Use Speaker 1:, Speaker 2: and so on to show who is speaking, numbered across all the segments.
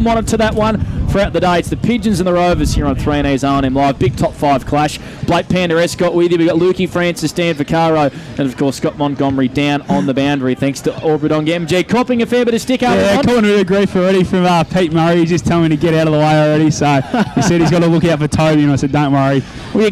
Speaker 1: Monitor that one throughout the day. It's the Pigeons and the Rovers here on 3N's R13 Live. Big top 5 clash. Blake Panda Escott with you. We've got Lukey Francis, Dan Vaccaro, and of course Scott Montgomery down on the boundary thanks to Orbidong MG. Copping a fair bit of stick out.
Speaker 2: Yeah, calling a bit of grief already from Pete Murray. He's just telling me to get out of the way already. So he said he's got to look out for Toby, and I said, don't worry.
Speaker 1: Well,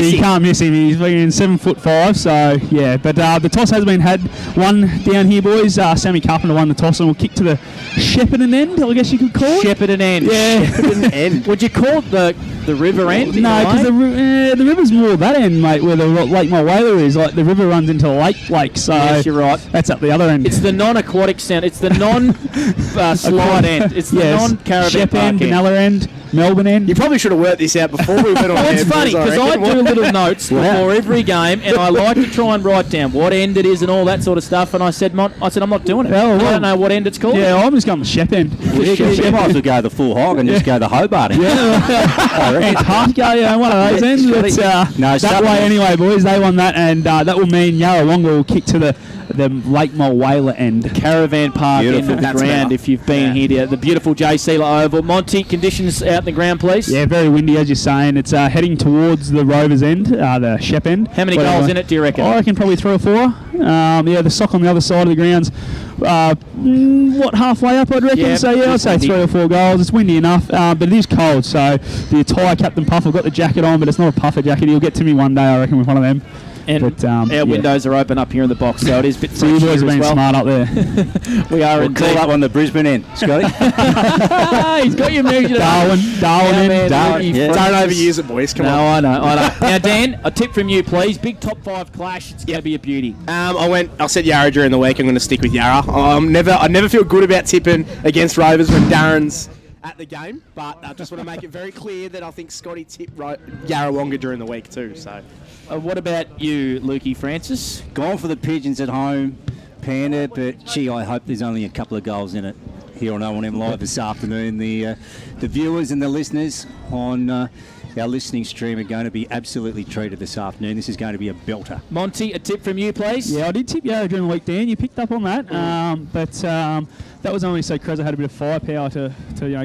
Speaker 1: you
Speaker 2: can't miss him. He's been 7'5", so yeah. But the toss has been had. One down here, boys. Sammy Carpenter won the toss, and we'll kick to the Shepparton end, I guess you could call it.
Speaker 1: Shepparton end.
Speaker 2: Yeah.
Speaker 1: Shepparton end. Would you call it the river end?
Speaker 2: No, because the river's more that end, mate, where the Lake Mulwala is. Like the river runs into Lake, so
Speaker 1: yes, you're right.
Speaker 2: That's up the other end.
Speaker 1: It's the non-aquatic sound. It's the non-slide end. It's the non-caravan
Speaker 2: Shep
Speaker 1: park
Speaker 2: end, Benalla end, Melbourne end.
Speaker 3: You probably should have worked this out before we went on.
Speaker 1: Well, it's funny because I do little notes before every game, and I like to try and write down what end it is and all that sort of stuff. And I said, I'm not doing it. I don't know what end it's called.
Speaker 2: Yeah, I'm just going to Shep end.
Speaker 4: You might as well go the full hog and just go the Hobart end.
Speaker 2: It's hard to go one of those ends. But, that way anyway, boys. They won that, and that will mean Yarrawonga will kick to the Lake Mulwala end.
Speaker 1: Caravan Park
Speaker 4: Beautiful.
Speaker 1: end of the ground if you've been here to the beautiful J. Sealer Oval. Monty, conditions out in the ground, please.
Speaker 2: Yeah, very windy as you're saying. It's heading towards the Rovers end, the Shep end.
Speaker 1: How many goals in it do you reckon?
Speaker 2: I reckon probably 3 or 4. The sock on the other side of the ground's halfway up, I'd reckon.
Speaker 1: Yeah,
Speaker 2: so I'd say 3 or 4 goals. It's windy enough, but it is cold. So the attire Captain Puff, I've got the jacket on, but it's not a puffer jacket. He'll get to me one day, I reckon, with one of them.
Speaker 1: And our windows are open up here in the box, so it is a bit
Speaker 2: so you boys have been smart up there.
Speaker 1: We are indeed.
Speaker 4: Call that one the Brisbane end, Scotty.
Speaker 1: He's got you measured.
Speaker 2: Darwin end.
Speaker 3: Don't overuse it, boys. Come on.
Speaker 1: I know. Now, Dan, a tip from you, please. Big top 5 clash. It's going to be a beauty.
Speaker 3: I said Yarra during the week. I'm going to stick with Yarra. I never feel good about tipping against Rovers when Darren's at the game, but I just want to make it very clear that I think Scotty tipped Yarrawonga during the week too. So,
Speaker 1: what about you, Lukey Francis?
Speaker 4: Gone for the Pigeons at home, Panda, but gee, I hope there's only a couple of goals in it here on O&M Live this afternoon. The viewers and the listeners on our listening stream are going to be absolutely treated this afternoon. This is going to be a belter.
Speaker 1: Monty, a tip from you, please.
Speaker 2: Yeah, I did tip Yarra during the week, Dan. You picked up on that, but that was only so Crezza had a bit of firepower to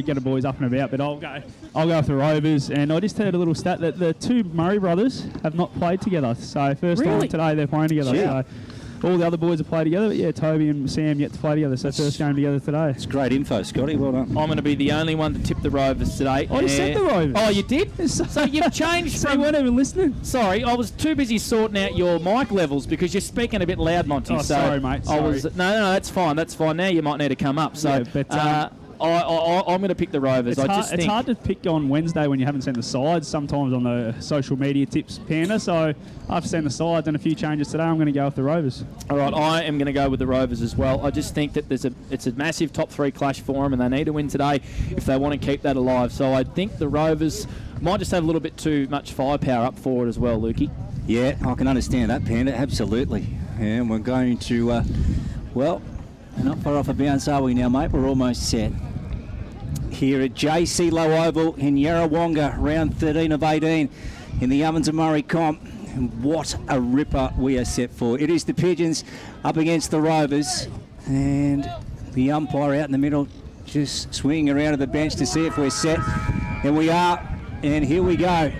Speaker 2: get the boys up and about. But I'll go with the Rovers, and I just heard a little stat that the 2 Murray brothers have not played together. So first time today they're playing together.
Speaker 4: Yeah.
Speaker 2: So all the other boys have played together, but yeah, Toby and Sam yet to play together. So first game together today.
Speaker 4: It's great info, Scotty. Well done.
Speaker 1: I'm going to be the only one to tip the Rovers today.
Speaker 2: You said the Rovers.
Speaker 1: Oh, you did? So you've changed
Speaker 2: So
Speaker 1: from...
Speaker 2: you weren't even listening.
Speaker 1: Sorry, I was too busy sorting out your mic levels because you're speaking a bit loud, Monty.
Speaker 2: Oh, sorry, mate. Sorry.
Speaker 1: No, that's fine. That's fine. Now you might need to come up. So,
Speaker 2: yeah, but,
Speaker 1: I'm going to pick the Rovers.
Speaker 2: It's hard to pick on Wednesday when you haven't seen the sides sometimes on the social media tips, Panda. So after seeing the sides and a few changes today, I'm going to go with the Rovers.
Speaker 1: All right, I am going to go with the Rovers as well. I just think that it's a massive top 3 clash for them, and they need to win today if they want to keep that alive. So I think the Rovers might just have a little bit too much firepower up forward as well, Lukey.
Speaker 4: Yeah, I can understand that, Panda. Absolutely. And we're going to, not far off a bounce, are we now, mate? We're almost set. Here at JC Low Oval in Yarrawonga, round 13 of 18 in the Ovens and Murray comp. And what a ripper we are set for. It is the Pigeons up against the Rovers, and the umpire out in the middle just swinging around to the bench to see if we're set. And we are, and here we go.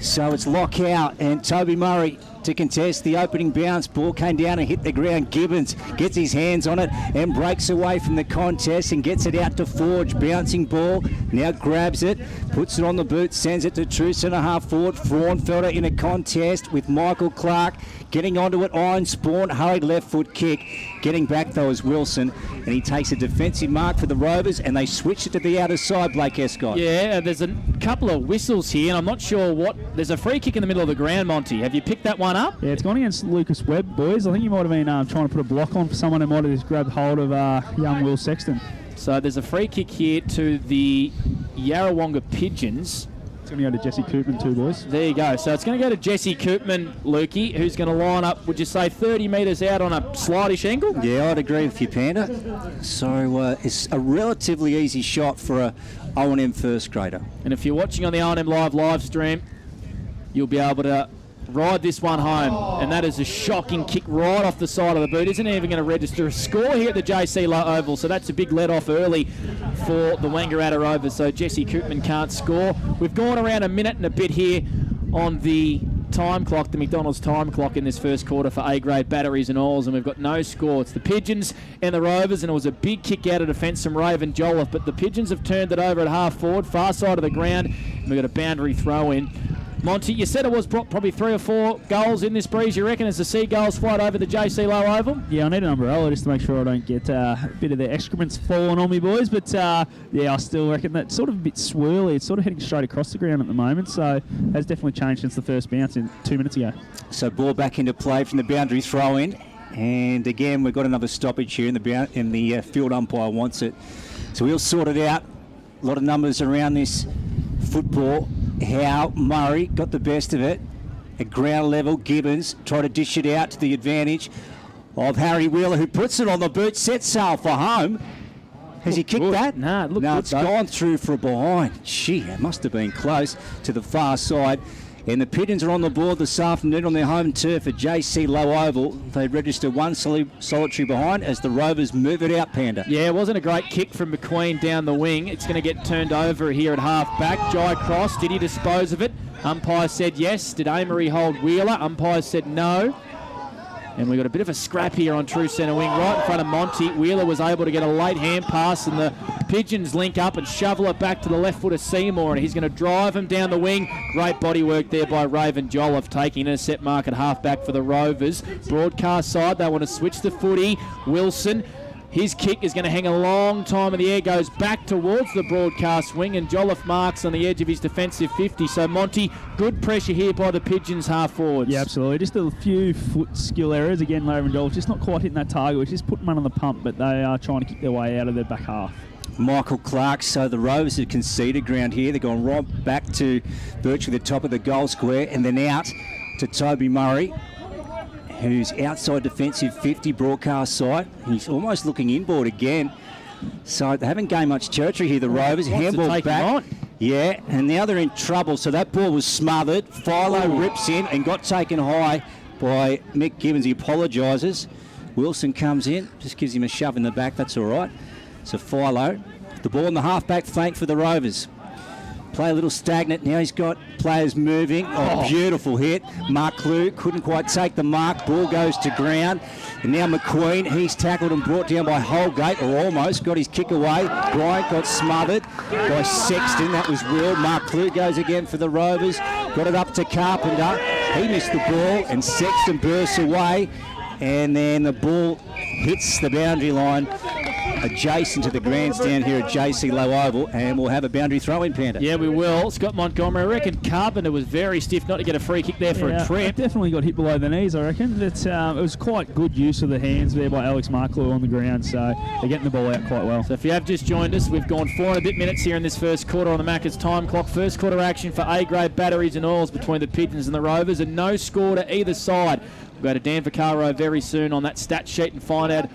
Speaker 4: So it's lockout, and Toby Murray to contest the opening bounce. Ball came down and hit the ground. Gibbons gets his hands on it and breaks away from the contest and gets it out to Forge. Bouncing ball, now grabs it, puts it on the boot, sends it to true centre half forward. Fraunfelder in a contest with Michael Clark. Getting onto it, Iron Spawn, hurried left foot kick. Getting back though is Wilson, and he takes a defensive mark for the Rovers, and they switch it to the outer side, Blake Escott.
Speaker 1: Yeah, there's a couple of whistles here, and I'm not sure what... There's a free kick in the middle of the ground, Monty. Have you picked that one up?
Speaker 2: Yeah, it's gone against Lucas Webb, boys. I think he might have been trying to put a block on for someone who might have just grabbed hold of young Will Sexton.
Speaker 1: So there's a free kick here to the Yarrawonga Pigeons.
Speaker 2: It's going to go to Jesse Koopman too, boys.
Speaker 1: There you go. So it's going to go to Jesse Koopman, Lukey, who's going to line up, would you say, 30 metres out on a slightish angle?
Speaker 4: Yeah, I'd agree with you, Panda. So it's a relatively easy shot for a O&M first grader.
Speaker 1: And if you're watching on the O&M Live stream, you'll be able to ride this one home. And that is a shocking kick right off the side of the boot. Isn't even going to register a score here at the JC Low Oval. So that's a big let-off early for the Wangaratta Rovers. So Jesse Koopman can't score. We've gone around a minute and a bit here on the time clock, the McDonald's time clock in this first quarter for A-grade batteries and oils, and we've got no score. It's the Pigeons and the Rovers, and it was a big kick out of defence from Raven Jolliffe, but the Pigeons have turned it over at half forward, far side of the ground, and we've got a boundary throw in. Monty, you said it was probably 3 or 4 goals in this breeze, you reckon, as the Seagulls fight over the JC Low Oval?
Speaker 2: Yeah, I need an umbrella just to make sure I don't get a bit of the excrements falling on me, boys. But, yeah, I still reckon that's sort of a bit swirly. It's sort of heading straight across the ground at the moment, so has definitely changed since the first bounce 2 minutes ago.
Speaker 4: So ball back into play from the boundary throw-in. And, again, we've got another stoppage here, and the field umpire wants it. So we'll sort it out. A lot of numbers around this football. Howe, Murray got the best of it. At ground level, Gibbons tried to dish it out to the advantage of Harry Wheeler, who puts it on the boot, set sail for home. Has he kicked that?
Speaker 1: Nah, it looked
Speaker 4: no,
Speaker 1: good,
Speaker 4: it's
Speaker 1: though.
Speaker 4: gone through for a behind. Gee, it must have been close to the far side. And the Pigeons are on the board this afternoon on their home turf at JC Low Oval. They register one solitary behind as the Rovers move it out, Panda.
Speaker 1: Yeah, it wasn't a great kick from McQueen down the wing. It's going to get turned over here at half back. Jai Cross, did he dispose of it? Umpire said yes. Did Amory hold Wheeler? Umpire said no. And we got a bit of a scrap here on true centre wing right in front of Monty. Wheeler was able to get a late hand pass, and the Pigeons link up and shovel it back to the left foot of Seymour, and he's going to drive him down the wing. Great body work there by Raven Jolliffe, taking a set mark at half back for the Rovers. Broadcast side, they want to switch the footy. Wilson, his kick is going to hang a long time in the air, goes back towards the broadcast wing, and Jolliffe marks on the edge of his defensive 50. So, Monty, good pressure here by the Pigeons half forwards.
Speaker 2: Yeah, absolutely. Just a few foot skill errors. Again, Raven Jolliffe just not quite hitting that target, which is putting one on the pump, but they are trying to kick their way out of their back half.
Speaker 4: Michael Clark, so the Rovers have conceded ground here. They're going right back to virtually the top of the goal square, and then out to Toby Murray, who's outside defensive 50 broadcast side. He's almost looking inboard again. So they haven't gained much territory here, the Rovers. Handball back. Yeah, and now they're in trouble. So that ball was smothered. Philo rips in and got taken high by Mick Gibbons. He apologises. Wilson comes in, just gives him a shove in the back. That's all right. So Philo, the ball on the half-back flank for the Rovers. Play a little stagnant. Now he's got players moving. Oh, beautiful hit. Mark Clue couldn't quite take the mark. Ball goes to ground. And now McQueen, he's tackled and brought down by Holgate, or almost. Got his kick away. Bryant got smothered by Sexton. That was Will. Mark Clue goes again for the Rovers. Got it up to Carpenter. He missed the ball, and Sexton bursts away. And then the ball hits the boundary line adjacent to the grandstand here at JC Low Oval, and we'll have a boundary throw-in, Panda.
Speaker 1: Yeah, we will. Scott Montgomery, I reckon Carpenter was very stiff not to get a free kick there for a trip.
Speaker 2: Definitely got hit below the knees, I reckon. It was quite good use of the hands there by Alex Marklew on the ground, so they're getting the ball out quite well.
Speaker 1: So if you have just joined us, we've gone 4 and a bit minutes here in this first quarter on the Macca's time clock. First quarter action for A-grade batteries and oils between the Pigeons and the Rovers, and no score to either side. We'll go to Dan Vaccaro very soon on that stat sheet and find out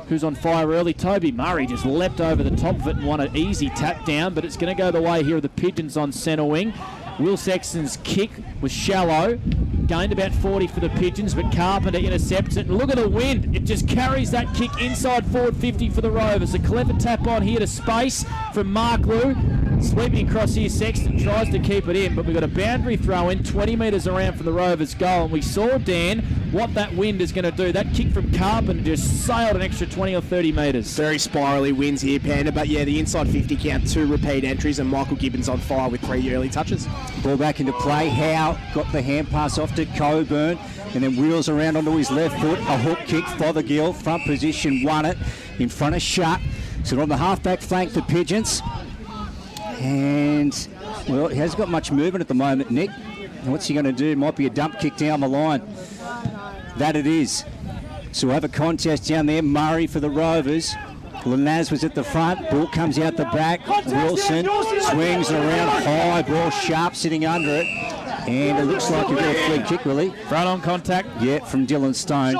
Speaker 1: who's on fire early. Toby Murray just leapt over the top of it and won an easy tap down, but it's going to go the way here of the Pigeons on centre wing. Will Sexton's kick was shallow, gained about 40 for the Pigeons, but Carpenter intercepts it. And look at the wind. It just carries that kick inside forward 50 for the Rovers. A clever tap on here to space from Mark Lew. Sweeping across here, Sexton tries to keep it in, but we've got a boundary throw in 20 metres around from the Rovers' goal, and we saw, Dan, what that wind is going to do. That kick from Carpenter just sailed an extra 20 or 30 metres.
Speaker 3: Very spirally wins here, Panda, but yeah, the inside 50 count, 2 repeat entries, and Michael Gibbons on fire with 3 early touches.
Speaker 4: Ball back into play. Howe got the hand pass off to Coburn, and then wheels around onto his left foot. A hook kick, Fothergill, front position, won it in front of Shutt. So on the half-back flank for Pigeons. And, well, he hasn't got much movement at the moment, Nick. And what's he going to do? Might be a dump kick down the line. That it is. So we'll have a contest down there. Murray for the Rovers. Lanaz was at the front. Ball comes out the back. Wilson swings around high. Ball sharp sitting under it. And it looks like a bit of free kick, really.
Speaker 1: Front on contact.
Speaker 4: Yeah, from Dylan Stone.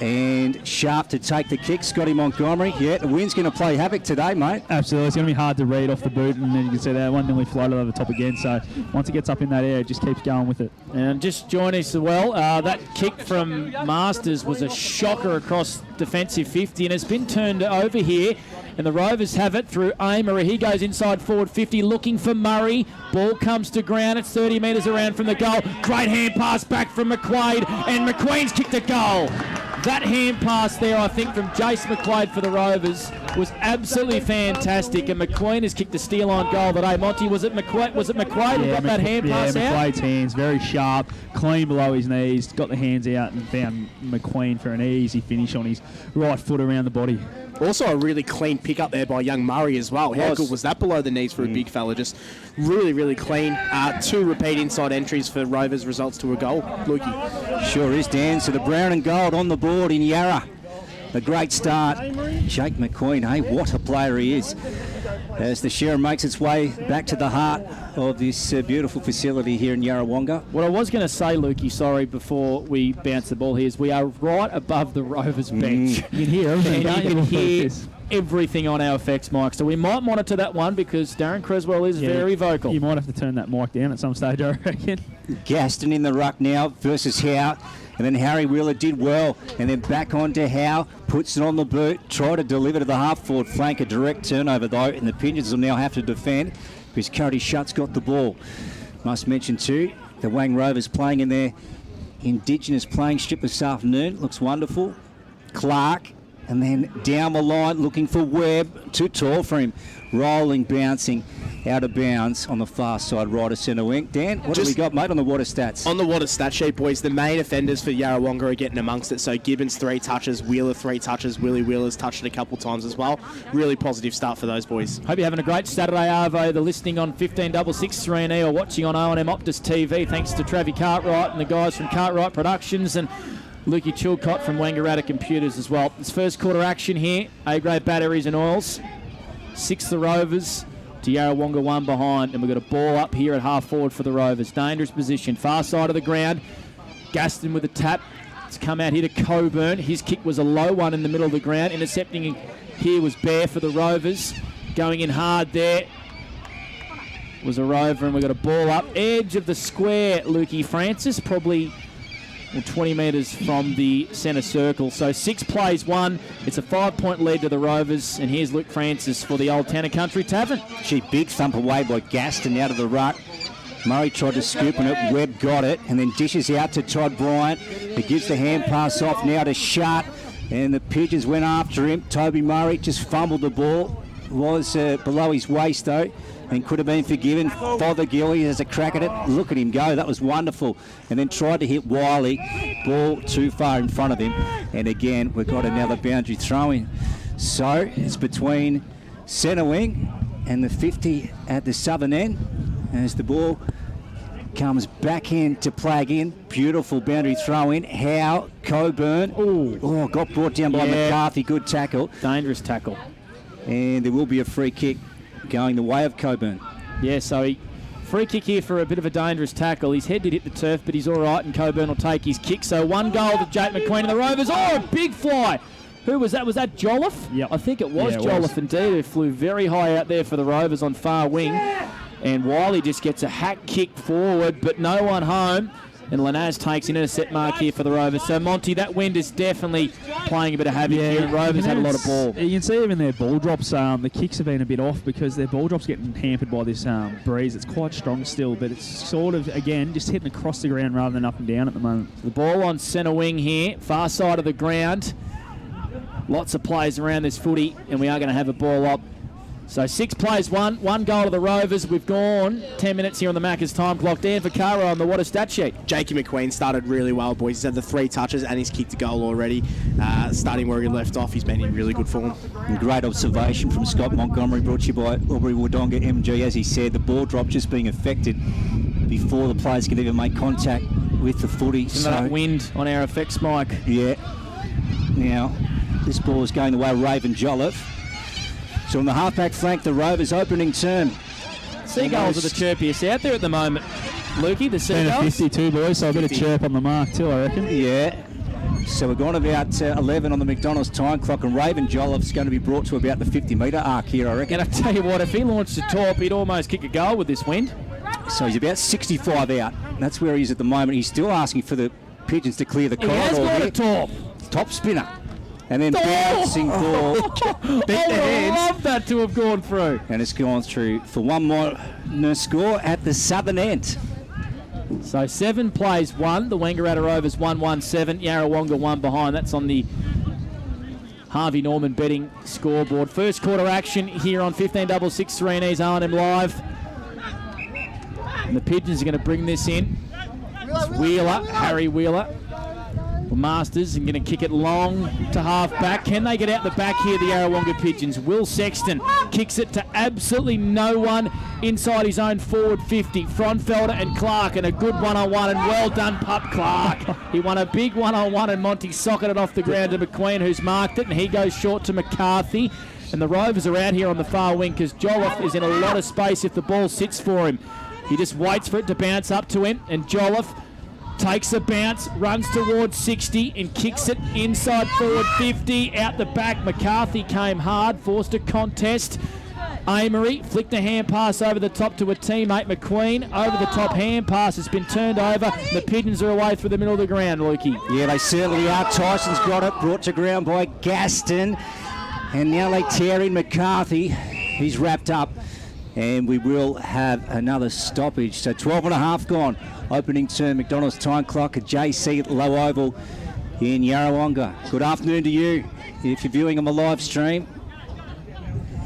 Speaker 4: And sharp to take the kick, Scotty Montgomery. Yeah, the wind's going to play havoc today, mate.
Speaker 2: Absolutely. It's going to be hard to read off the boot, and then you can see that one nearly floated over the top again. So once it gets up in that air, it just keeps going with it.
Speaker 1: And just join us as well. That kick from Masters was a shocker across defensive 50, and it's been turned over here. And the Rovers have it through Amery. He goes inside forward 50, looking for Murray. Ball comes to ground. It's 30 metres around from the goal. Great hand pass back from McQuaid, and McQueen's kicked a goal. That hand pass there, I think, from Jace McQuaid for the Rovers was absolutely fantastic. And McQueen has kicked a steal-on goal today. Monty, was it McQuaid who got that hand pass out?
Speaker 2: Yeah, McQuaid's hands, very sharp, clean below his knees, got the hands out and found McQueen for an easy finish on his right foot around the body.
Speaker 3: Also a really clean pick up there by young Murray as well. How good was that below the knees for a big fella? Just really, really clean. 2 repeat inside entries for Rovers, results to a goal. Lukey.
Speaker 4: Sure is, Dan. So the brown and gold on the board in Yarra. A great start. Jake McQueen, hey, what a player he is. As the Sheriff makes its way back to the heart of this beautiful facility here in Yarrawonga.
Speaker 1: What I was going to say, Lukey, sorry, before we bounce the ball here, is we are right above the Rovers bench.
Speaker 2: You can hear everything,
Speaker 1: And
Speaker 2: don't
Speaker 1: you
Speaker 2: you?
Speaker 1: can hear everything on our effects mic. So we might monitor that one because Darren Creswell is very vocal.
Speaker 2: You might have to turn that mic down at some stage, I reckon.
Speaker 4: Gaston in the ruck now versus Howe. And then Harry Wheeler did well. And then back on to Howe. Puts it on the boot. Try to deliver to the half-forward flank. A direct turnover, though. And the Pigeons will now have to defend because Cody Shutt's got the ball. Must mention, too, the Wang Rovers playing in their Indigenous playing strip this afternoon. Looks wonderful. Clark. And then down the line, looking for Webb. Too tall for him. Rolling, bouncing out of bounds on the far side, right of centre wing. Dan, what have we got, mate, on the water stats?
Speaker 3: On the water stat sheet, boys, the main offenders for Yarrawonga are getting amongst it. So Gibbons 3 touches, Wheeler 3 touches, Willie Wheeler's touched it a couple times as well. Really positive start for those boys.
Speaker 1: Hope you're having a great Saturday, Arvo. The listening on 15663E or watching on O&M Optus TV. Thanks to Travi Cartwright and the guys from Cartwright Productions and Lukey Chilcott from Wangaratta Computers as well. It's first quarter action here. A-grade batteries and oils. 6 the Rovers to Yarrawonga 1 behind. And we've got a ball up here at half forward for the Rovers. Dangerous position. Far side of the ground. Gaston with a tap. It's come out here to Coburn. His kick was a low one in the middle of the ground. Intercepting here was Bear for the Rovers. Going in hard there was a Rover. And we've got a ball up. Edge of the square, Lukey Francis. Probably 20 metres from the centre circle. So 6 plays 1. It's a 5-point lead to the Rovers. And here's Luke Francis for the Old Tanner Country Tavern.
Speaker 4: Gee, big thump away by Gaston out of the ruck. Murray tried to scoop on it. Webb got it and then dishes out to Todd Bryant. He gives the hand pass off now to Shutt. And the Pigeons went after him. Toby Murray just fumbled the ball. Was below his waist though. And could have been forgiven. Fothergill has a crack at it. Look at him go. That was wonderful. And then tried to hit Wiley. Ball too far in front of him. And again, we've got another boundary throw-in. So it's between centre wing and the 50 at the southern end. As the ball comes back in to play again. Beautiful boundary throw-in. Howe, Coburn. Oh, got brought down by McCarthy. Good tackle.
Speaker 1: Dangerous tackle.
Speaker 4: And there will be a free kick going the way of Coburn.
Speaker 1: Yeah, so free kick here for a bit of a dangerous tackle. His head did hit the turf, but he's all right, and Coburn will take his kick. So 1 goal to Jake McQueen and the Rovers. Oh, big fly. Who was that? Was that Jolliffe?
Speaker 2: Yep.
Speaker 1: I think it was
Speaker 2: was.
Speaker 1: Jolliffe indeed, who flew very high out there for the Rovers on far wing. And Wiley just gets a hack kick forward, but no one home. And Lanaz takes an intercept mark here for the Rovers. So, Monty, that wind is definitely playing a bit of havoc here. And Rovers had a lot of ball.
Speaker 2: You can see even their ball drops, the kicks have been a bit off because their ball drops getting hampered by this breeze. It's quite strong still, but it's sort of, again, just hitting across the ground rather than up and down at the moment.
Speaker 1: The ball on centre wing here, far side of the ground. Lots of plays around this footy, and we are going to have a ball up. So 6 plays 1 goal to the Rovers. We've gone 10 minutes here on the Macca's time clock. Dan Vaccaro on the water stat sheet.
Speaker 3: Jakey McQueen started really well, boys. He's had the 3 touches and he's kicked a goal already. Starting where he left off, he's been in really good form.
Speaker 4: And great observation from Scott Montgomery, brought to you by Aubrey Wodonga MG. As he said, the ball drop just being affected before the players can even make contact with the footy.
Speaker 1: So that wind on our effects mic.
Speaker 4: Yeah. Now, this ball is going the way of Raven Jolliffe. So on the halfback flank, the Rovers opening term.
Speaker 1: Seagulls are the chirpiest out there at the moment. Lukey, the
Speaker 2: Been a
Speaker 1: Seagulls.
Speaker 2: 52, boys, so a bit of chirp on the mark too, I reckon.
Speaker 4: Yeah. So we're going about 11 on the McDonald's time clock, and Raven Jolliff's going to be brought to about the 50-metre arc here, I reckon.
Speaker 1: And I tell you what, if he launched a top, he'd almost kick a goal with this wind.
Speaker 4: So he's about 65 out. That's where he is at the moment. He's still asking for the Pigeons to clear the
Speaker 1: He has
Speaker 4: corridor
Speaker 1: got
Speaker 4: here.
Speaker 1: a top.
Speaker 4: Top spinner. And then bouncing ball. Beat the
Speaker 1: I would
Speaker 4: hands.
Speaker 1: love that to have gone through.
Speaker 4: And it's gone through for one more score at the southern end.
Speaker 1: So 7 plays 1. The Wangaratta Rovers 1-1-7. Yarrawonga 1 behind. That's on the Harvey Norman betting scoreboard. First quarter action here on 1566 3 R&M Live. And the Pigeons are going to bring this in. It's Wheeler, Harry Wheeler. Masters and going to kick it long to half back. Can they get out the back here, the Yarrawonga Pigeons? Will Sexton kicks it to absolutely no one inside his own forward 50. Fronfelder and Clark, and a good one-on-one, and well done, Pup Clark. He won a big one-on-one, and Monty socketed it off the ground to McQueen, who's marked it, and he goes short to McCarthy. And the Rovers are out here on the far wing because Jolliffe is in a lot of space if the ball sits for him. He just waits for it to bounce up to him, and Jolliffe takes a bounce, runs towards 60 and kicks it inside forward 50. Out the back, McCarthy came hard, forced a contest. Amory flicked a hand pass over the top to a teammate, McQueen. Over the top hand pass has been turned over. The Pigeons are away through the middle of the ground, Lukey.
Speaker 4: Yeah, they certainly are. Tyson's got it, brought to ground by Gaston. And now they tear in McCarthy. He's wrapped up. And we will have another stoppage. So 12 and a half gone. Opening turn, McDonald's time clock at JC Low Oval in Yarrawonga. Good afternoon to you if you're viewing on the live stream.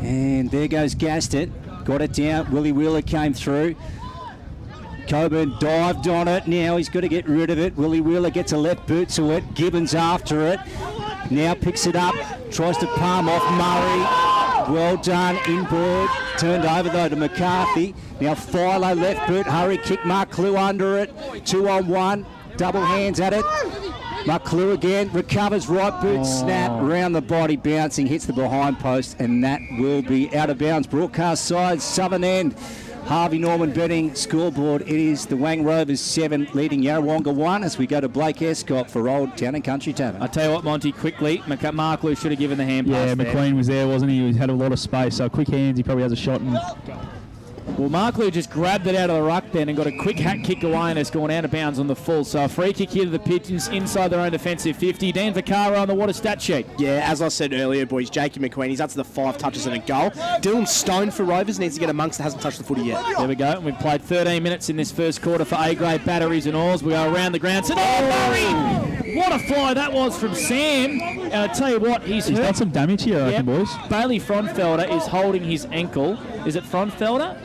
Speaker 4: And there goes Gaston. Got it down. Willie Wheeler came through. Coburn dived on it. Now he's got to get rid of it. Willie Wheeler gets a left boot to it. Gibbons after it. Now picks it up. Tries to palm off Murray. Well done, inboard. Turned over though to McCarthy. Now Philo left boot, hurry kick, Mark Clue under it. 2-on-1, double hands at it. Mark Clue again, recovers right boot, snap, round the body, bouncing, hits the behind post, and that will be out of bounds. Broadcast side, southern end. Harvey Norman betting scoreboard. It is the Wang Rovers 7 leading Yarrawonga 1 as we go to Blake Escott for Old Town and Country Tavern.
Speaker 1: I tell you what, Monty, quickly, Mark Lou should have given the hand pass.
Speaker 2: Yeah,
Speaker 1: there.
Speaker 2: McQueen was there, wasn't he? He had a lot of space, so quick hands, he probably has a shot. And
Speaker 1: Well, Mark Lou just grabbed it out of the ruck then and got a quick hat kick away, and it's gone out of bounds on the full. So a free kick here to the Pigeons inside their own defensive 50. Dan Vaccaro on the water stat sheet.
Speaker 3: Yeah, as I said earlier, boys, Jakey McQueen, he's up to the 5 touches and a goal. Dylan Stone for Rovers needs to get amongst that hasn't touched the footy yet.
Speaker 1: There we go. We've played 13 minutes in this first quarter for A-grade batteries and oars. We go around the ground. Murray! What a fly that was from Sam. And I tell you what, he's
Speaker 2: he's
Speaker 1: hurt.
Speaker 2: done some damage here, I reckon, boys.
Speaker 1: Bailey Fronfelder is holding his ankle. Is it Fronfelder?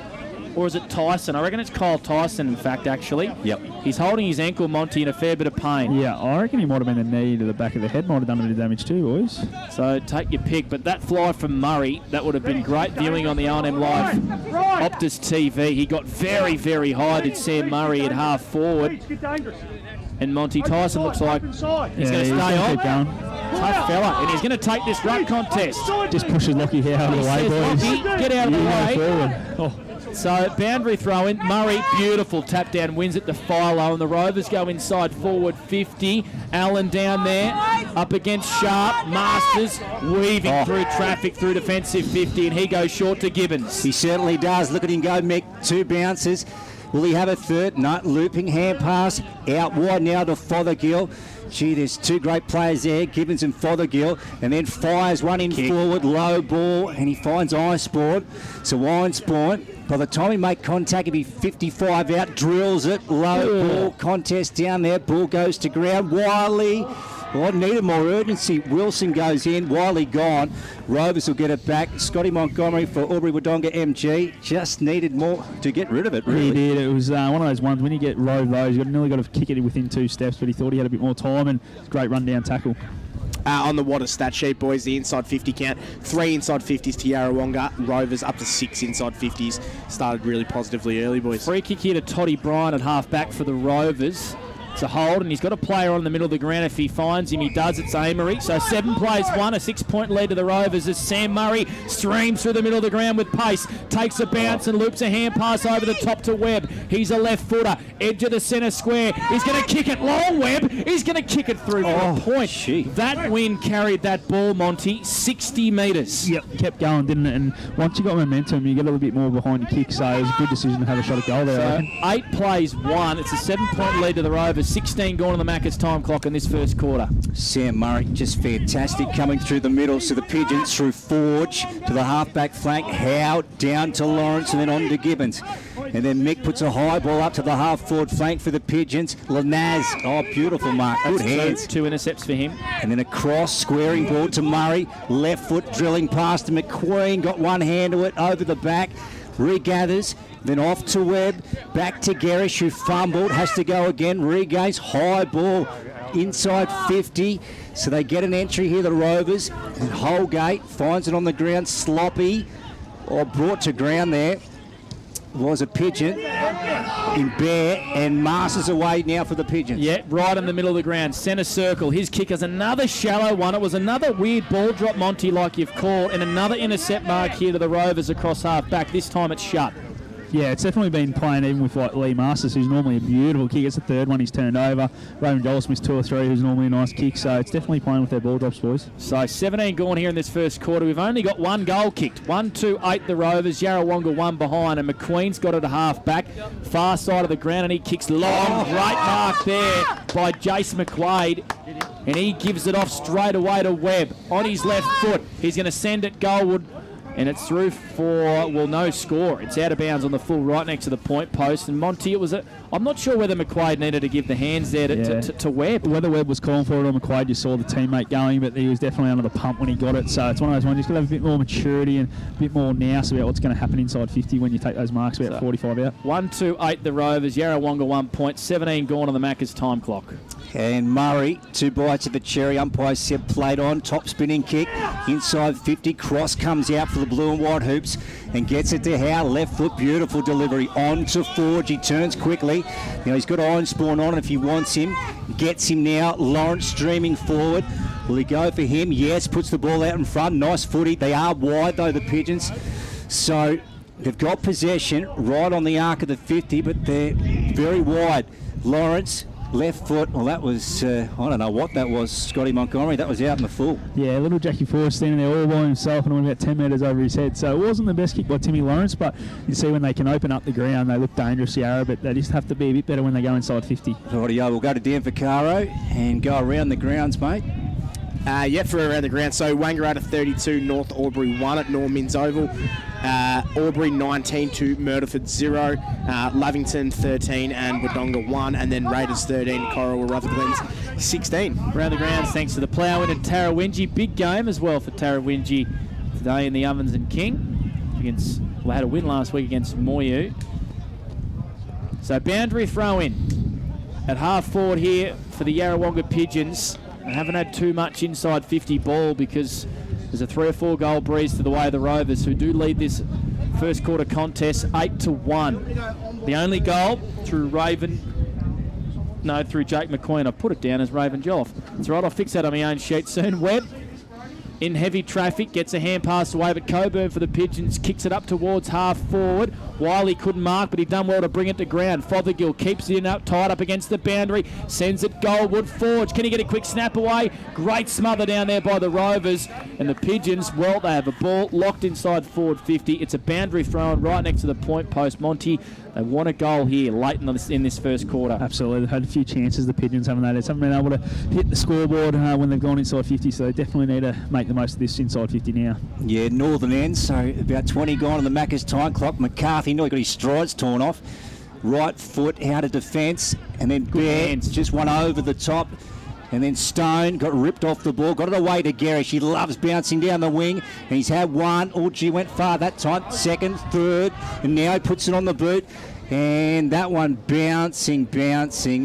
Speaker 1: Or is it Tyson? I reckon it's Kyle Tyson, in fact, actually.
Speaker 4: Yep.
Speaker 1: He's holding his ankle, Monty, in a fair bit of pain.
Speaker 2: Yeah, I reckon he might have been the knee to the back of the head, might have done a bit of damage too, boys.
Speaker 1: So take your pick. But that fly from Murray, that would have been great viewing on the R&M Live Optus TV. He got very, very high, did Sam Murray at half forward. And Monty Tyson looks like he's going to stay on.
Speaker 2: Keep going.
Speaker 1: Tough fella. And he's going to take this ruck contest.
Speaker 2: Just pushes Lockie out of the way,
Speaker 1: Says,
Speaker 2: boys.
Speaker 1: Lockie, get out of the
Speaker 2: You
Speaker 1: way.
Speaker 2: go forward. Oh.
Speaker 1: So boundary throw in. Murray, beautiful tap down, wins it to Philo, and the Rovers go inside forward 50. Allen down there, up against Sharp. Masters weaving through traffic through defensive 50, and he goes short to Gibbons.
Speaker 4: He certainly does. Look at him go, Mick. 2 bounces. Will he have a third? No, looping hand pass. Out wide now to Fothergill. Gee, there's 2 great players there, Gibbons and Fothergill, and then fires one in forward, low ball, and he finds Ironsport. So Ironsport, by the time he make contact, he'll be 55 out, drills it, low ball, contest down there, ball goes to ground. Wiley, well, needed more urgency. Wilson goes in, Wiley gone. Rovers will get it back. Scotty Montgomery for Albury Wodonga MG. Just needed more to get rid of it, really.
Speaker 2: He did. It was one of those ones when you get low, you've nearly got to kick it within 2 steps, but he thought he had a bit more time, and great run-down tackle.
Speaker 3: On the water stat sheet, boys, the inside 50 count. 3 inside 50s to Yarrawonga. Rovers up to 6 inside 50s. Started really positively early, boys.
Speaker 1: Free kick here to Toddy Bryan at half back for the Rovers. It's a hold, and he's got a player on the middle of the ground. If he finds him, he does. It's Amory. So 7 plays 1, a 6-point lead to the Rovers as Sam Murray streams through the middle of the ground with pace, takes a bounce and loops a hand pass over the top to Webb. He's a left footer, edge of the centre square. He's going to kick it long, Webb. He's going to kick it through for a point.
Speaker 4: Gee.
Speaker 1: That wind carried that ball, Monty, 60 metres.
Speaker 2: Yep, kept going, didn't it? And once you got momentum, you get a little bit more behind your kick, so it was a good decision to have a shot at goal there, I reckon.
Speaker 1: 8 plays 1. It's a 7-point lead to the Rovers. 16 gone on the Macca's time clock in this first quarter.
Speaker 4: Sam Murray, just fantastic, coming through the middle. So the Pigeons through Forge to the half-back flank. Howe down to Lawrence and then on to Gibbons. And then Mick puts a high ball up to the half-forward flank for the Pigeons. Lanaz, oh, beautiful mark. Good hands.
Speaker 1: 2 intercepts for him.
Speaker 4: And then a cross, squaring ball to Murray. Left foot drilling past to McQueen. Got one hand to it over the back. Regathers. Then off to Webb. Back to Garish, who fumbled. Has to go again. Regains. High ball inside 50. So they get an entry here, the Rovers. And Holgate finds it on the ground. Sloppy. Or brought to ground there. Was a Pigeon in Bear, and Masters away now for the Pigeons.
Speaker 1: Yeah, right in the middle of the ground, centre circle. His kick is another shallow one. It was another weird ball drop, Monty, like you've called, and another intercept mark here to the Rovers across half back. This time it's shut.
Speaker 2: Yeah, it's definitely been playing even with like Lee Masters, who's normally a beautiful kick. It's the third one he's turned over. Raymond Joel Smith's 2 or 3, who's normally a nice kick. So it's definitely playing with their ball drops, boys.
Speaker 1: So 17 gone here in this first quarter. We've only got 1 goal kicked. 1-2-8 the Rovers. Yarrawonga 1 behind, and McQueen's got it a half back, far side of the ground, and he kicks long. Great mark there by Jace McQuaid. And he gives it off straight away to Webb on his left foot. He's going to send it goalward. And it's through for, well, no score. It's out of bounds on the full right next to the point post. And Monty, I'm not sure whether McQuaid needed to give the hands there to Webb.
Speaker 2: Whether Webb was calling for it or McQuaid just saw the teammate going, but he was definitely under the pump when he got it. So it's one of those ones, you've got to have a bit more maturity and a bit more nous about what's going to happen inside 50 when you take those marks about 45 out.
Speaker 1: 1-2-8 the Rovers. Yarrawonga 1 point. 17 gone on the Macca's time clock.
Speaker 4: And Murray, 2 bites of the cherry. Umpire said played on. Top spinning kick. Inside 50. Cross comes out for the blue and white hoops and gets it to Howe. Left foot. Beautiful delivery. On to Forge. He turns quickly. Now he's got Iron Spawn on if he wants him. Gets him now. Lawrence streaming forward. Will he go for him? Yes. Puts the ball out in front. Nice footy. They are wide though, the Pigeons. So they've got possession right on the arc of the 50, but they're very wide. Lawrence. Left foot, well that was, I don't know what that was, Scotty Montgomery, that was out in the full.
Speaker 2: Yeah, little Jackie Forrest standing there all by himself and went about 10 metres over his head. So it wasn't the best kick by Timmy Lawrence, but you see when they can open up the ground, they look dangerous, Yarra, but they just have to be a bit better when they go inside 50.
Speaker 4: Rightio, we'll go to Dan Vaccaro and go around the grounds, mate.
Speaker 3: For around the ground. So Wangaratta 32, North Albury 1 at Normins Oval. Albury 19 to Murderford 0, Lavington 13 and Wodonga 1, and then Raiders 13, Coral Rutherglen 16.
Speaker 1: Around the grounds thanks to the plough in and Tarrawingi. Big game as well for Tarrawingi today in the Ovens and King. We had a win last week against Moyu. So boundary throw in at half forward here for the Yarrawonga Pigeons. They haven't had too much inside 50 ball because there's a 3 or 4 goal breeze to the way of the Rovers, who do lead this first quarter contest 8-1. The only goal through through Jake McQueen. I put it down as Raven Jolloff. That's right, I'll fix that on my own sheet soon. Webb in heavy traffic, gets a hand pass away, but Coburn for the Pigeons kicks it up towards half forward. Wiley couldn't mark, but he done well to bring it to ground. Fothergill keeps it in up, tied up against the boundary, sends it goalward. Forge, can he get a quick snap away? Great smother down there by the Rovers. And the Pigeons, well, they have a ball locked inside forward 50. It's a boundary throw right next to the point post. Monty, they want a goal here late in this first quarter.
Speaker 2: Absolutely. They've had a few chances, the Pigeons, haven't they? They haven't been able to hit the scoreboard when they've gone inside 50, so they definitely need to make the most of this inside 50 now.
Speaker 4: Yeah, northern end, so about 20 gone on the Macca's time clock. McCarthy nearly got his strides torn off. Right foot out of defence, and then Bear just went over the top. And then Stone got ripped off the ball, got it away to Garish. He loves bouncing down the wing, and he's had one. Oh, gee, went far that time. Second, third, and now he puts it on the boot. And that one bouncing.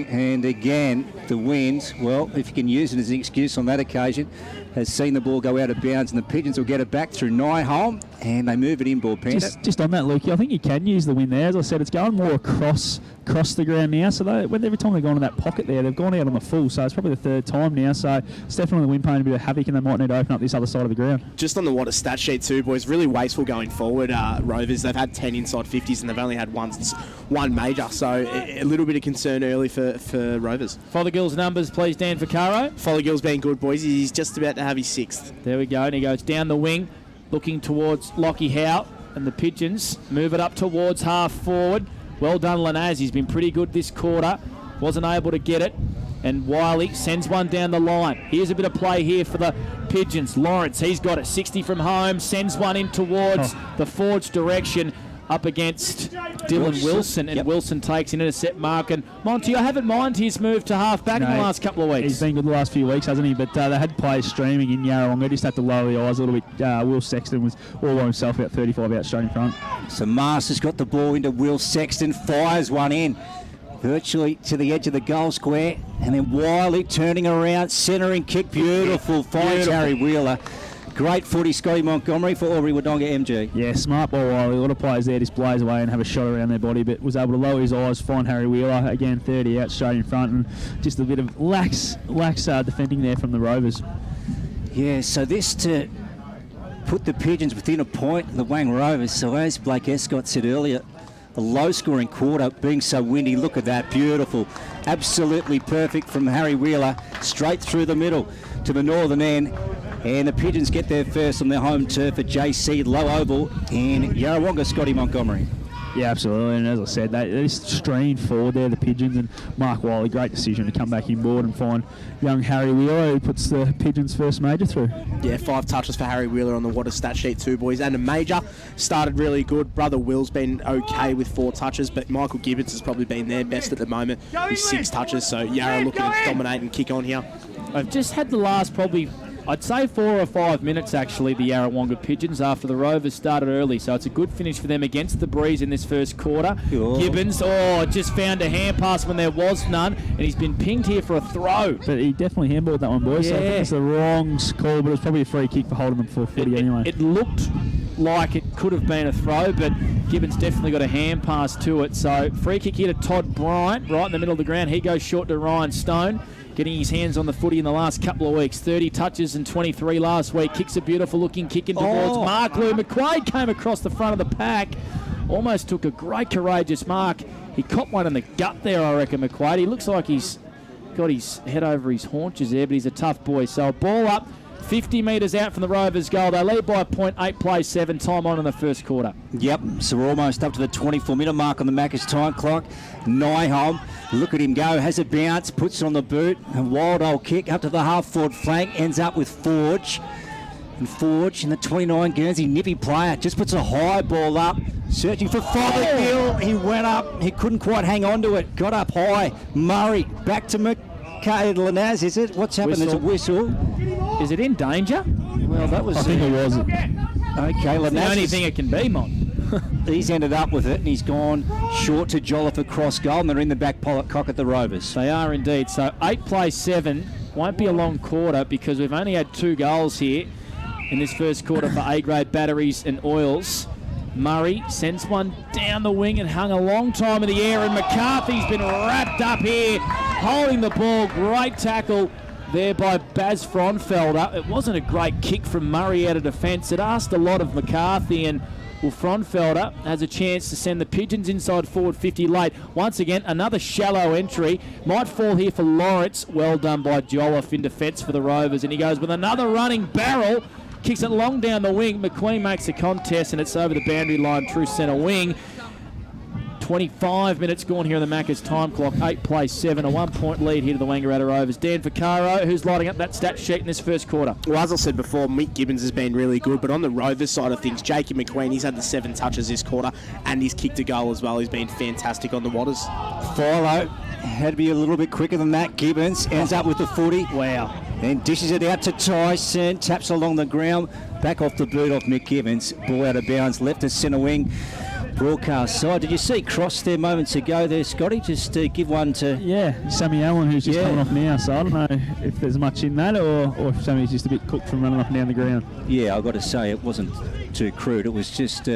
Speaker 4: And again, the wind, well, if you can use it as an excuse on that occasion, has seen the ball go out of bounds, and the Pigeons will get it back through Nyholm, and they move it inboard, Panda.
Speaker 2: Just on that, Lukey, I think you can use the wind there. As I said, it's going more across the ground now. So every time they've gone in that pocket there, they've gone out on the full. So it's probably the third time now. So it's definitely the wind playing a bit of havoc, and they might need to open up this other side of the ground.
Speaker 3: Just on the water stat sheet too, boys, really wasteful going forward. Rovers, they've had 10 inside 50s and they've only had one major. So a little bit of concern early for Rovers.
Speaker 1: Fothergill's numbers, please, Dan Vaccaro.
Speaker 3: Fothergill's been good, boys. He's just about to have his 6th.
Speaker 1: There we go, and he goes down the wing, looking towards Lockie Howe, and the Pigeons move it up towards half forward. Well done, Lanaz. He's been pretty good this quarter. Wasn't able to get it. And Wiley sends one down the line. Here's a bit of play here for the Pigeons. Lawrence, he's got it. 60 from home. Sends one in towards the Forge direction. Up against Dylan Wilson. And Wilson takes an intercept mark. And Monty, I haven't minded his move to half back in the last couple of weeks.
Speaker 2: He's been good the last few weeks, hasn't he? But they had players streaming in Yarrawonga. Just had to lower the eyes a little bit. Will Sexton was all by himself, about 35 out straight in front.
Speaker 4: So Masters got the ball into Will Sexton, fires one in, virtually to the edge of the goal square, and then Wiley turning around, centering kick, beautiful, finds Harry Wheeler. Great footy, Scotty Montgomery for Aubrey Wodonga MG.
Speaker 2: Yeah, smart ball, Wiley. A lot of players there just blaze away and have a shot around their body, but was able to lower his eyes, find Harry Wheeler, again 30 out straight in front, and just a bit of lax defending there from the Rovers.
Speaker 4: Yeah, so this to put the Pigeons within a point, the Wang Rovers. So as Blake Escott said earlier, a low-scoring quarter, being so windy. Look at that, beautiful. Absolutely perfect from Harry Wheeler, straight through the middle to the northern end. And the Pigeons get there first on their home turf at JC Low Oval in Yarrawonga, Scotty Montgomery.
Speaker 2: Yeah, absolutely. And as I said, they just streamed forward there, the Pigeons, and Mark Wiley, great decision to come back inboard and find young Harry Wheeler, who puts the Pigeons' first major through.
Speaker 3: Yeah, 5 touches for Harry Wheeler on the water stat sheet too, boys. And a major started really good. Brother Will's been okay with 4 touches, but Michael Gibbons has probably been their best at the moment with 6 touches. So Yarra looking to dominate and kick on here.
Speaker 1: I've just had the last probably, I'd say 4 or 5 minutes actually, the Yarrawonga Pigeons, after the Rovers started early. So it's a good finish for them against the Breeze in this first quarter.
Speaker 2: Sure.
Speaker 1: Gibbons, just found a hand pass when there was none, and he's been pinged here for a throw.
Speaker 2: But he definitely handballed that one, boys. So I think it's the wrong call, but it was probably a free kick for holding them for footy anyway.
Speaker 1: It looked like it could have been a throw, but Gibbons definitely got a hand pass to it. So free kick here to Todd Bryant, right in the middle of the ground. He goes short to Ryan Stone, getting his hands on the footy in the last couple of weeks. 30 touches and 23 last week. Kicks a beautiful looking kick in towards Mark Lou. McQuaid came across the front of the pack. Almost took a great courageous mark. He copped one in the gut there, I reckon, McQuaid. He looks like he's got his head over his haunches there, but he's a tough boy. So a ball up, 50 metres out from the Rovers' goal. They lead by a point, 8 plays 7, time on in the first quarter.
Speaker 4: Yep, so we're almost up to the 24-minute mark on the Macca's time clock. Nyholm, look at him go, has a bounce, puts it on the boot, a wild old kick up to the half-forward flank, ends up with Forge. And Forge in the 29 Guernsey, nippy player, just puts a high ball up, searching for Fothergill. He went up, he couldn't quite hang on to it, got up high. Murray, back to Lanaz, is it? What's happened? There's a whistle.
Speaker 1: Is it in danger?
Speaker 4: Well, that was...
Speaker 2: I think it was.
Speaker 4: Okay, Lanaz.
Speaker 1: The only thing it can be, Mon.
Speaker 4: He's ended up with it, and he's gone short to Jolliffe across goal, and they're in the back cock at the Rovers.
Speaker 1: They are indeed. So 8 plays 7. Won't be a long quarter because we've only had 2 goals here in this first quarter for A-grade batteries and oils. Murray sends one down the wing and hung a long time in the air, and McCarthy's been wrapped up here, holding the ball. Great tackle there by Baz Fronfelder. It wasn't a great kick from Murray out of defence. It asked a lot of McCarthy, and Fronfelder has a chance to send the Pigeons inside forward 50 late. Once again, another shallow entry. Might fall here for Lawrence. Well done by Jolliffe in defence for the Rovers, and he goes with another running barrel. Kicks it long down the wing. McQueen makes the contest, and it's over the boundary line, true centre wing. 25 minutes gone here on the Macca's time clock. 8 plays 7, a 1-point lead here to the Wangaratta Rovers. Dan Vaccaro, who's lighting up that stat sheet in this first quarter.
Speaker 3: Well, as I said before, Mick Gibbons has been really good, but on the Rovers side of things, Jacob McQueen, he's had the 7 touches this quarter, and he's kicked a goal as well. He's been fantastic on the waters.
Speaker 4: Philo had to be a little bit quicker than that. Gibbons ends up with the footy.
Speaker 1: Wow.
Speaker 4: Then dishes it out to Tyson, taps along the ground, back off the boot off Mick Gibbons. Ball out of bounds, left to centre wing. broadcast side. Did you see Cross there moments ago there, Scotty? Just give one to...
Speaker 2: Yeah, Sammy Allen, who's just coming off now, so I don't know if there's much in that or if Sammy's just a bit cooked from running up and down the ground.
Speaker 4: Yeah, I've got to say it wasn't too crude. It was just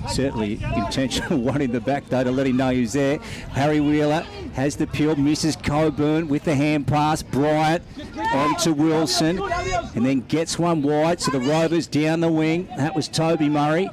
Speaker 4: certainly intentional one in the back, though, to let him know he was there. Harry Wheeler has the pure, misses Coburn with the hand pass. Bryant on to Wilson, and then gets one wide, so the Rovers down the wing. That was Toby Murray.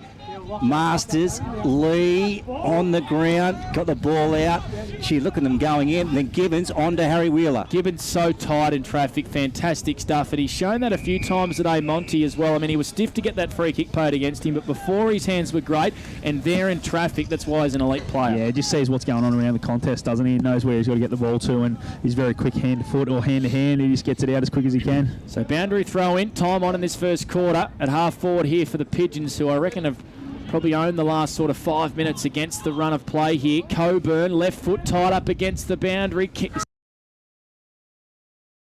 Speaker 4: Masters, Lee on the ground, got the ball out. Look at them going in. And then Gibbons on to Harry Wheeler.
Speaker 1: Gibbons so tight in traffic, fantastic stuff, and he's shown that a few times today, Monty, as well. I mean, he was stiff to get that free kick paid against him, but before his hands were great, and there in traffic, that's why he's an elite player.
Speaker 2: Yeah, he just sees what's going on around the contest, doesn't he? He knows where he's got to get the ball to, and he's very quick hand to foot or hand to hand. He just gets it out as quick as he can.
Speaker 1: So boundary throw in, time on in this first quarter at half forward here for the Pigeons, who I reckon have probably owned the last sort of 5 minutes against the run of play here. Coburn, left foot tied up against the boundary.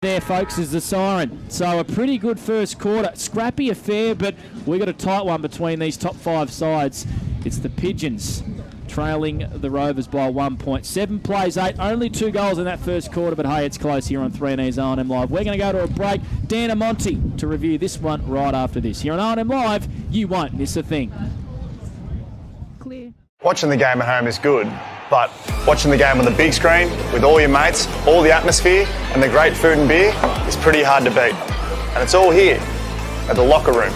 Speaker 1: There, folks, is the siren. So a pretty good first quarter. Scrappy affair, but we got a tight one between these top 5 sides. It's the Pigeons trailing the Rovers by 1 point. 7 plays 8, only 2 goals in that first quarter, but hey, it's close here on 3Ds R&M Live. We're going to go to a break. Dan and Monty to review this one right after this. Here on R&M Live, you won't miss a thing.
Speaker 5: Watching the game at home is good, but watching the game on the big screen with all your mates, all the atmosphere and the great food and beer is pretty hard to beat. And it's all here at the locker room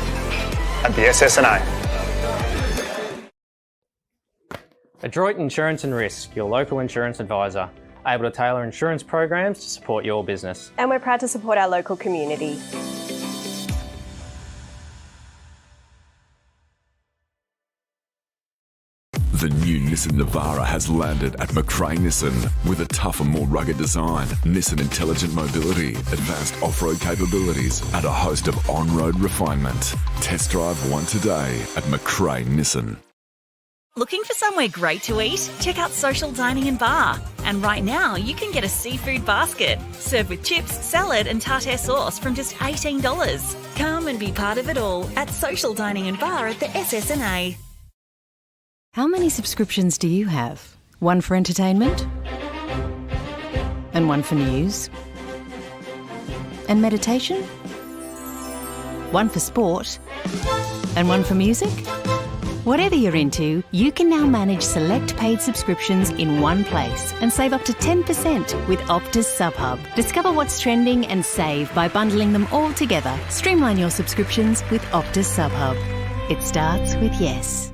Speaker 5: at the SSNA.
Speaker 6: Adroit Insurance and Risk, your local insurance advisor, able to tailor insurance programs to support your business.
Speaker 7: And we're proud to support our local community.
Speaker 8: The new Nissan Navara has landed at McRae Nissan with a tougher, more rugged design, Nissan Intelligent Mobility, advanced off-road capabilities, and a host of on-road refinement. Test drive one today at McRae Nissan.
Speaker 9: Looking for somewhere great to eat? Check out Social Dining and Bar. And right now, you can get a seafood basket, served with chips, salad and tartare sauce from just $18. Come and be part of it all at Social Dining and Bar at the SSNA.
Speaker 10: How many subscriptions do you have? One for entertainment? And one for news? And meditation? One for sport? And one for music? Whatever you're into, you can now manage select paid subscriptions in one place and save up to 10% with Optus SubHub. Discover what's trending and save by bundling them all together. Streamline your subscriptions with Optus SubHub. It starts with yes.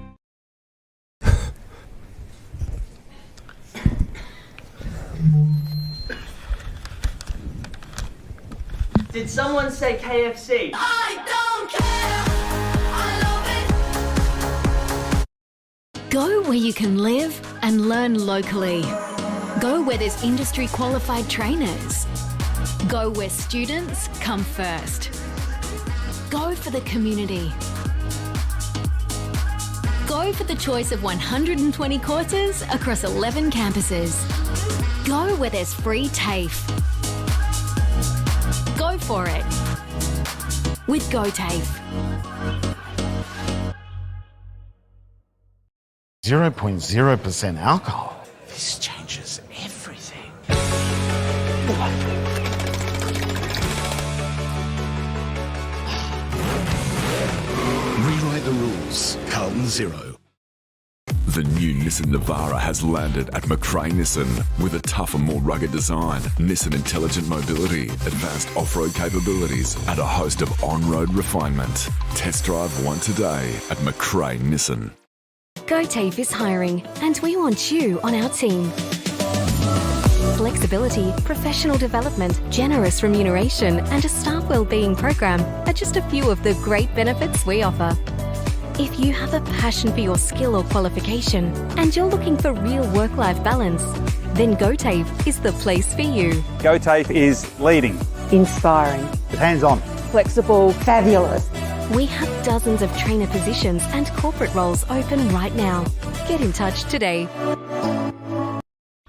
Speaker 11: Did someone say KFC?
Speaker 12: I don't care. I love it.
Speaker 13: Go where you can live and learn locally. Go where there's industry qualified trainers. Go where students come first. Go for the community. Go for the choice of 120 courses across 11 campuses. Go where there's free TAFE. Go for it with GoTAFE.
Speaker 14: 0.0% alcohol. This changes everything.
Speaker 8: Rewrite the rules. Carlton Zero. The new Nissan Navara has landed at McRae Nissan with a tougher, more rugged design, Nissan Intelligent Mobility, advanced off-road capabilities, and a host of on-road refinement. Test drive one today at McRae Nissan.
Speaker 13: GoTAFE is hiring, and we want you on our team. Flexibility, professional development, generous remuneration, and a staff wellbeing program are just a few of the great benefits we offer. If you have a passion for your skill or qualification and you're looking for real work-life balance, then GoTAFE is the place for you.
Speaker 15: GoTAFE is leading,
Speaker 16: inspiring,
Speaker 15: hands-on,
Speaker 16: flexible, fabulous.
Speaker 13: We have dozens of trainer positions and corporate roles open right now. Get in touch today.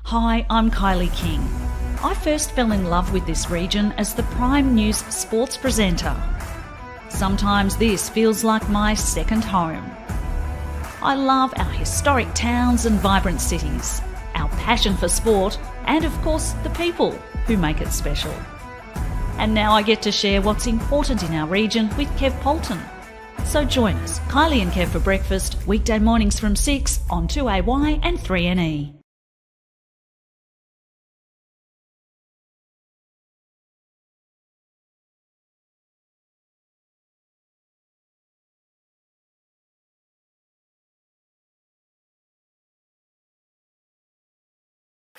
Speaker 17: Hi, I'm Kylie King. I first fell in love with this region as the Prime News sports presenter. Sometimes this feels like my second home. I love our historic towns and vibrant cities, our passion for sport, and of course the people who make it special. And now I get to share what's important in our region with Kev Polton. So join us, Kylie and Kev, for breakfast, weekday mornings from 6 on 2AY and 3NE.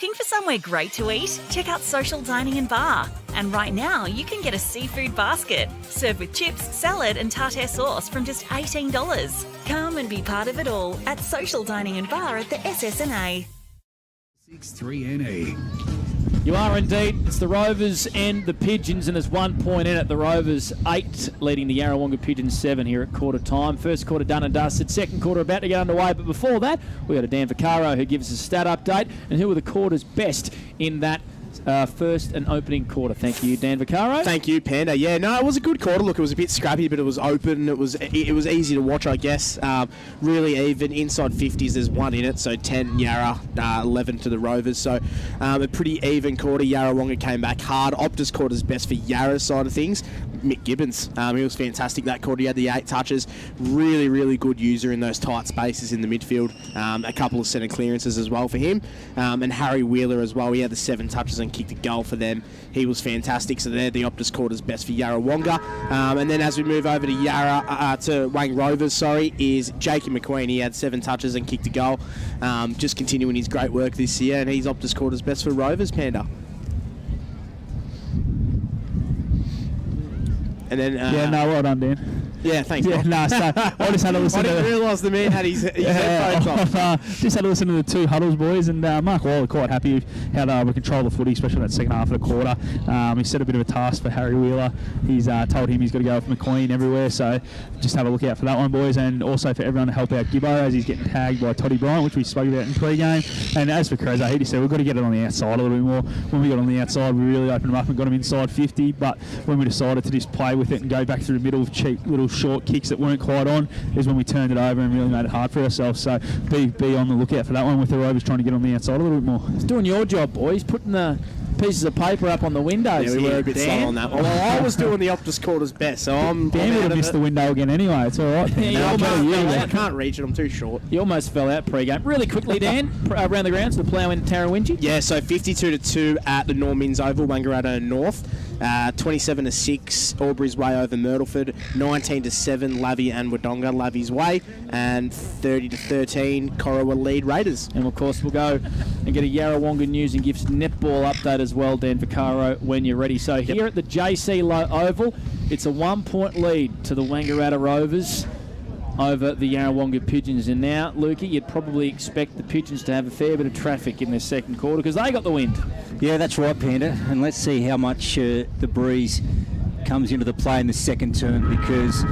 Speaker 9: Looking for somewhere great to eat? Check out Social Dining and Bar. And right now, you can get a seafood basket, served with chips, salad and tartare sauce from just $18. Come and be part of it all at Social Dining and Bar at the SSNA.
Speaker 18: 63NE.
Speaker 1: You are indeed. It's the Rovers and the Pigeons, and there's 1 point in it. The Rovers 8 leading the Yarrawonga Pigeons 7 here at quarter time. First quarter done and dusted. Second quarter about to get underway. But before that, we got a Dan Vaccaro who gives us a stat update and who were the quarter's best in that first and opening quarter. Thank you, Dan Vaccaro.
Speaker 3: Thank you, Panda. Yeah, no, it was a good quarter. Look, it was a bit scrappy, but it was open. It was easy to watch, I guess. Really even. Inside 50s, there's 1 in it, so 10 Yarra, 11 to the Rovers. So a pretty even quarter. Yarrawonga came back hard. Optus quarter's best for Yarra's side of things. Mick Gibbons, he was fantastic that quarter. He had the 8 touches. Really, really good user in those tight spaces in the midfield. A couple of centre clearances as well for him. And Harry Wheeler as well. He had the 7 touches and kicked a goal for them. He was fantastic. So they're the Optus quarter's best for Yarrawonga. And then as we move over to to Wang Rovers, is Jakey McQueen. He had 7 touches and kicked a goal. Just continuing his great work this year, and he's Optus quarter's best for Rovers, Panda. And then
Speaker 2: well done, Dan.
Speaker 3: Yeah, thanks.
Speaker 2: Yeah, no, so I just had to listen.
Speaker 3: I didn't realise the man had his headphones off.
Speaker 2: Just had to listen to the 2 huddles, boys, and Mark Waller quite happy how they were control the footy, especially in that second half of the quarter. He set a bit of a task for Harry Wheeler. He's told him he's got to go with McQueen everywhere, so just have a look out for that one, boys, and also for everyone to help out Gibbo as he's getting tagged by Toddy Bryant, which we spoke about in pre-game. And as for Creza, he just said we've got to get it on the outside a little bit more. When we got on the outside, we really opened him up and got him inside 50, but when we decided to just play with it and go back through the middle of cheap little short kicks that weren't quite on is when we turned it over and really made it hard for ourselves. So be on the lookout for that one with the Rovers trying to get on the outside a little bit more.
Speaker 1: It's doing your job, boys, putting the pieces of paper up on the windows.
Speaker 3: Yeah, we were a bit slow on that one. Well, I was doing the Optus quarter's best, so I'm
Speaker 2: Dan would have missed the window again anyway. It's all right.
Speaker 3: I can't reach it. I'm too short.
Speaker 1: You almost fell out pre-game. Really quickly, Dan, around the grounds, the plough in Tarrawingi.
Speaker 3: Yeah, so 52-2 at the Normins Oval, Wangaratta North. 27-6 Albury's Way over Myrtleford. 19-7 Lavie and Wodonga, Lavie's Way, and 30-13 Corowa lead Raiders.
Speaker 1: And of course, we'll go and get a Yarrawonga News and Gifts netball update as well, Dan Vaccaro, when you're ready. So here at the JC Low Oval, it's a 1-point lead to the Wangaratta Rovers over the Yarrawonga Pigeons. And now, Lukey, you'd probably expect the Pigeons to have a fair bit of traffic in their second quarter because they got the wind.
Speaker 4: Yeah, that's right, Panda. And let's see how much the breeze comes into the play in the second term, because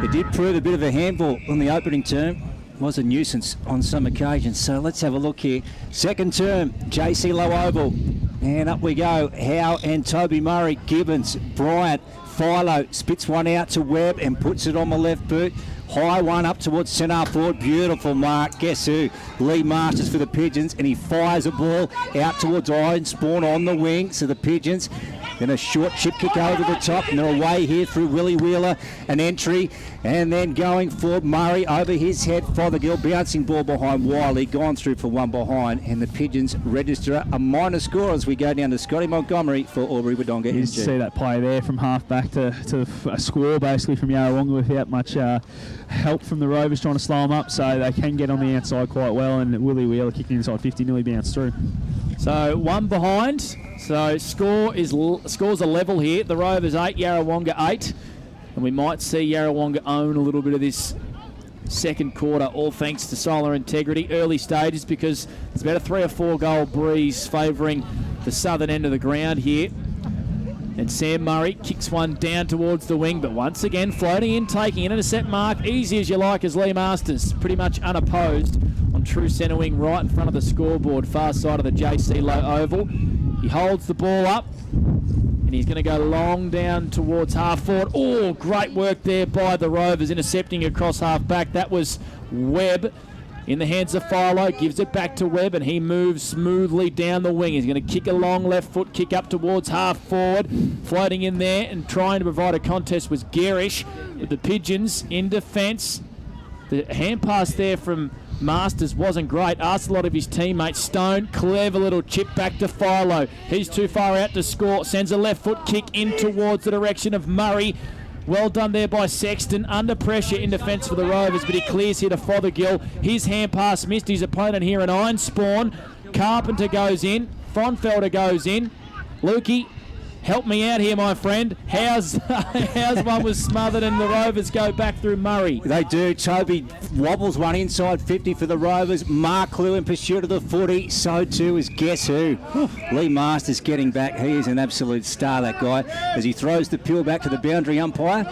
Speaker 4: it did prove a bit of a handful on the opening term. Was a nuisance on some occasions. So let's have a look here. Second term, JC Low Oval. And up we go. Howe and Toby Murray, Gibbons, Bryant, Philo spits one out to Webb and puts it on the left boot. High one up towards centre forward. Beautiful mark. Guess who? Lee Masters for the Pigeons, and he fires a ball out towards Iron Spawn on the wing. So the Pigeons, then a short chip kick over the top, and they're away here through Willie Wheeler, an entry, and then going for Murray over his head. Fothergill bouncing ball behind Wiley, gone through for one behind, and the Pigeons register a minor score as we go down to Scotty Montgomery for Albury Wodonga.
Speaker 2: You see that play there from half back to a score basically from Yarrawonga without much help from the Rovers trying to slow them up, so they can get on the outside quite well, and Willie Wheeler kicking inside 50 nearly bounced through.
Speaker 1: So one behind. So scores are level here. The Rovers 8, Yarrawonga 8. And we might see Yarrawonga own a little bit of this second quarter, all thanks to solar integrity. Early stages, because there's about a 3 or 4 goal breeze favouring the southern end of the ground here. And Sam Murray kicks one down towards the wing, but once again floating in, taking an intercept mark, easy as you like, as Lee Masters, pretty much unopposed on true centre wing, right in front of the scoreboard, far side of the JC Low Oval. He holds the ball up, and he's going to go long down towards half forward. Oh, great work there by the Rovers, intercepting across half back. That was Webb. in the hands of Philo, gives it back to Webb, and he moves smoothly down the wing. He's going to kick a long left foot kick up towards half forward. Floating in there and trying to provide a contest was Garish. With the Pigeons in defence. The hand pass there from Masters wasn't great. Asked a lot of his teammates. Stone, clever little chip back to Philo. He's too far out to score. Sends a left foot kick in towards the direction of Murray. Well done there by Sexton. Under pressure in defence for the Rovers, but he clears here to Fothergill. His hand pass missed his opponent here in Iron Spawn. Carpenter goes in. Fonfelder goes in. Lukey, help me out here, my friend. How's one was smothered and the Rovers go back through Murray?
Speaker 4: They do. Toby wobbles one inside 50 for the Rovers. Mark Clue in pursuit of the footy. So too is guess who? Lee Masters getting back. He is an absolute star, that guy, as he throws the pill back to the boundary umpire.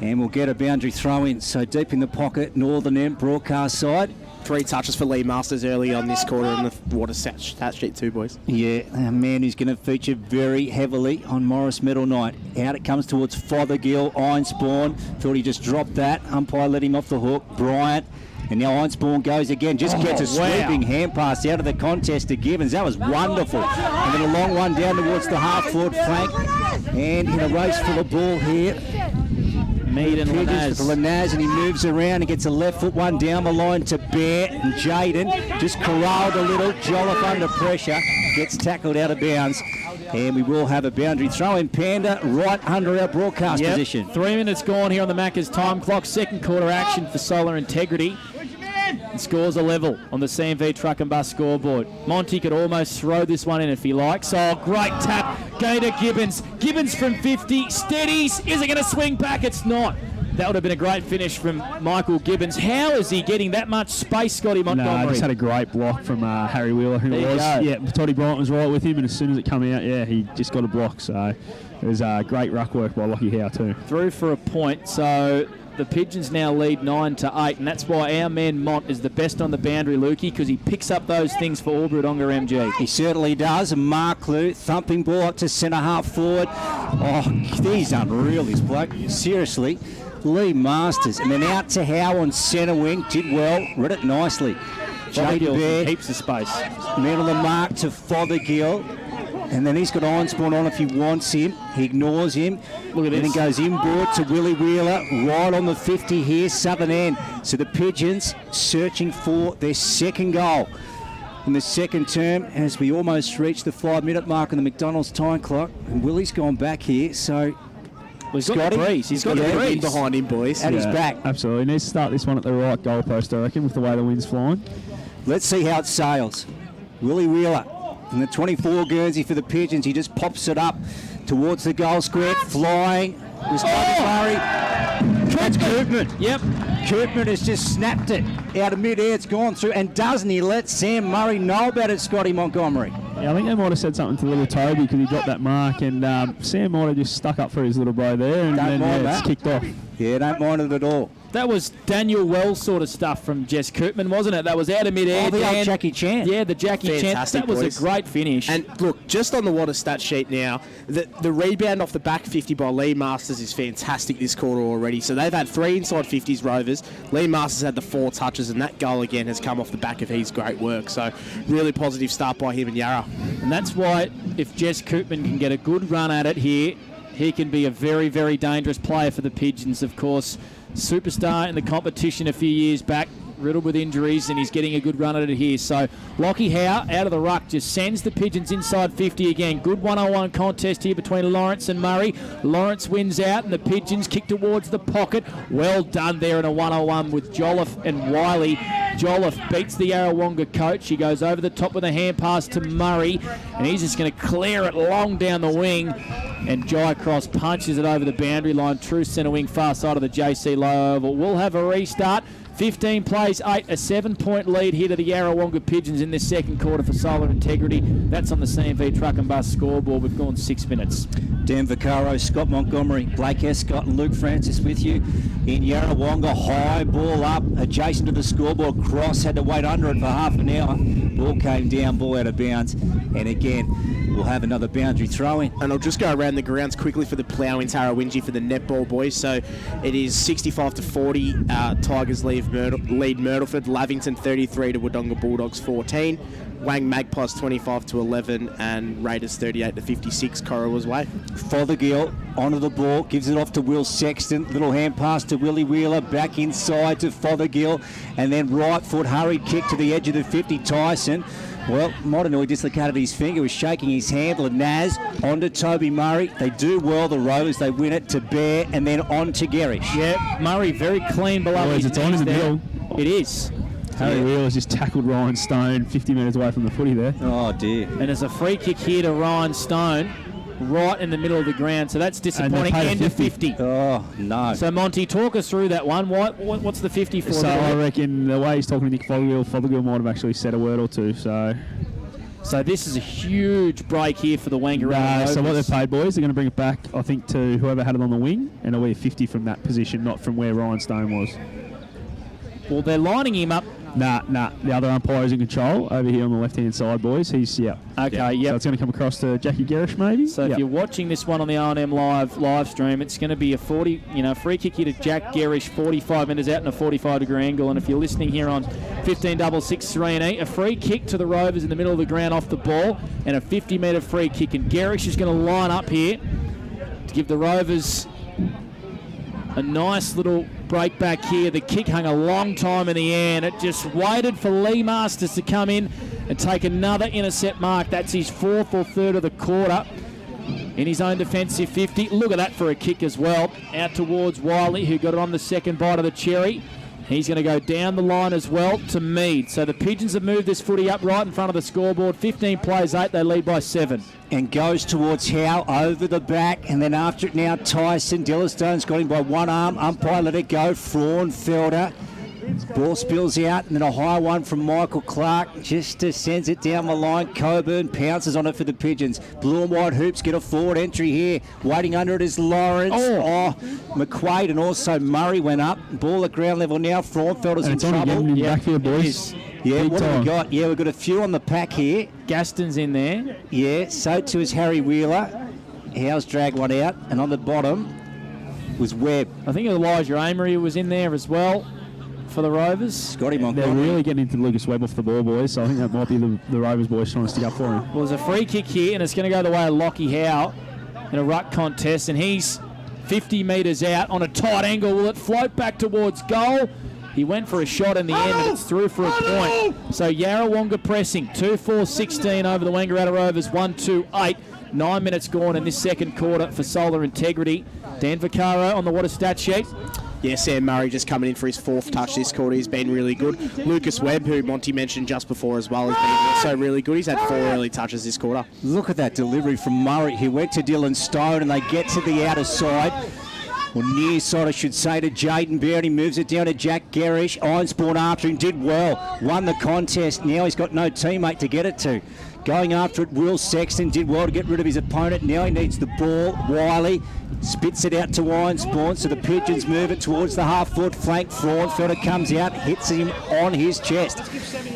Speaker 4: And we'll get a boundary throw in. So deep in the pocket, Northern End broadcast side.
Speaker 3: 3 touches for Lee Masters early on this quarter in the water stat sheet too, boys.
Speaker 4: Yeah, a man who's going to feature very heavily on Morris Medal night. Out it comes towards Fothergill. Ironspawn thought he just dropped that. Umpire let him off the hook. Bryant. And now Ironspawn goes again. Just gets a sweeping hand pass out of the contest to Gibbons. That was wonderful. And then a long one down towards the half-forward flank. And in a race for the ball here.
Speaker 1: Mead and
Speaker 4: Lanaz, and he moves around and gets a left foot one down the line to Bear, and Jaden just corralled a little. Jolliffe under pressure, gets tackled out of bounds, and we will have a boundary throw in. Panda right under our broadcast position.
Speaker 1: 3 minutes gone here on the Macca's time clock. Second quarter action for Solar Integrity. And scores a level on the CMV Truck and Bus scoreboard. Monty could almost throw this one in if he likes. Oh, great tap. Going to Gibbons. Gibbons from 50. Steadies. Is it going to swing back? It's not. That would have been a great finish from Michael Gibbons. How is he getting that much space, Scotty Montgomery?
Speaker 2: No, just had a great block from Harry Wheeler, who
Speaker 1: there
Speaker 2: it was.
Speaker 1: You go.
Speaker 2: Yeah, Toddy Bryant was right with him, and as soon as it came out, he just got a block. So it was great ruck work by Lockie Howe too.
Speaker 1: Through for a point, so the Pigeons now lead 9-8, and that's why our man Mont is the best on the boundary, Lukey, because he picks up those things for Albury-Wodonga MG.
Speaker 4: He certainly does. And Mark Clue, thumping ball up to centre half forward. Oh, he's unreal, this bloke. Seriously. Lee Masters, and then out to Howe on centre wing. Did well, read it nicely.
Speaker 1: Fothergill,
Speaker 4: Bear,
Speaker 1: heaps of space.
Speaker 4: Man on the mark to Fothergill. And then he's got Ironspawn on if he wants him. He ignores him.
Speaker 1: Look at this.
Speaker 4: And he goes inboard to Willie Wheeler, right on the 50 here, southern end. So the Pigeons searching for their second goal in the second term as we almost reach the 5-minute mark on the McDonald's time clock. And Willie's gone back here, so...
Speaker 1: He's got the breeze. He's got the breeze
Speaker 3: behind him, boys.
Speaker 4: And he's back.
Speaker 2: Absolutely. He needs to start this one at the right goalpost, I reckon, with the way the wind's flying.
Speaker 4: Let's see how it sails. Willie Wheeler in the 24 Guernsey for the Pigeons. He just pops it up towards the goal square, flying. Was Murray. That's Koopman.
Speaker 1: Yep.
Speaker 4: Koopman has just snapped it out of mid-air. It's gone through. And doesn't he let Sam Murray know about it, Scotty Montgomery?
Speaker 2: Yeah, I think they might have said something to little Toby because he dropped that mark, and Sam might have just stuck up for his little bro there, and then it's kicked off.
Speaker 4: Yeah, don't mind it at all.
Speaker 1: That was Daniel Wells sort of stuff from Jess Koopman, wasn't it? That was out of mid-air.
Speaker 4: Oh, the old Jackie Chan.
Speaker 1: Yeah, the Jackie Chan. That was a great finish.
Speaker 3: And look, just on the water stat sheet now, the rebound off the back 50 by Lee Masters is fantastic this quarter already. So they've had 3 inside 50s Rovers. Lee Masters had the 4 touches, and that goal again has come off the back of his great work. So really positive start by him and Yarra.
Speaker 1: And that's why if Jess Koopman can get a good run at it here, he can be a very, very dangerous player for the Pigeons, of course. Superstar in the competition a few years back, riddled with injuries, and he's getting a good run at it here. So Lockie Howe out of the ruck just sends the Pigeons inside 50 again. Good 1-on-1 contest here between Lawrence and Murray. Lawrence wins out, and the Pigeons kick towards the pocket. Well done there in a 1-on-1 with Jolliffe and Wiley. Jolliffe beats the Yarrawonga coach. He goes over the top with a hand pass to Murray, and he's just going to clear it long down the wing. And Jai Cross punches it over the boundary line. True centre wing, far side of the JC Low Oval. We'll have a restart. 15 plays 8, a 7-point lead here to the Yarrawonga Pigeons in this second quarter for Solar Integrity. That's on the CMV Truck and Bus scoreboard. We've gone 6 minutes.
Speaker 4: Dan Vaccaro, Scott Montgomery, Blake Escott and Luke Francis with you in Yarrawonga. High ball up, adjacent to the scoreboard. Cross had to wait under it for half an hour. Ball came down, ball out of bounds. And again, we'll have another boundary throw-in.
Speaker 3: And I'll just go around the grounds quickly for the Ploughings Yarrawonga for the netball boys. So it is 65 to 40. Tigers lead Myrtleford. Lavington 33 to Wodonga Bulldogs 14. Wang Magpies 25 to 11, and Raiders 38 to 56. Corowa's way.
Speaker 4: Fothergill onto the ball, gives it off to Will Sexton. Little hand pass to Willie Wheeler, back inside to Fothergill, and then right foot hurried kick to the edge of the 50. Tyson. Well, might have nearly dislocated his finger, was shaking his handle. Naz onto Toby Murray. They do well, the Rovers. They win it to Bear and then on to Gerrish.
Speaker 1: Yeah, Murray very clean below his
Speaker 2: it's on in the middle.
Speaker 1: It is.
Speaker 2: Harry Wheeler's just tackled Ryan Stone 50 metres away from the footy there.
Speaker 4: Oh, dear.
Speaker 1: And there's a free kick here to Ryan Stone, right in the middle of the ground. So that's disappointing. End of 50.
Speaker 4: Oh, no.
Speaker 1: So, Monty, talk us through that one. What's the 50 for?
Speaker 2: So I reckon the way he's talking to Nick Fothergill might have actually said a word or two. So
Speaker 1: this is a huge break here for the Wangaratta.
Speaker 2: So what they've paid, boys, they're going to bring it back, I think, to whoever had it on the wing, and it'll be a 50 from that position, not from where Ryan Stone was.
Speaker 1: Well, they're lining him up.
Speaker 2: Nah. The other umpire is in control over here on the left-hand side, boys. He's,
Speaker 1: Okay,
Speaker 2: So it's going to come across to Jackie Gerrish, maybe.
Speaker 1: So if you're watching this one on the R&M live stream, it's going to be a free kick here to Jack Gerrish, 45 metres out in a 45-degree angle. And if you're listening here on 15.663, a free kick to the Rovers in the middle of the ground off the ball, and a 50-metre free kick. And Gerrish is going to line up here to give the Rovers a nice little break back here. The kick hung a long time in the air, and it just waited for Lee Masters to come in and take another intercept mark. That's his fourth or third of the quarter in his own defensive 50. Look at that for a kick as well. Out towards Wiley, who got it on the second bite of the cherry. He's going to go down the line as well to Mead. So the Pigeons have moved this footy up right in front of the scoreboard. 15 plays 8. They lead by 7.
Speaker 4: And goes towards Howe over the back. And then after it now, Tyson. Dillerstone's got him by one arm. Umpire let it go. Fraunfelder. Ball spills out, and then a high one from Michael Clark. Just sends it down the line. Coburn pounces on it for the Pigeons. Blue and white hoops get a forward entry here. Waiting under it is Lawrence. McQuaid and also Murray went up. Ball at ground level now. Fraunfelder's in trouble.
Speaker 2: Back here, boys.
Speaker 4: Yeah,
Speaker 2: Big
Speaker 4: what
Speaker 2: time.
Speaker 4: have we got? Yeah, we've got a few on the pack here.
Speaker 1: Gaston's in there.
Speaker 4: Yeah, so too is Harry Wheeler. Howe's dragged one out, and on the bottom was Webb.
Speaker 1: I think Elijah Amory was in there as well for the Rovers.
Speaker 4: Scotty
Speaker 2: They're
Speaker 4: Montgomery.
Speaker 2: really getting into Lucas Webb off the ball, boys, so I think that might be the Rovers boys trying to stick up for him.
Speaker 1: Well, there's a free kick here, and it's going to go the way of Lockie Howe in a ruck contest, and he's 50 metres out on a tight angle. Will it float back towards goal? He went for a shot in the end, and it's through for a point. So Yarrawonga pressing, 2-4-16 over the Wangaratta Rovers, 1-2-8. 9 minutes gone in this second quarter for Solar Integrity. Dan Vaccaro on the What a Stat sheet.
Speaker 3: Yeah, Sam Murray just coming in for his fourth touch this quarter. He's been really good. Lucas Webb, who Monty mentioned just before as well, has been also really good. He's had 4 early touches this quarter.
Speaker 4: Look at that delivery from Murray. He went to Dylan Stone, and they get to the outer side. Well, near side, I should say, to Jaden Bear. He moves it down to Jack Gerrish. Ironspawn after him, did well. Won the contest. Now he's got no teammate to get it to. Going after it, Will Sexton did well to get rid of his opponent. Now he needs the ball. Wiley spits it out to Ironspawn, so the Pigeons move it towards the half-foot flank. Fraunfelder comes out, hits him on his chest.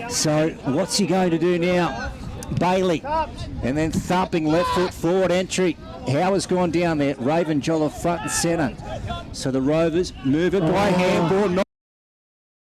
Speaker 4: So what's he going to do now? Bailey, and then thumping left foot forward entry. Howard's gone down there. Raven Jolla front and centre. So the Rovers move it by handball. Not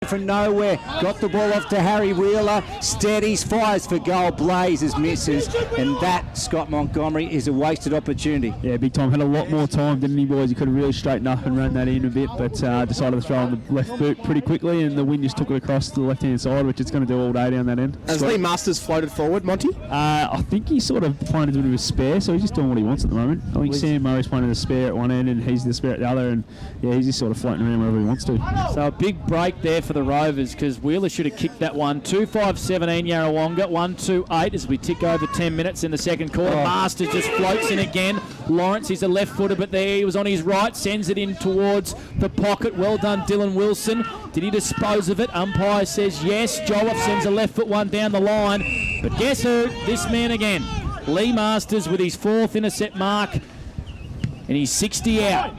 Speaker 4: from nowhere. Got the ball off to Harry Wheeler. Steadies, fires for goal. Blazes, misses. And that, Scott Montgomery, is a wasted opportunity.
Speaker 2: Yeah, big time. Had a lot more time, didn't he, boys? He could have really straightened up and run that in a bit, but decided to throw on the left boot pretty quickly, and the wind just took it across to the left-hand side, which it's going to do all day down that end.
Speaker 3: Has Lee Masters floated forward, Monty?
Speaker 2: I think he's sort of playing a bit of a spare, so he's just doing what he wants at the moment. I think Sam Murray's playing a spare at one end, and he's the spare at the other, and yeah, he's just sort of floating around wherever he wants to.
Speaker 1: So a big break there for the Rovers, because Wheeler should have kicked that one. 2-5-17 Yarrawonga, 1-2-8 as we tick over 10 minutes in the second quarter. Masters just floats in again. Lawrence, he's a left footer, but there he was on his right, sends it in towards the pocket. Well done, Dylan Wilson. Did he dispose of it? Umpire says yes. Jolliffe sends a left foot one down the line. But guess who? This man again. Lee Masters with his 4th intercept mark, and he's 60 out.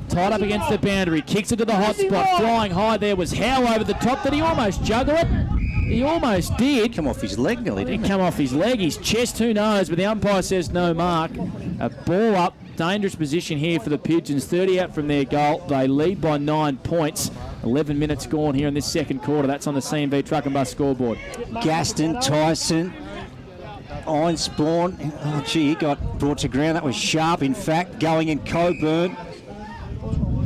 Speaker 1: Tied up against the boundary, kicks it to the hot spot. Flying high there was Howe over the top. Did he almost juggle it? He almost did.
Speaker 4: Come off his leg nearly, didn't
Speaker 1: He come off his leg, his chest, who knows, but the umpire says no mark. A ball up, dangerous position here for the Pigeons. 30 out from their goal. They lead by 9 points. 11 minutes gone here in this second quarter. That's on the CMV Truck and Bus scoreboard.
Speaker 4: Gaston, Tyson, Einspawn. Oh, gee, he got brought to ground. That was sharp, in fact, going in Coburn.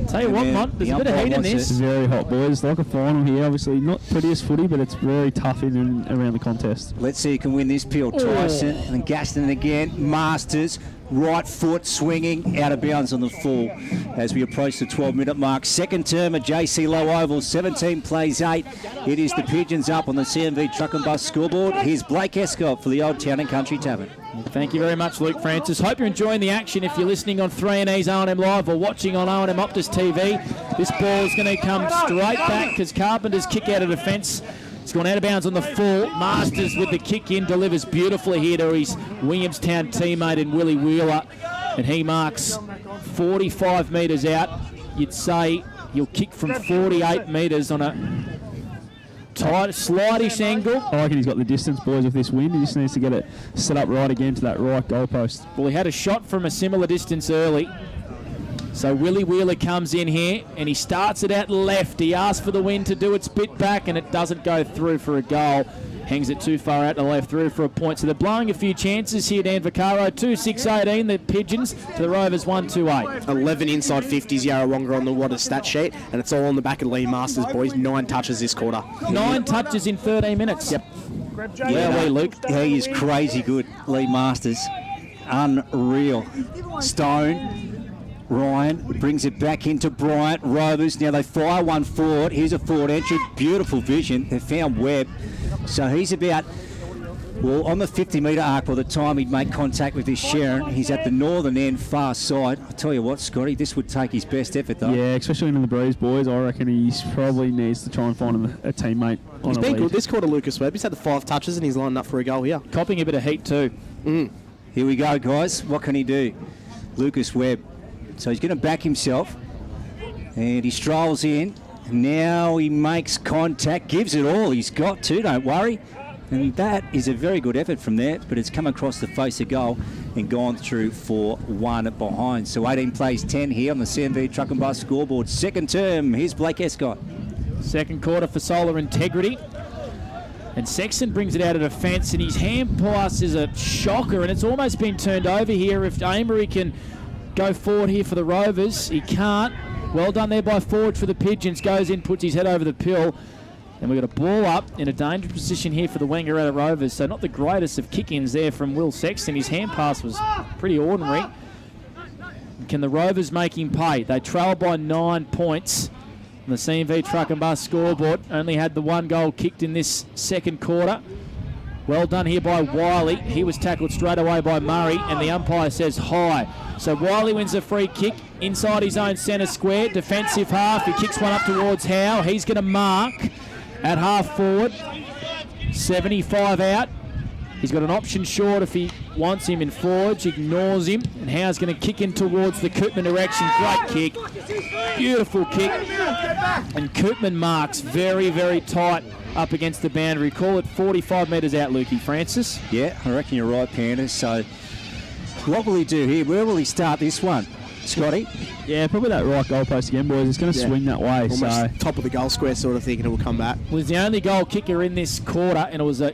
Speaker 1: Tell you what, Mont, there's a bit of heat in this.
Speaker 2: It's very hot, boys. Like a final here. Obviously, not prettiest footy, but it's very tough in and around the contest.
Speaker 4: Let's see who can win this peel. Tyson and Gaston again. Masters, right foot swinging out of bounds on the full as we approach the 12-minute mark. Second term at JC Low Oval, 17 plays 8. It is the Pigeons up on the CMV Truck and Bus scoreboard. Here's Blake Escott for the Old Town and Country Tavern.
Speaker 1: Thank you very much, Luke Francis. Hope you're enjoying the action if you're listening on 3E's R&M Live or watching on R&M Optus TV. This ball is going to come straight back because Carpenter's kick out of defence. It's gone out of bounds on the full. Masters with the kick in, delivers beautifully here to his Williamstown teammate in Willie Wheeler. And he marks 45 metres out. You'd say he'll kick from 48 metres on a tight, slightish angle.
Speaker 2: I reckon he's got the distance, boys, with this wind. He just needs to get it set up right again to that right goalpost.
Speaker 1: Well, he had a shot from a similar distance early. So Willie Wheeler comes in here and he starts it out left. He asks for the wind to do its bit back and it doesn't go through for a goal. Hangs it too far out to the left, through for a point. So they're blowing a few chances here, Dan Vaccaro. 2-6-18, the Pigeons, to the Rovers 1-2-8.
Speaker 3: 11 inside 50s, Yarrawonga on the Water stat sheet, and it's all on the back of Lee Masters, boys. 9 touches this quarter.
Speaker 1: 9 touches in 13 minutes. Yep.
Speaker 4: Yeah, Luke. He is crazy good, Lee Masters. Unreal. Stone. Ryan brings it back into Bryant. Rovers, now they fire one forward. Here's a forward entry. Beautiful vision. They found Webb. So he's about, well, on the 50-metre arc by the time he'd make contact with this Sharon. He's at the northern end, far side. I tell you what, Scotty, this would take his best effort, though.
Speaker 2: Yeah, especially in the breeze, boys. I reckon he probably needs to try and find a teammate on
Speaker 3: He's
Speaker 2: a
Speaker 3: been
Speaker 2: lead.
Speaker 3: good this quarter, Lucas Webb. He's had the 5 touches and he's lined up for a goal here.
Speaker 1: Copping a bit of heat too.
Speaker 4: Here we go, guys. What can he do? Lucas Webb. So he's going to back himself. And he strolls in. Now he makes contact, gives it all he's got to, don't worry. And that is a very good effort from there, but it's come across the face of goal and gone through for 1 behind. So 18 plays 10 here on the CMV Truck and Bus scoreboard. Second term, here's Blake Escott.
Speaker 1: Second quarter for Solar Integrity. And Sexton brings it out of defence, and his hand pass is a shocker, and it's almost been turned over here. If Amory can go forward here for the Rovers, he can't. Well done there by forward for the Pigeons. Goes in, puts his head over the pill. And we've got a ball up in a dangerous position here for the Wangaratta Rovers. So not the greatest of kick-ins there from Will Sexton. His hand pass was pretty ordinary. Can the Rovers make him pay? They trail by 9 points on the CMV Truck and Bus scoreboard. Only had the 1 goal kicked in this second quarter. Well done here by Wiley. He was tackled straight away by Murray, and the umpire says high. So Wiley wins a free kick inside his own centre square. Defensive half. He kicks one up towards Howe. He's going to mark at half forward. 75 out. He's got an option short if he wants him in forwards. Ignores him. And Howe's going to kick in towards the Koopman direction. Great kick. Beautiful kick. And Koopman marks very, very tight up against the boundary. Call it 45 metres out, Lukey Francis.
Speaker 4: Yeah, I reckon you're right, Panda. So what will he do here? Where will he start this one, Scotty?
Speaker 2: Yeah, probably that right goalpost again, boys. It's going to swing that way.
Speaker 3: Almost
Speaker 2: So
Speaker 3: top of the goal square sort of thing, and it will come back.
Speaker 1: Was the only goal kicker in this quarter, and it was a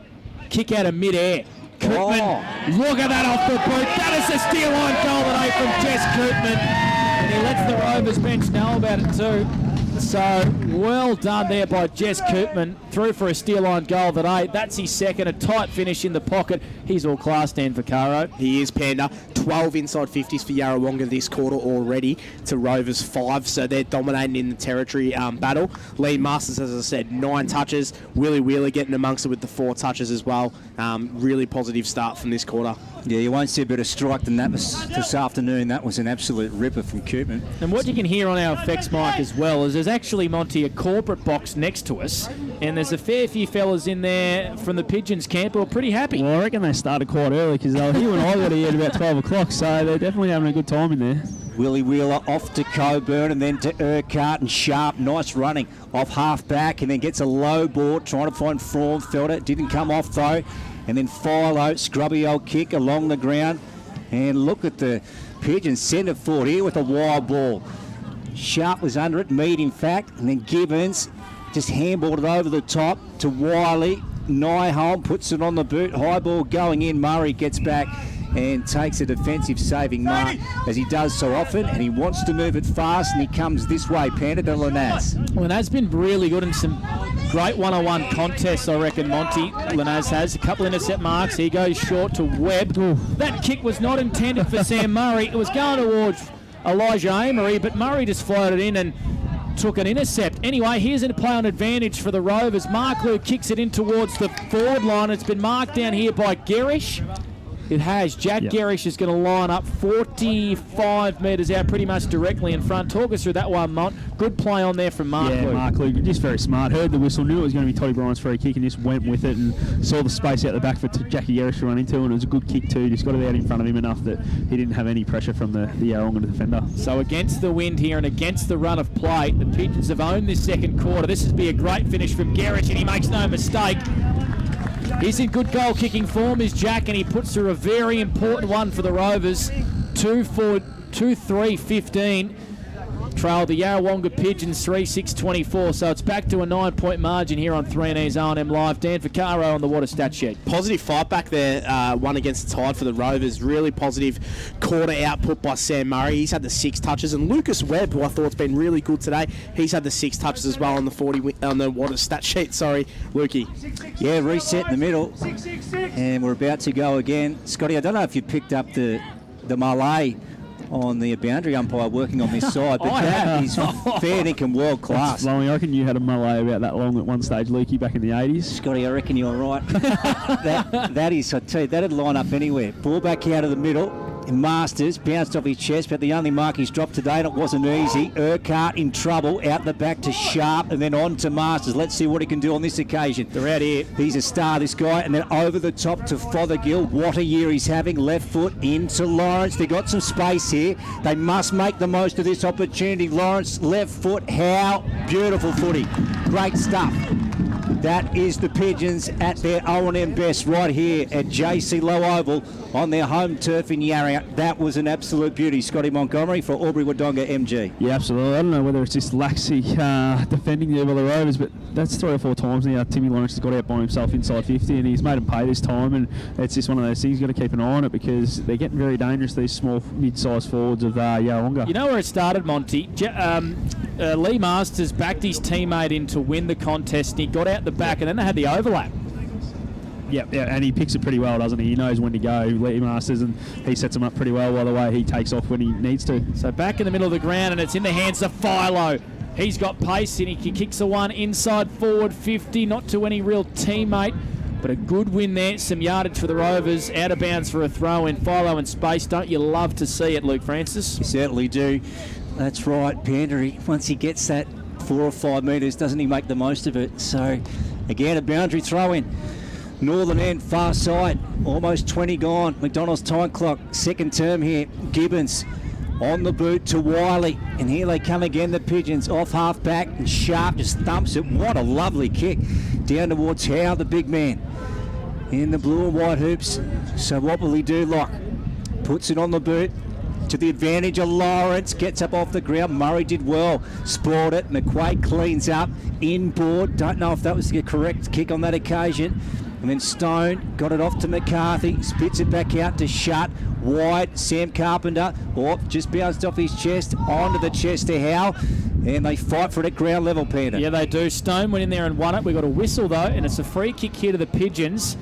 Speaker 1: kick out of mid-air. Koopman, look at that off the boot. That is a steal line goal today from Jess Koopman. And he lets the Rovers bench know about it too. So well done there by Jess Koopman. Through for a steal line goal today. That's his second. A tight finish in the pocket. He's all class, Dan Vaccaro.
Speaker 3: He is, Panda. 12 inside 50s for Yarrawonga this quarter already to Rovers 5, so they're dominating in the territory battle. Lee Masters, as I said, 9 touches. Willie Wheeler getting amongst it with the 4 touches as well. Really positive start from this quarter.
Speaker 4: Yeah, you won't see a better strike than that this afternoon. That was an absolute ripper from Koopman.
Speaker 1: And what you can hear on our effects mic as well is there's actually, Monty, a corporate box next to us, and And there's a fair few fellas in there from the Pigeons camp who are pretty happy.
Speaker 2: Well, I reckon they started quite early because they were here when I got here at about 12 o'clock, so they're definitely having a good time in there.
Speaker 4: Willie Wheeler off to Coburn and then to Urquhart and Sharp. Nice running off half back and then gets a low ball trying to find Frauenfelder. Didn't come off though. And then Philo, scrubby old kick along the ground. And look at the Pigeons centre forward here with a wild ball. Sharp was under it, Mead in fact. And then Gibbons just handballed it over the top to Wiley. Nyholm puts it on the boot. High ball going in. Murray gets back and takes a defensive saving mark as he does so often, and he wants to move it fast, and he comes this way, Panda to Lanaz.
Speaker 1: Lanaz been really good in some great one-on-one contests, I reckon, Monty. Lanaz has a couple intercept marks. He goes short to Webb. Ooh. That kick was not intended for Sam Murray. It was going towards Elijah Amory, but Murray just floated in and took an intercept. Anyway, here's a play on advantage for the Rovers. Mark Lou kicks it in towards the forward line. It's been marked down here by Gerish. It has. Jack Gerish is going to line up 45 metres out, pretty much directly in front. Talk us through that one, Mont. Good play on there from Mark Lou.
Speaker 2: Mark Lou, just very smart. Heard the whistle, knew it was going to be Toddy Bryant's free kick and just went with it and saw the space out the back for Jackie Gerish to run into, and it was a good kick too. Just got it out in front of him enough that he didn't have any pressure from the Yarrawonga defender.
Speaker 1: So against the wind here and against the run of play, the Pigeons have owned this second quarter. This would be a great finish from Gerish, and he makes no mistake. He's in good goal-kicking form, is Jack, and he puts through a very important one for the Rovers. 2-3-15. Trail the Yarrawonga Pigeons 3-6-24, so it's back to a 9-point margin here on 3Ns R&M Live. Dan Vaccaro on the water stat sheet.
Speaker 3: Positive fight back there, one against the tide for the Rovers. Really positive quarter output by Sam Murray. He's had the 6 touches, and Lucas Webb, who I thought's been really good today, he's had the 6 touches as well on the water stat sheet. Sorry, Lukey.
Speaker 4: Yeah, reset in the middle, and we're about to go again. Scotty, I don't know if you picked up the Malay on the boundary umpire working on this side, but that is fair dinkum world class.
Speaker 2: I reckon you had a Malay about that long at one stage, Lukey, back in the 80s.
Speaker 4: Scotty, I reckon you're right. that is, I tell you, that'd line up anywhere. Ball back out of the middle. Masters bounced off his chest, but the only mark he's dropped today, and it wasn't easy. Urquhart in trouble, out the back to Sharp, and then on to Masters. Let's see what he can do on this occasion.
Speaker 1: They're out here.
Speaker 4: He's a star, this guy, and then over the top to Fothergill. What a year he's having. Left foot into Lawrence. They got some space here. They must make the most of this opportunity. Lawrence, left foot. How beautiful footy. Great stuff. That is the Pigeons at their O&M best right here at JC Low Oval on their home turf in Yarrawonga. That was an absolute beauty. Scotty Montgomery for Albury-Wodonga MG.
Speaker 2: Yeah, absolutely. I don't know whether it's just laxy defending there by the Rovers, but that's 3 or 4 times now Timmy Lawrence has got out by himself inside 50, and he's made them pay this time, and it's just one of those things. You've got to keep an eye on it because they're getting very dangerous, these small mid-sized forwards of Yarrawonga.
Speaker 1: You know where it started, Monty? Lee Masters backed his teammate in to win the contest, and he got out the back, and then they had the overlap.
Speaker 2: Yeah, and he picks it pretty well, doesn't he? He knows when to go, Lee Masters, and he sets him up pretty well, by the way. He takes off when he needs to.
Speaker 1: So back in the middle of the ground, and it's in the hands of Philo. He's got pace, and he kicks the one inside forward 50, not to any real teammate, but a good win there. Some yardage for the Rovers, out of bounds for a throw in. Philo in space. Don't you love to see it, Luke Francis?
Speaker 4: You certainly do. That's right, Pandery. Once he gets that 4 or 5 metres, doesn't he make the most of it? So, again, a boundary throw in. Northern end, far side, almost 20 gone. McDonald's time clock, second term here. Gibbons on the boot to Wiley. And here they come again, the Pigeons, off half back. And Sharp just thumps it. What a lovely kick. Down towards Howe, the big man. In the blue and white hoops. So what will he do, Locke? Puts it on the boot. To the advantage of Lawrence, gets up off the ground. Murray did well, spoiled it. McQuaid cleans up, inboard. Don't know if that was the correct kick on that occasion. And then Stone got it off to McCarthy, spits it back out to Shutt. Wide, Sam Carpenter, just bounced off his chest, onto the chest to Howe. And they fight for it at ground level, Peter.
Speaker 1: Yeah, they do. Stone went in there and won it. We got a whistle, though, and it's a free kick here to the Pigeons.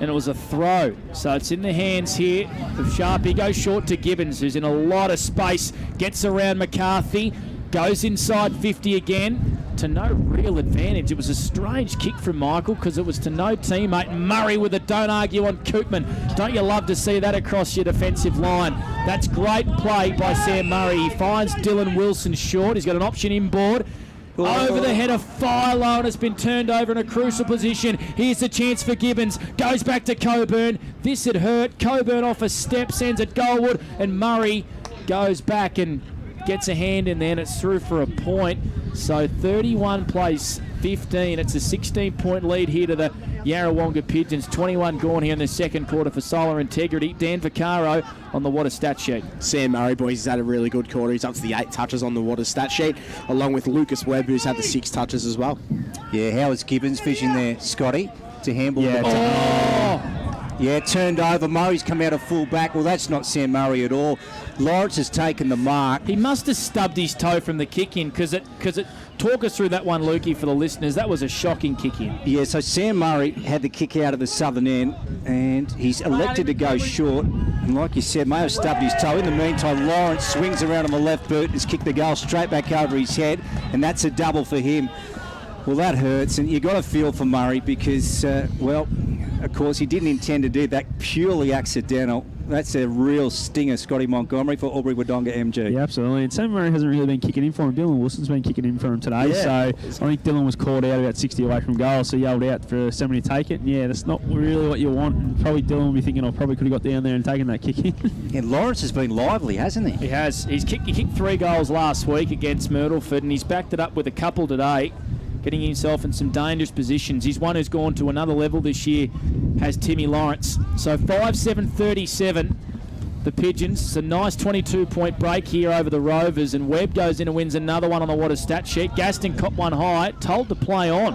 Speaker 1: And it was a throw. So it's in the hands here of Sharp. He goes short to Gibbons, who's in a lot of space. Gets around McCarthy. Goes inside 50 again. To no real advantage. It was a strange kick from Michael because it was to no teammate. Murray with a don't argue on Koopman. Don't you love to see that across your defensive line? That's great play by Sam Murray. He finds Dylan Wilson short. He's got an option inboard. Over the head of Philo, and it's been turned over in a crucial position. Here's the chance for Gibbons. Goes back to Coburn. This had hurt. Coburn off a step, sends it goalward, and Murray goes back and gets a hand in there, and it's through for a point. So 31 plays 15. It's a 16-point lead here to the Yarrawonga Pigeons. 21 gone here in the second quarter for Solar Integrity. Dan Vaccaro on the Water stat sheet.
Speaker 3: Sam Murray, boys, he's had a really good quarter. He's up to the 8 touches on the Water stat sheet, along with Lucas Webb, who's had the 6 touches as well.
Speaker 4: Yeah, Howard's Gibbons fishing there, Scotty, to handball the ball. Yeah, turned over. Murray's come out of full back. Well, that's not Sam Murray at all. Lawrence has taken the mark.
Speaker 1: He must have stubbed his toe from the kick in, because it talk us through that one, Lukey, for the listeners. That was a shocking kick in.
Speaker 4: Yeah, so Sam Murray had the kick out of the southern end, and he's elected to go short. And like you said, may have stubbed his toe. In the meantime, Lawrence swings around on the left boot, has kicked the goal straight back over his head, and that's a double for him. Well, that hurts, and you got to feel for Murray because, well, of course, he didn't intend to do that. Purely accidental. That's a real stinger, Scotty Montgomery, for Albury Wodonga MG.
Speaker 2: Yeah, absolutely. And Sam Murray hasn't really been kicking in for him. Dylan Wilson's been kicking in for him today.
Speaker 4: Yeah.
Speaker 2: So I think Dylan was caught out about 60 away from goal, so yelled out for Sammy to take it. And yeah, that's not really what you want. And probably Dylan will be thinking, I probably could have got down there and taken that kick in.
Speaker 4: And Lawrence has been lively, hasn't he?
Speaker 1: He has. He kicked 3 goals last week against Myrtleford, and he's backed it up with a couple today, getting himself in some dangerous positions. He's one who's gone to another level this year, has Timmy Lawrence. So 5-7-37, the Pigeons. It's a nice 22-point break here over the Rovers, and Webb goes in and wins another one on the Water stat sheet. Gaston caught one high, told to play on.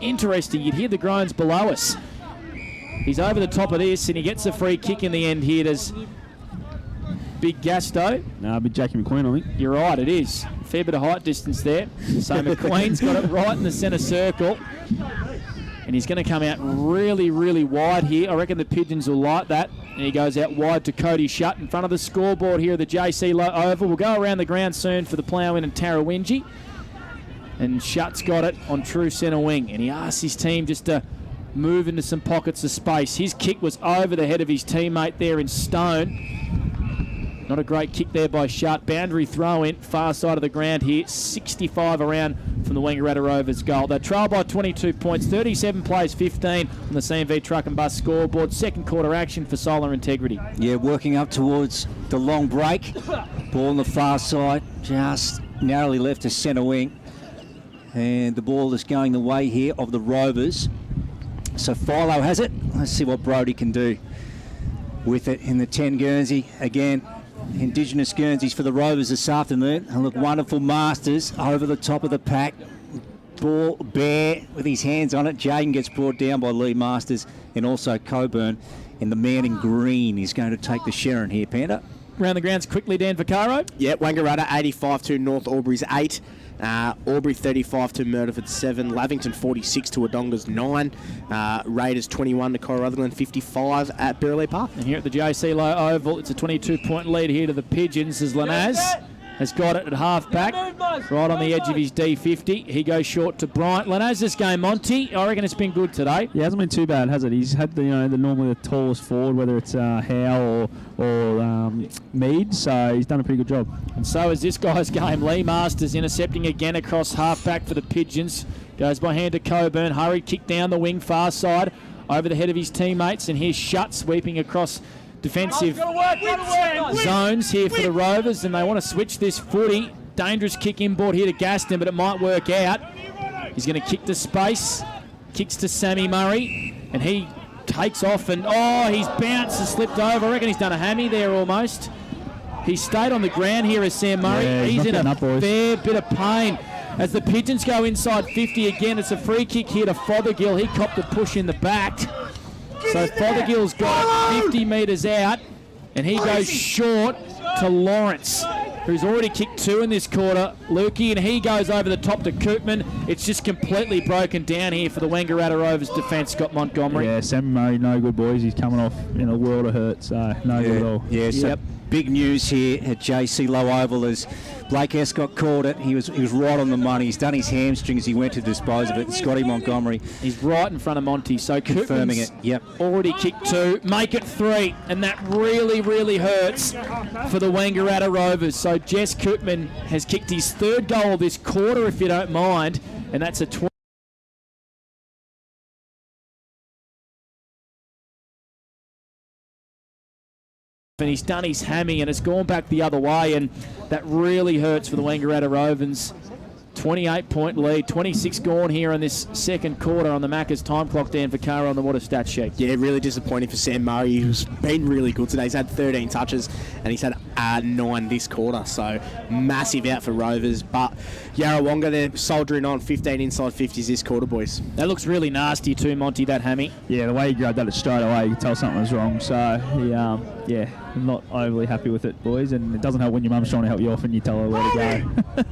Speaker 1: Interesting, you'd hear the groans below us. He's over the top of this, and he gets a free kick in the end here. Does Big Gasto?
Speaker 2: No, big Jackie McQueen, I think.
Speaker 1: You're right, it is. Fair bit of height distance there. So McQueen's got it right in the centre circle. And he's going to come out really, really wide here. I reckon the Pigeons will like that. And he goes out wide to Cody Shutt in front of the scoreboard here at the JC Oval. We'll go around the ground soon for the plough-in and Tarrawingi. And Shutt's got it on true centre wing. And he asks his team just to move into some pockets of space. His kick was over the head of his teammate there in Stone. Not a great kick there by Shutt. Boundary throw in, far side of the ground here. 65 around from the Wangaratta Rovers goal. They trail by 22 points, 37 plays 15 on the CMV Truck and Bus scoreboard. Second quarter action for Solar Integrity.
Speaker 4: Yeah, working up towards the long break. Ball on the far side, just narrowly left to centre wing. And the ball is going the way here of the Rovers. So Philo has it. Let's see what Brodie can do with it in the 10 Guernsey. Again, Indigenous Guernseys for the Rovers this afternoon. And look, wonderful Masters over the top of the pack. Ball bare with his hands on it. Jaden gets brought down by Lee Masters and also Coburn. And the man in green is going to take the Sharon here, Panda.
Speaker 1: Round the grounds quickly, Dan Vaccaro.
Speaker 3: Yeah, Wangaratta 85 to North Albury's 8. Albury 35 to Myrtleford 7. Lavington 46 to Wodonga's 9. Raiders 21 to Corrotherland 55 at Burleigh Park.
Speaker 1: And here at the JC Oval, it's a 22-point lead here to the Pigeons as Lanaz has got it at half-back, right on the edge of his D50. He goes short to Bryant. Lanaz this game, Monty. I reckon it's been good today.
Speaker 2: Yeah, it hasn't been too bad, has it? He's had the normally the tallest forward, whether it's Howe or Mead, so he's done a pretty good job.
Speaker 1: And so is this guy's game. Lee Masters intercepting again across half-back for the Pigeons. Goes by hand to Coburn. Hurried kick down the wing, far side, over the head of his teammates. And here's Shutt sweeping across defensive zones here for the Rovers, and they want to switch this footy. Dangerous kick inboard here to Gaston, but it might work out. He's going to kick to space, kicks to Sammy Murray, and he takes off, and he's bounced and slipped over. I reckon he's done a hammy there almost. He stayed on the ground here as Sam Murray.
Speaker 2: Yeah,
Speaker 1: he's in a
Speaker 2: fair
Speaker 1: bit of pain. As the Pigeons go inside 50 again, it's a free kick here to Fothergill. He copped a push in the back. So Fothergill's got it 50 metres out, and he goes short to Lawrence, who's already kicked 2 in this quarter, Lukey, and he goes over the top to Koopman. It's just completely broken down here for the Wangaratta Rovers defence, Scott Montgomery.
Speaker 2: Yeah, Sam Murray, no good, boys. He's coming off in a world of hurt, so no good at all.
Speaker 4: Yeah, so big news here at JC Low Oval as Blake Escott called it. He was right on the money. He's done his hamstring as he went to dispose of it. Scotty Montgomery.
Speaker 1: He's right in front of Monty. So
Speaker 4: confirming
Speaker 1: Koopman's
Speaker 4: it. Yep.
Speaker 1: already kicked 2, make it 3, and that really, really hurts for the Wangaratta Rovers. So Jess Koopman has kicked his 3rd goal this quarter, if you don't mind, and that's a 20. And he's done his hammy and it's gone back the other way, and that really hurts for the Wangaratta Rovers. 28-point lead, 26 gone here in this second quarter on the Macca's time clock. Dan Vaccaro on the Water stat sheet.
Speaker 3: Yeah, really disappointing for Sam Murray, who's been really good today. He's had 13 touches and he's had 9 this quarter, so massive out for Rovers. But Yarrawonga, they're soldiering on 15 inside 50s this quarter, boys.
Speaker 1: That looks really nasty too, Monty, that hammy.
Speaker 2: Yeah, the way he grabbed that straight away, you could tell something was wrong. So, he, I'm not overly happy with it, boys, and it doesn't help when your mum's trying to help you off and you tell her where to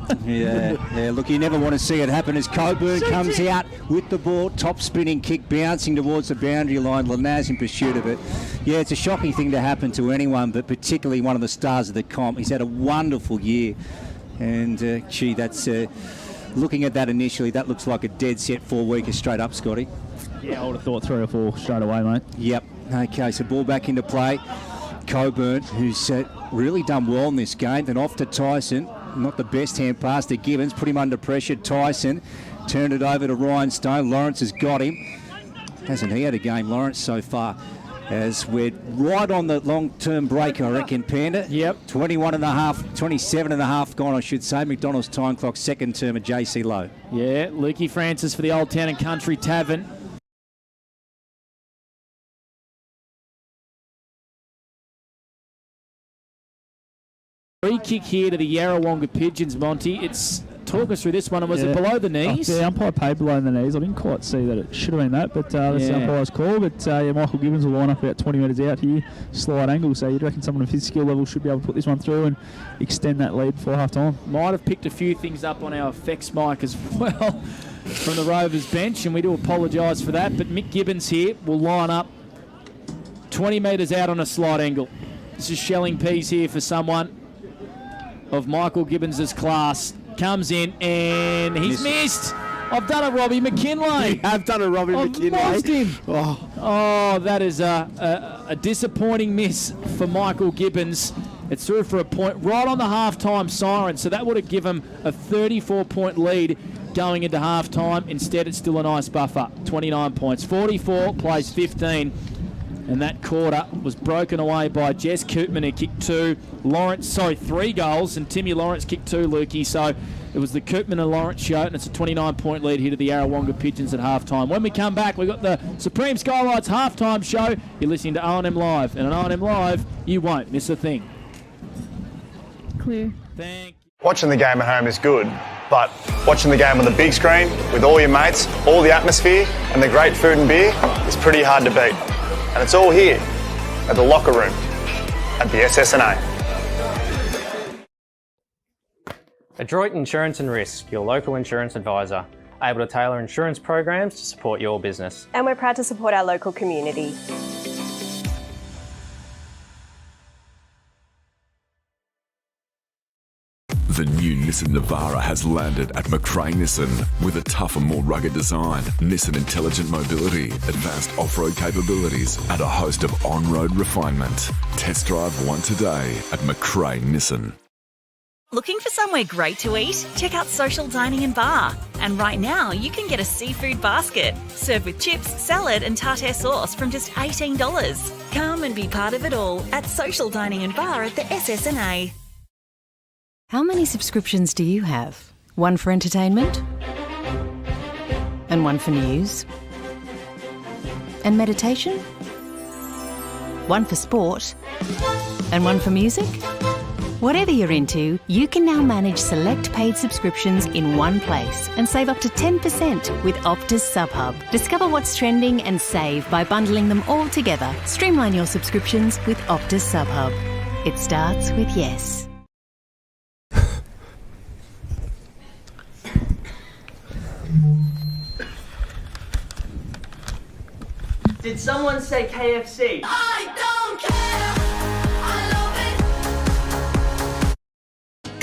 Speaker 2: go.
Speaker 4: Yeah, look, you never want to see it happen as Coburn comes out with the ball, top spinning kick, bouncing towards the boundary line, Lanaz in pursuit of it. Yeah, it's a shocking thing to happen to anyone, but particularly one of the stars of the comp. He's had a wonderful year, and that's looking at that initially, that looks like a dead set 4-weeker straight up, Scotty.
Speaker 2: Yeah, I would have thought 3 or 4 straight away, mate.
Speaker 4: Yep. Okay, so ball back into play. Coburn, who's really done well in this game. Then off to Tyson. Not the best hand pass to Gibbons. Put him under pressure. Tyson turned it over to Ryan Stone. Lawrence has got him. Hasn't he had a game, Lawrence, so far? As we're right on the long-term break, I reckon, Panda.
Speaker 1: Yep.
Speaker 4: 27 and a half gone, I should say. McDonald's time clock, second term at JC Low.
Speaker 1: Yeah, Lukey Francis for the Old Town and Country Tavern. Free kick here to the Yarrawonga Pigeons, Monty. Talk us through this one. And was it below the knees?
Speaker 2: The umpire paid below the knees. I didn't quite see that it should have been that, but that's the umpire's call. But Michael Gibbons will line up about 20 metres out here, slight angle. So you'd reckon someone of his skill level should be able to put this one through and extend that lead before half time.
Speaker 1: Might have picked a few things up on our effects mic as well from the Rovers bench, and we do apologise for that. But Mick Gibbons here will line up 20 metres out on a slight angle. This is shelling peas here for someone of Michael Gibbons' class. Comes in and he's missed. I've done it, Robbie McKinlay.
Speaker 3: You have done it, Robbie McKinlay.
Speaker 1: I've lost him. Oh, that is a disappointing miss for Michael Gibbons. It's through for a point right on the half-time siren, so that would have given him a 34-point lead going into half-time. Instead, it's still a nice buffer, 29 points. 44 plays 15. And that quarter was broken away by Jess Koopman, who kicked 3 goals, and Timmy Lawrence kicked 2, Lukey. So it was the Koopman and Lawrence show, and it's a 29-point lead here to the Yarrawonga Pigeons at halftime. When we come back, we've got the Supreme Skylights halftime show. You're listening to O&M Live, and on O&M Live, you won't miss a thing.
Speaker 10: Clear.
Speaker 1: Thank you.
Speaker 5: Watching the game at home is good, but watching the game on the big screen with all your mates, all the atmosphere, and the great food and beer is pretty hard to beat. And it's all here at the locker room at the SSNA.
Speaker 6: Adroit Insurance and Risk, your local insurance advisor, able to tailor insurance programs to support your business.
Speaker 7: And we're proud to support our local community.
Speaker 8: The new Nissan Navara has landed at McRae Nissan with a tougher, more rugged design, Nissan intelligent mobility, advanced off-road capabilities, and a host of on-road refinement. Test drive one today at McRae Nissan.
Speaker 9: Looking for somewhere great to eat? Check out Social Dining and Bar. And right now, you can get a seafood basket, served with chips, salad and tartare sauce from just $18. Come and be part of it all at Social Dining and Bar at the SSNA.
Speaker 10: How many subscriptions do you have? One for entertainment? And one for news? And meditation? One for sport? And one for music? Whatever you're into, you can now manage select paid subscriptions in one place and save up to 10% with Optus SubHub. Discover what's trending and save by bundling them all together. Streamline your subscriptions with Optus SubHub. It starts with yes.
Speaker 11: Did someone say KFC?
Speaker 12: I don't care. I love it.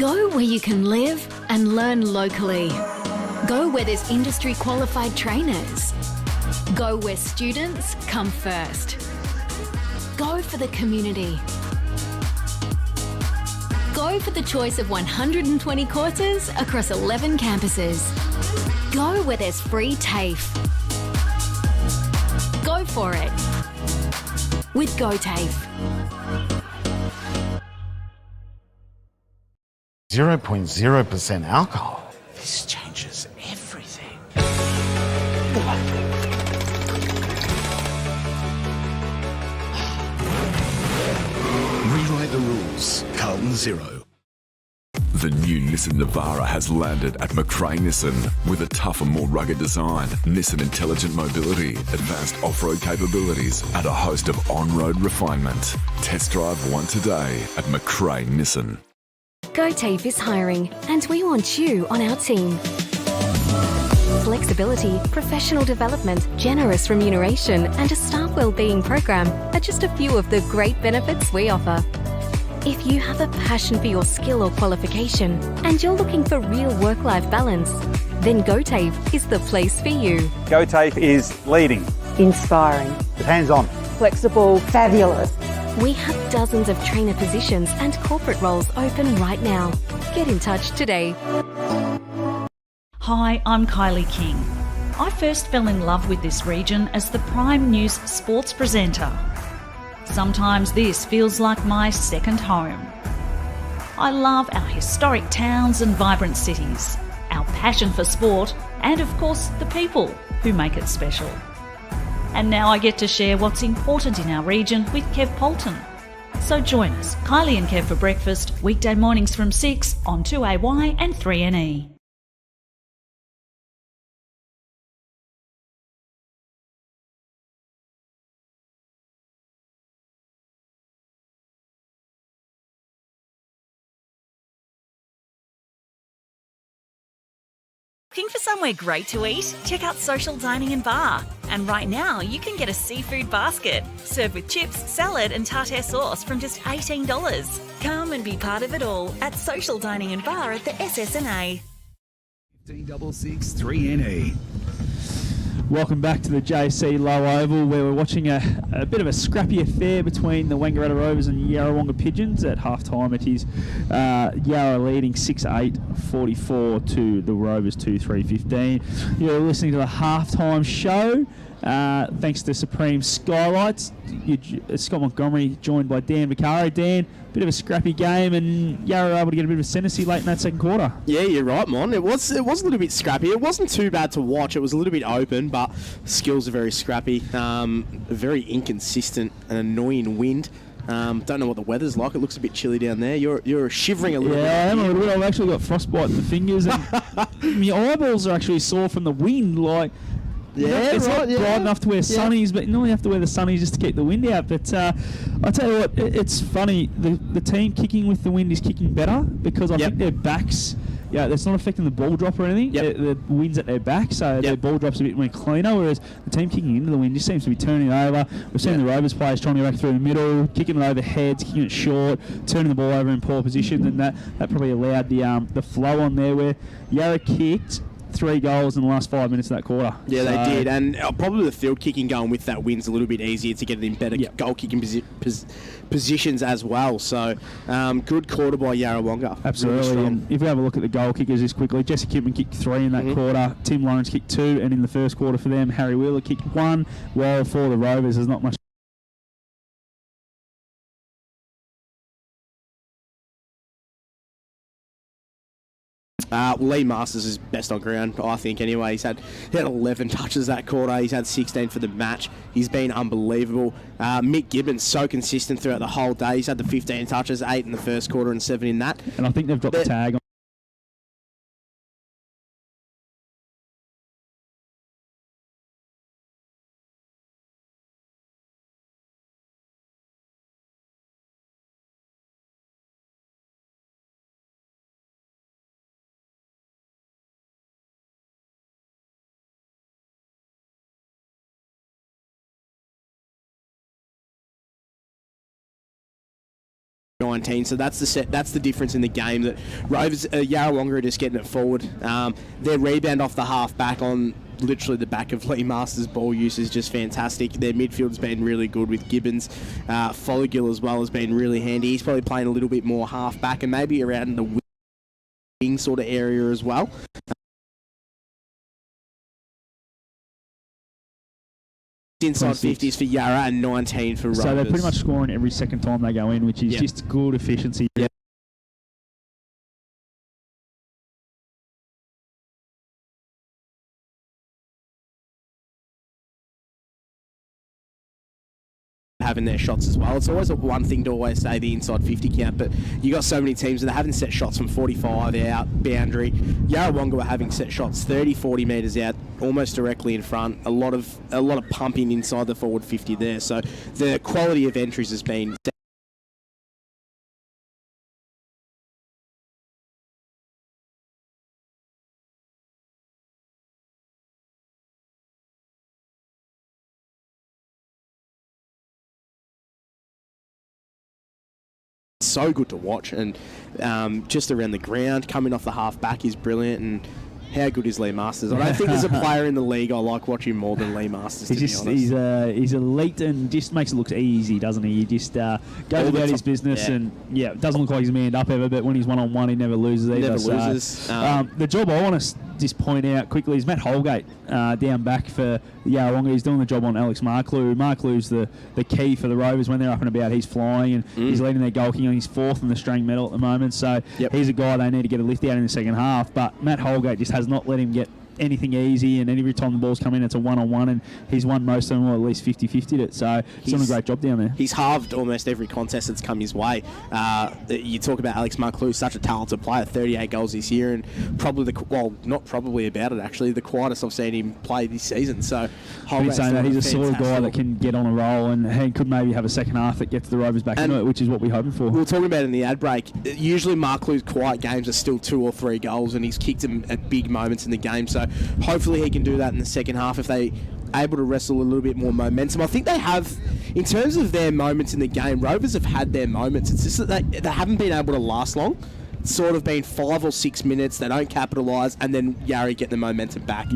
Speaker 13: Go where you can live and learn locally. Go where there's industry qualified trainers. Go where students come first. Go for the community. Go for the choice of 120 courses across 11 campuses. Go where there's free TAFE. Go for it with GoTAFE.
Speaker 14: 0.0% alcohol. This changes everything.
Speaker 8: Rewrite the rules. Carlton 0. The new Nissan Navara has landed at McRae Nissan with a tougher, more rugged design, Nissan intelligent mobility, advanced off-road capabilities, and a host of on-road refinement. Test drive one today at McRae Nissan.
Speaker 13: GoTAFE is hiring, and we want you on our team. Flexibility, professional development, generous remuneration, and a staff wellbeing program are just a few of the great benefits we offer. If you have a passion for your skill or qualification and you're looking for real work-life balance, then GoTAFE is the place for you.
Speaker 15: GoTAFE is leading,
Speaker 16: Inspiring.
Speaker 15: hands-on,
Speaker 16: Flexible. Fabulous.
Speaker 13: We have dozens of trainer positions and corporate roles open right now. Get in touch today.
Speaker 17: Hi, I'm Kylie King. I first fell in love with this region as the Prime News sports presenter. Sometimes this feels like my second home. I love our historic towns and vibrant cities, our passion for sport, and of course the people who make it special. And now I get to share what's important in our region with Kev Polton. So join us, Kylie and Kev for breakfast, weekday mornings from 6 on 2AY and 3NE.
Speaker 9: Looking for somewhere great to eat? Check out Social Dining and Bar. And right now, you can get a seafood basket, served with chips, salad and tartare sauce from just $18. Come and be part of it all at Social Dining and Bar at the SSNA.
Speaker 18: 1566 3NE.
Speaker 2: Welcome back to the JC Low Oval, where we're watching a bit of a scrappy affair between the Wangaratta Rovers and Yarrawonga Pigeons. At half-time, it is Yarra leading 6-8, 44 to the Rovers 2-3-15. You're listening to the half-time show. Thanks to Supreme Skylights. Scott Montgomery joined by Dan Vaccaro. Dan, bit of a scrappy game, and Yarra were able to get a bit of ascendancy late in that second quarter.
Speaker 3: Yeah, you're right, Mon. It was a little bit scrappy. It wasn't too bad to watch. It was a little bit open, but skills are very scrappy. Very inconsistent and annoying wind. Don't know what the weather's like. It looks a bit chilly down there. You're shivering a little bit.
Speaker 2: Yeah, I am a little bit. I've actually got frostbite in the fingers, and my eyeballs are actually sore from the wind. Like, it's not bright enough to wear sunnies, but you normally have to wear the sunnies just to keep the wind out. But I tell you what, it's funny. The team kicking with the wind is kicking better because I think their backs. Yeah, that's not affecting the ball drop or anything. The wind's at their back, so their ball drop's a bit more cleaner, whereas the team kicking into the wind just seems to be turning over. We've seen the Rovers players trying to go back through the middle, kicking it over heads, kicking it short, turning the ball over in poor positions, and that probably allowed the flow on there where Yarra kicked 3 goals in the last 5 minutes of that quarter.
Speaker 3: Yeah, they did, and probably the field kicking going with that wind's a little bit easier to get it in better goal kicking positions as well. So, good quarter by Yarrawonga.
Speaker 2: Absolutely.
Speaker 3: Really,
Speaker 2: and if we have a look at the goal kickers just quickly, Jesse Kidman kicked 3 in that quarter. Tim Lawrence kicked 2, and in the first quarter for them, Harry Wheeler kicked 1. Well, for the Rovers, there's not much.
Speaker 3: Lee Masters is best on ground, I think, anyway. He had 11 touches that quarter. He's had 16 for the match. He's been unbelievable. Mick Gibbons, so consistent throughout the whole day. He's had the 15 touches, 8 in the first quarter and 7 in that.
Speaker 2: And I think they've dropped the tag on.
Speaker 3: 19. So that's the difference in the game. That Rovers, Yarrawonga are just getting it forward. Their rebound off the half back on literally the back of Lee Masters' ball use is just fantastic. Their midfield's been really good with Gibbons. Folligill as well has been really handy. He's probably playing a little bit more half back and maybe around the wing sort of area as well. Inside 50s for Yarra and 19 for Rovers.
Speaker 2: So they're pretty much scoring every second time they go in, which is just good efficiency.
Speaker 3: Yep. Having their shots as well. It's always one thing to always say the inside 50 count, but you got so many teams that are having set shots from 45 out, boundary. Yarrawonga were having set shots 30, 40 metres out, almost directly in front. A lot of pumping inside the forward 50 there. So the quality of entries has been so good to watch, and just around the ground, coming off the half back is brilliant. And how good is Lee Masters? I don't think there's a player in the league I like watching more than Lee Masters.
Speaker 2: He's elite and just makes it look easy, doesn't he? He just goes about his business, and it doesn't look like he's manned up ever. But when he's 1-on-1, he never loses either.
Speaker 3: Never loses.
Speaker 2: The job I want to just point out quickly is Matt Holgate down back for Yarrawonga. He's doing the job on Alex Marklew. Marklew's the key for the Rovers when they're up and about. He's flying and he's leading their goal king, and he's fourth in the string medal at the moment. So he's a guy they need to get a lift out in the second half. But Matt Holgate just has not let him get anything easy, and every time the ball's come in, it's a 1-on-1, and he's won most of them, or at least 50-50'd it. So he's done a great job down there. He's
Speaker 3: halved almost every contest that's come his way. You talk about Alex Marklew, such a talented player, 38 goals this year, and probably not probably about it actually, the quietest I've seen him play this season. So
Speaker 2: he's saying that he's a sort of guy that can get on a roll, and he could maybe have a second half that gets the Rovers back into it, which is what we're hoping for.
Speaker 3: We were talking about in the ad break. Usually Marklew's quiet games are still 2 or 3 goals, and he's kicked them at big moments in the game. So hopefully he can do that in the second half if they able to wrestle a little bit more momentum. I think they have, in terms of their moments in the game, Rovers have had their moments. It's just that they haven't been able to last long. It's sort of been 5 or 6 minutes, they don't capitalise, and then Yarry get the momentum back,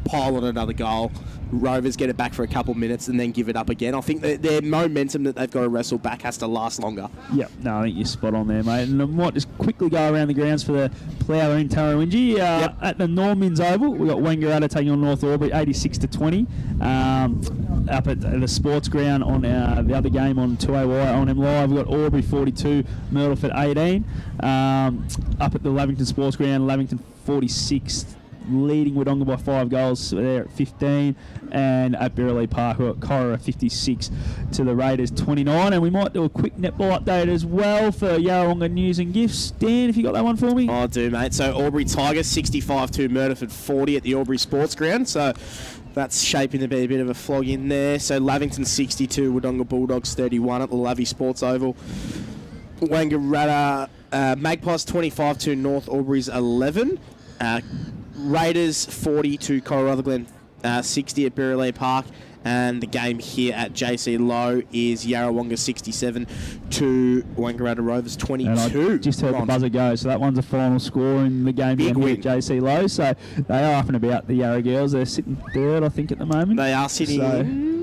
Speaker 3: pile on another goal. Rovers get it back for a couple minutes and then give it up again. I think that their momentum that they've got to wrestle back has to last longer.
Speaker 2: Yep, no, I think you're spot on there, mate. And I might just quickly go around the grounds for the Plough in Tarrawingi. At the Normans Oval, we've got Wangaratta taking on North Albury, 86-20. Up at the sports ground on the other game on 2AY on M Live, we've got Albury 42, Myrtleford 18. Up at the Lavington sports ground, Lavington 46, leading Wodonga by 5 goals. So they're at 15, and at Birreley Park, we've got Cora 56 to the Raiders 29. And we might do a quick netball update as well for Yarrawonga news and gifts. Dan, if you got that one for me?
Speaker 3: I do, mate. So Albury Tigers 65-2, Myrtleford 40 at the Albury Sports Ground. So that's shaping to be a bit of a flog in there. So Lavington 62, Wodonga Bulldogs 31 at the Lavie Sports Oval. Wangaratta Magpies 25-2, North Albury's 11. Raiders 40 to Coral Rutherglen 60 at Birreley Park, and the game here at JC Low is Yarrawonga 67 to Wangaratta Rovers 22.
Speaker 2: And I just heard the buzzer go, so that one's a final score in the game here at JC Low. So they are up and about, the Yarra girls. They're sitting third, I think, at the moment.
Speaker 3: They are sitting.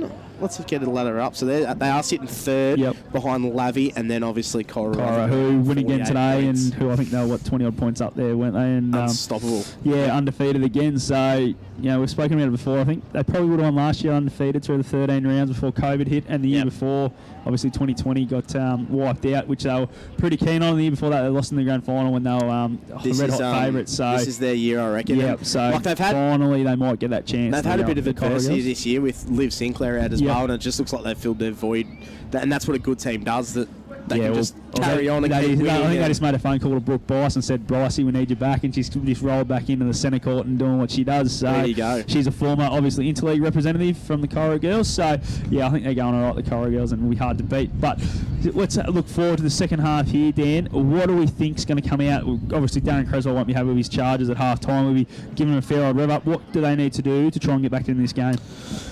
Speaker 3: Let's get the ladder up. So they are sitting third behind Lavie, and then obviously Cora,
Speaker 2: who win again today, and who I think they were 20-odd points up there, weren't they? And
Speaker 3: unstoppable.
Speaker 2: Undefeated again. So, we've spoken about it before. I think they probably would have won last year undefeated through the 13 rounds before COVID hit, and the year before, obviously 2020 got wiped out, which they were pretty keen on. The year before that, they lost in the grand final when they were red-hot favourites. So
Speaker 3: this is their year, I reckon.
Speaker 2: Yeah, so finally they might get that chance.
Speaker 3: They've had a bit of adversity this year with Liv Sinclair out as well, and it just looks like they've filled their void. And that's what a good team does, that they can just carry on and keep winning.
Speaker 2: I think they just made a phone call to Brooke Bryce and said, Brycey, we need you back, and she's just rolled back into the centre court and doing what she does. So
Speaker 3: there you go.
Speaker 2: She's a former, obviously, interleague representative from the Cora girls. So, I think they're going all right, the Cora girls, and will be hard to beat. But let's look forward to the second half here, Dan. What do we think's going to come out? Obviously, Darren Creswell won't be happy with his charges at half time. We'll be giving him a fair old rev up. What do they need to do to try and get back in this game?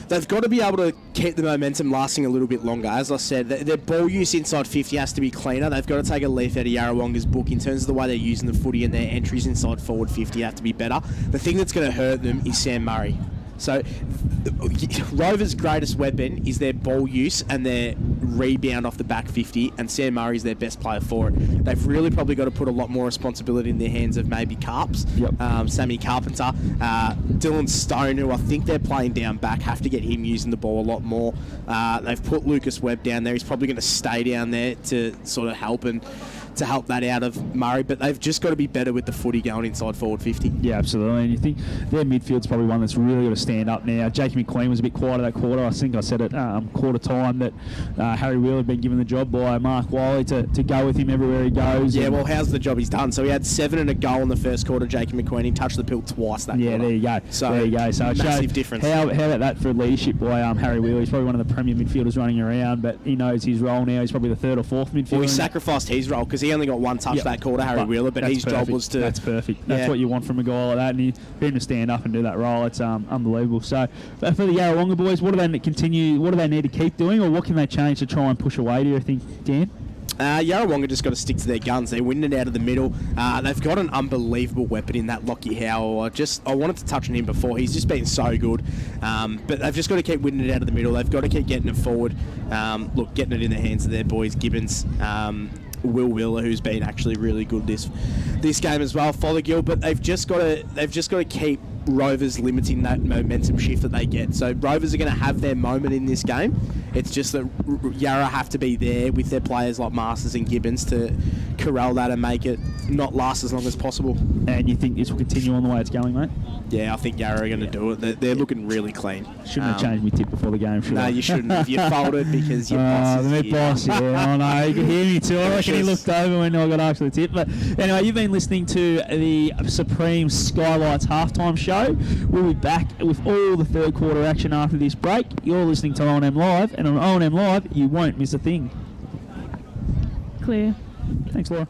Speaker 3: They've got to be able to keep the momentum lasting a little bit longer. As I said, their ball use inside 50 has to be cleaner. They've got to take a leaf out of Yarrawonga's book in terms of the way they're using the footy, and their entries inside forward 50 have to be better. The thing that's going to hurt them is Sam Murray. So Rovers' greatest weapon is their ball use and their rebound off the back 50, and Sam Murray's their best player for it. They've really probably got to put a lot more responsibility in their hands of maybe Carps, Sammy Carpenter, Dylan Stone, who I think they're playing down back, have to get him using the ball a lot more. They've put Lucas Webb down there. He's probably going to stay down there to sort of help that out of Murray, but they've just got to be better with the footy going inside forward 50.
Speaker 2: Yeah, absolutely. And you think their midfield's probably one that's really got to stand up now. Jakey McQueen was a bit quiet at that quarter. I think I said at quarter time that Harry Wheeler had been given the job by Mark Wiley to go with him everywhere he goes.
Speaker 3: Yeah, well, how's the job he's done? So he had 7 and a goal in the first quarter, Jakey McQueen. He touched the pill twice that quarter.
Speaker 2: There you go. So it
Speaker 3: massive difference.
Speaker 2: How about that for leadership by Harry Wheeler? He's probably one of the premier midfielders running around, but he knows his role now. He's probably the third or fourth midfielder.
Speaker 3: Well, he sacrificed his role because he only got one touch that quarter, Harry Wheeler, but his job was to...
Speaker 2: That's perfect. That's what you want from a guy like that, and for him to stand up and do that role, it's unbelievable. So for the Yarrawonga boys, what do they need to keep doing, or what can they change to try and push away, do you think, Dan?
Speaker 3: Yarrawonga just got to stick to their guns. They're winning it out of the middle. They've got an unbelievable weapon in that Lockie Howe. I wanted to touch on him before. He's just been so good. But they've just got to keep winning it out of the middle. They've got to keep getting it forward. Getting it in the hands of their boys, Gibbons, Will Wheeler, who's been actually really good this game as well, Fothergill. But they've just got to keep Rovers limiting that momentum shift that they get. So Rovers are going to have their moment in this game. It's just that Yarra have to be there with their players like Masters and Gibbons to corral that and make it not last as long as possible.
Speaker 2: And you think this will continue on the way it's going, mate?
Speaker 3: Yeah, I think Yarra are going to do it. They're looking really clean.
Speaker 2: Shouldn't have changed my tip before the game, should I?
Speaker 3: No, you shouldn't have. You folded because your boss is here.
Speaker 2: Boss, yeah, I know. You can hear me too. I reckon he looked over when I got asked for the tip. But anyway, you've been listening to the Supreme Skylights halftime show. We'll be back with all the third quarter action after this break. You're listening to O&M Live, and on O&M Live, you won't miss a thing. Clear. Thanks, Laura.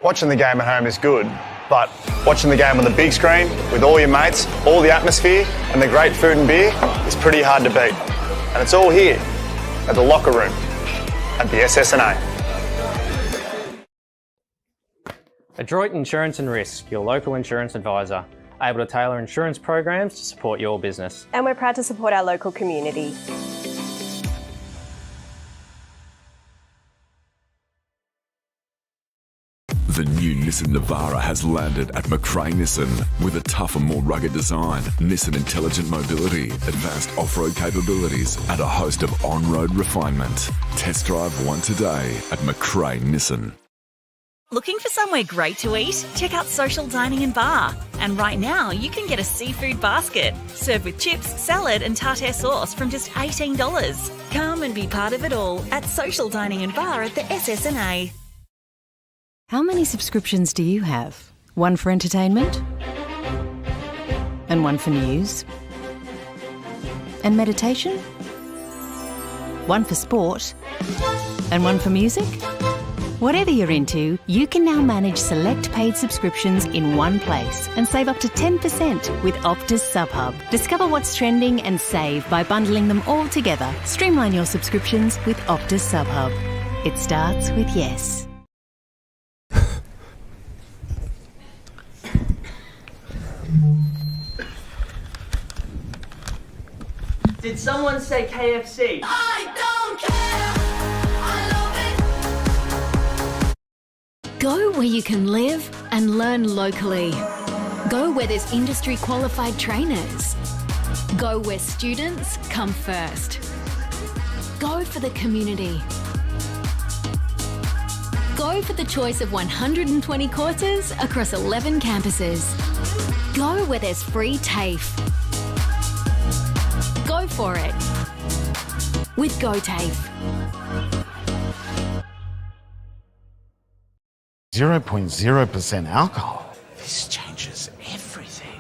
Speaker 5: Watching the game at home is good, but watching the game on the big screen with all your mates, all the atmosphere and the great food and beer is pretty hard to beat. And it's all here at the locker room at the SSNA.
Speaker 6: Adroit Insurance and Risk, your local insurance advisor, able to tailor insurance programs to support your business.
Speaker 7: And we're proud to support our local community.
Speaker 8: The new Nissan Navara has landed at McRae Nissan with a tougher, more rugged design, Nissan intelligent mobility, advanced off-road capabilities, and a host of on-road refinement. Test drive one today at McRae Nissan.
Speaker 9: Looking for somewhere great to eat? Check out Social Dining and Bar. And right now, you can get a seafood basket, served with chips, salad and tartare sauce from just $18. Come and be part of it all at Social Dining and Bar at the SSNA.
Speaker 10: How many subscriptions do you have? One for entertainment? And one for news? And meditation? One for sport? And one for music? Whatever you're into, you can now manage select paid subscriptions in one place and save up to 10% with Optus SubHub. Discover what's trending and save by bundling them all together. Streamline your subscriptions with Optus SubHub. It starts with yes.
Speaker 11: Did someone say KFC?
Speaker 12: I don't care. I love it.
Speaker 19: Go where you can live and learn locally. Go where there's industry qualified trainers. Go where students come first. Go for the community. Go for the choice of 120 courses across 11 campuses. Go where there's free TAFE. Go for it with GoTAFE.
Speaker 14: 0.0% alcohol. This changes everything.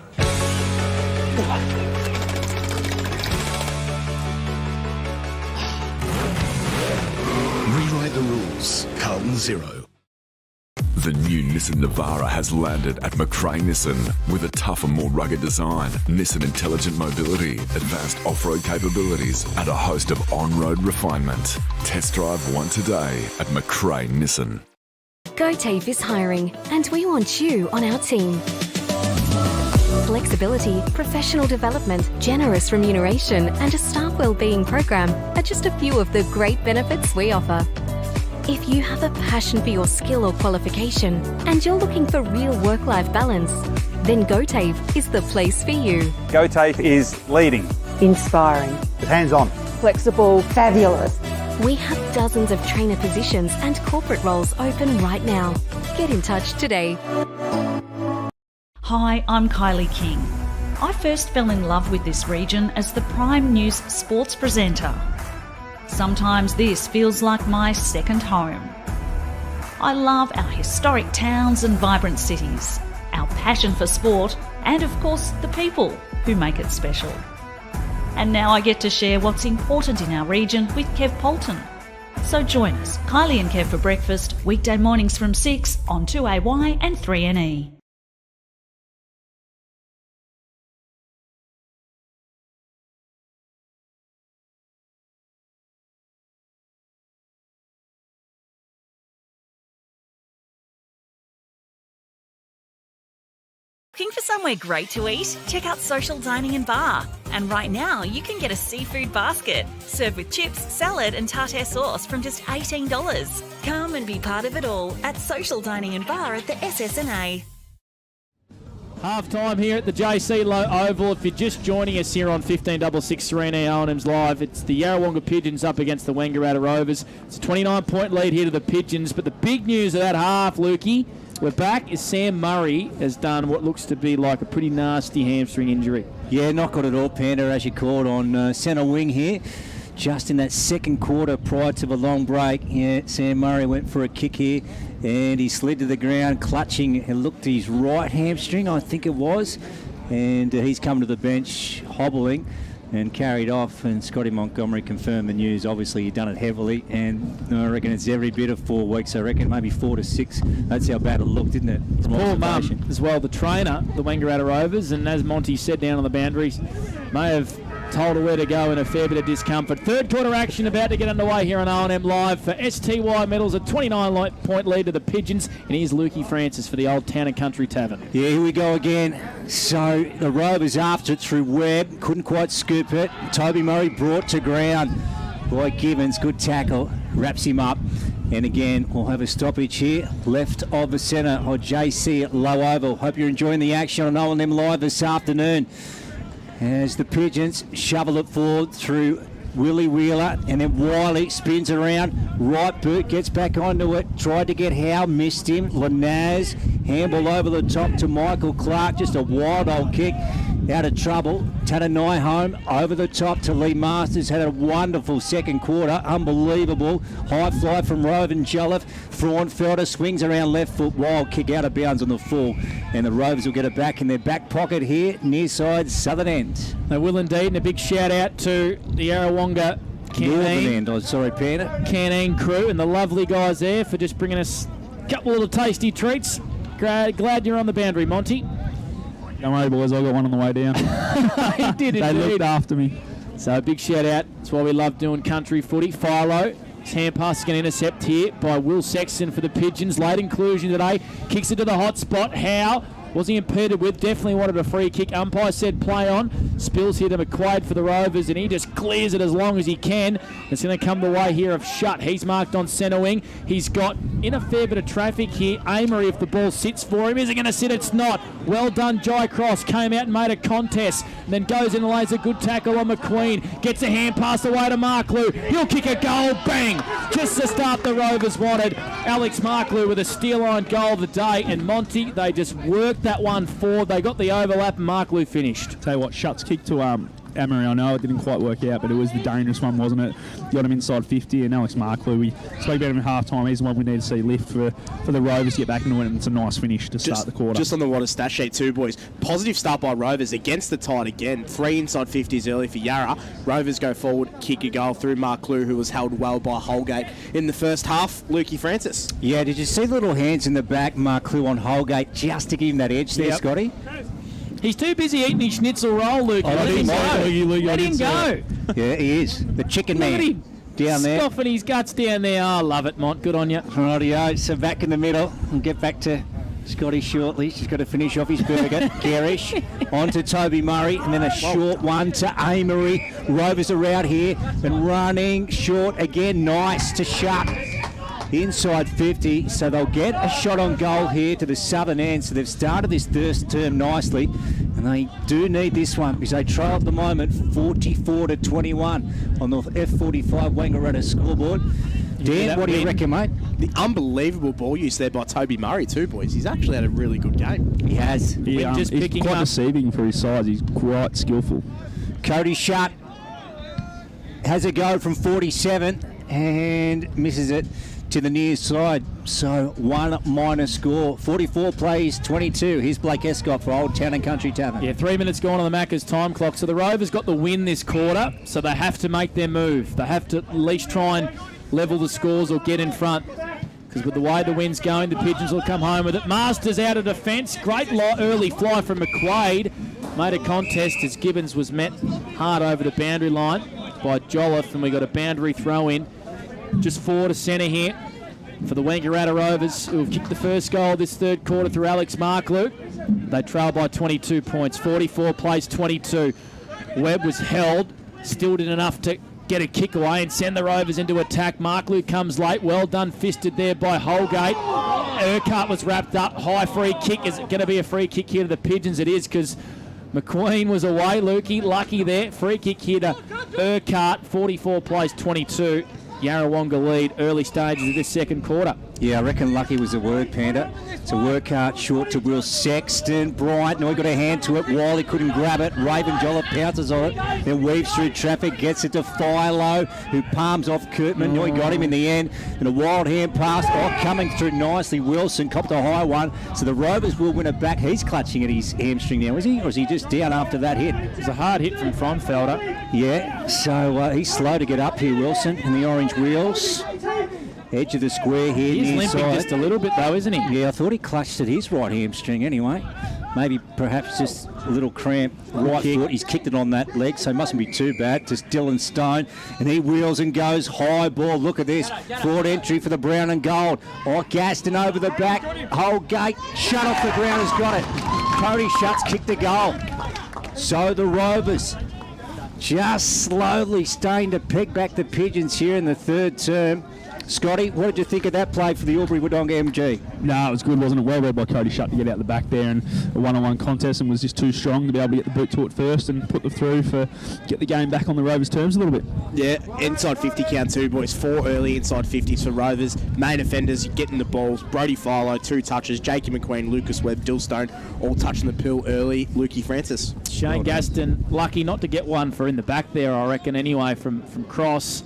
Speaker 18: Rewrite the rules. Carlton 0.
Speaker 8: The new Nissan Navara has landed at McRae Nissan with a tougher, more rugged design, Nissan intelligent mobility, advanced off-road capabilities, and a host of on-road refinement. Test drive one today at McRae Nissan.
Speaker 13: GoTafe is hiring, and we want you on our team. Flexibility, professional development, generous remuneration, and a staff wellbeing program are just a few of the great benefits we offer. If you have a passion for your skill or qualification and you're looking for real work-life balance, then GoTafe is the place for you.
Speaker 15: GoTafe is leading,
Speaker 16: Inspiring.
Speaker 15: hands-on,
Speaker 16: Flexible. Fabulous.
Speaker 13: We have dozens of trainer positions and corporate roles open right now. Get in touch today.
Speaker 17: Hi, I'm Kylie King. I first fell in love with this region as the Prime News sports presenter. Sometimes this feels like my second home. I love our historic towns and vibrant cities, our passion for sport, and of course the people who make it special. And now I get to share what's important in our region with Kev Polton. So join us, Kylie and Kev for breakfast, weekday mornings from 6 on 2AY and 3NE.
Speaker 9: Looking for somewhere great to eat? Check out Social Dining and Bar. And right now, you can get a seafood basket, served with chips, salad and tartare sauce from just $18. Come and be part of it all at Social Dining and Bar at the SSNA.
Speaker 1: Half time here at the JC Low Oval. If you're just joining us here on 1566 3NE O&M's Live, it's the Yarrawonga Pigeons up against the Wangaratta Rovers. It's a 29-point lead here to the Pigeons, but the big news of that half, Lukey, we're back, is Sam Murray has done what looks to be like a pretty nasty hamstring injury.
Speaker 4: Yeah, not good at all, Panda, as you called on centre wing here. Just in that second quarter prior to the long break, Sam Murray went for a kick here and he slid to the ground clutching and looked at his right hamstring, I think it was, and he's come to the bench hobbling and carried off, and Scotty Montgomery confirmed the news. Obviously he'd done it heavily, and I reckon it's every bit of 4 weeks. I reckon maybe 4 to 6. That's how bad it looked, didn't it?
Speaker 1: Paul Mum as well, the trainer, the Wangaratta Rovers, and as Monty said down on the boundaries, may have told her where to go in a fair bit of discomfort. Third quarter action about to get underway here on O&M Live for STY Metals, a 29-point lead to the Pigeons, and here's Lukey Francis for the Old Town and Country Tavern.
Speaker 4: Yeah, here we go again. So the Rovers after it through Webb, couldn't quite scoop it. Toby Murray brought to ground by Givens, good tackle, wraps him up. And again, we'll have a stoppage here, left of the centre of JC at Low Oval. Hope you're enjoying the action on O&M Live this afternoon, as the Pigeons shovel it forward through Willie Wheeler, and then Wiley spins around. Right boot gets back onto it. Tried to get Howe, missed him. Lanaz, handball over the top to Michael Clark. Just a wild old kick. Out of trouble. Tatanai home over the top to Lee Masters. Had a wonderful second quarter. Unbelievable. High fly from Rovan Jolliffe. Fraunfelder swings around left foot. Wild kick out of bounds on the full. And the Rovers will get it back in their back pocket here, near side southern end.
Speaker 1: They will indeed, and a big shout out to the Yarrawonga Canine crew and the lovely guys there for just bringing us a couple of little tasty treats. Glad you're on the boundary, Monty.
Speaker 2: Don't worry, boys, I got one on the way down.
Speaker 1: He did
Speaker 2: They
Speaker 1: indeed.
Speaker 2: looked after me.
Speaker 1: So big shout out. That's why we love doing country footy. Philo, his hand pass is going to intercept here by Will Sexton for the Pigeons. Late inclusion today. Kicks it to the hot spot. Howe was he impeded with? Definitely wanted a free kick. Umpire said play on. Spills here to McQuaid for the Rovers, and he just clears it as long as he can. It's going to come the way here of Shutt. He's marked on centre wing. He's got in a fair bit of traffic here. Amory, if the ball sits for him. Is it going to sit? It's not. Well done, Jai Cross. Came out and made a contest, and then goes in and lays a good tackle on McQueen. Gets a hand pass away to Marklew. He'll kick a goal. Bang! Just the start the Rovers wanted. Alex Marklew with a steal-line goal of the day, and Monty, they just worked that one forward. They got the overlap, and Marklew finished.
Speaker 2: Tell you what, Shutt's kick to Emery, I know it didn't quite work out, but it was the dangerous one, wasn't it? Got him inside 50, and Alex Markley, we spoke about him at half-time. He's the one we need to see lift for the Rovers to get back into it, and it's a nice finish to start the quarter.
Speaker 3: Just on the water stat sheet too, boys. Positive start by Rovers against the tide again. 3 inside 50s early for Yarra. Rovers go forward, kick a goal through Mark Clue, who was held well by Holgate in the first half. Lukey Francis.
Speaker 4: Yeah, did you see the little hands in the back, Mark Clue on Holgate, just to give him that edge there, Scotty?
Speaker 1: He's too busy eating his schnitzel roll, Luke. Let him go. Let him go.
Speaker 4: Yeah, he is. The chicken man.
Speaker 1: Look at him.
Speaker 4: Down there.
Speaker 1: Scoffing his guts down there. Oh, love it, Mont. Good on you.
Speaker 4: Rightio. So back in the middle. We'll get back to Scotty shortly. He's got to finish off his burger. Garish. On to Toby Murray. And then a short one to Amory. Rovers are out here. And running short again. Nice to shut. Inside 50, so they'll get a shot on goal here to the southern end. So they've started this first term nicely, and they do need this one because they trail at the moment 44-21 on the F45 Wangaratta scoreboard. Dan, what do you reckon, mate?
Speaker 3: The unbelievable ball use there by Toby Murray too, boys. He's actually had a really good game.
Speaker 4: He has.
Speaker 2: He's quite deceiving for his size. He's quite skillful.
Speaker 4: Cody Shutt has a go from 47 and misses it to the near side. So 1 minor score. 44 plays 22. Here's Blake Escott for Old Town and Country Tavern.
Speaker 1: Yeah, 3 minutes gone on the Macca's time clock. So the Rovers got the win this quarter, so they have to make their move. They have to at least try and level the scores or get in front. Because with the way the wind's going, the Pigeons will come home with it. Masters out of defence. Great early fly from McQuaid. Made a contest as Gibbons was met hard over the boundary line by Jolliffe, and we got a boundary throw in. Just 4 to centre here for the Wangaratta Rovers, who have kicked the first goal this third quarter through Alex Marklew. They trail by 22 points. 44 plays 22. Webb was held, still did enough to get a kick away and send the Rovers into attack. Marklew comes late. Well done, fisted there by Holgate. Urquhart was wrapped up. High free kick. Is it going to be a free kick here to the Pigeons? It is, because McQueen was away. Lukey, lucky there. Free kick here to Urquhart. 44 plays 22. Yarrawonga lead early stages of this second quarter.
Speaker 4: Yeah, I reckon lucky was the word, Panda. It's a workout short to Will Sexton. Bryant, no, he got a hand to it. Wiley couldn't grab it. Raven Jolliffe pounces on it. Then weaves through traffic, gets it to Philo, who palms off Kurtman. No, he got him in the end. And a wild hand pass. Oh, coming through nicely. Wilson copped a high one. So the Rovers will win it back. He's clutching at his hamstring now, is he? Or is he just down after that hit?
Speaker 1: It's a hard hit from Fronfelder.
Speaker 4: Yeah, so he's slow to get up here, Wilson, in the orange wheels. Edge of the square here.
Speaker 1: He's limping
Speaker 4: side.
Speaker 1: just a little bit though, isn't he?
Speaker 4: Yeah, I thought he clutched at his right hamstring anyway. Maybe perhaps just a little cramp. Right foot, he's kicked it on that leg, so it mustn't be too bad. Just Dylan Stone, and he wheels and goes. High ball, look at this. Forward entry for the brown and gold. Oh, Gaston over the back. Holgate, shut off the ground, has got it. Cody Shutt's kicked the goal. So the Rovers just slowly starting to peg back the Pigeons here in the third term. Scotty, what did you think of that play for the Albury-Wodonga MG?
Speaker 2: No, it was good, wasn't it? Well read by Cody Shutt to get out the back there, and a one-on-one contest, and was just too strong to be able to get the boot to it first and put the through for get the game back on the Rovers' terms a little bit.
Speaker 3: Yeah, inside 50 count too, boys. 4 early inside 50s for Rovers. Main offenders getting the balls. Brody Philo, 2 touches. Jakey McQueen, Lucas Webb, Dillstone, all touching the pill early. Lukey Francis.
Speaker 1: Shane Gaston, lucky not to get one for in the back there, I reckon, anyway, from Cross.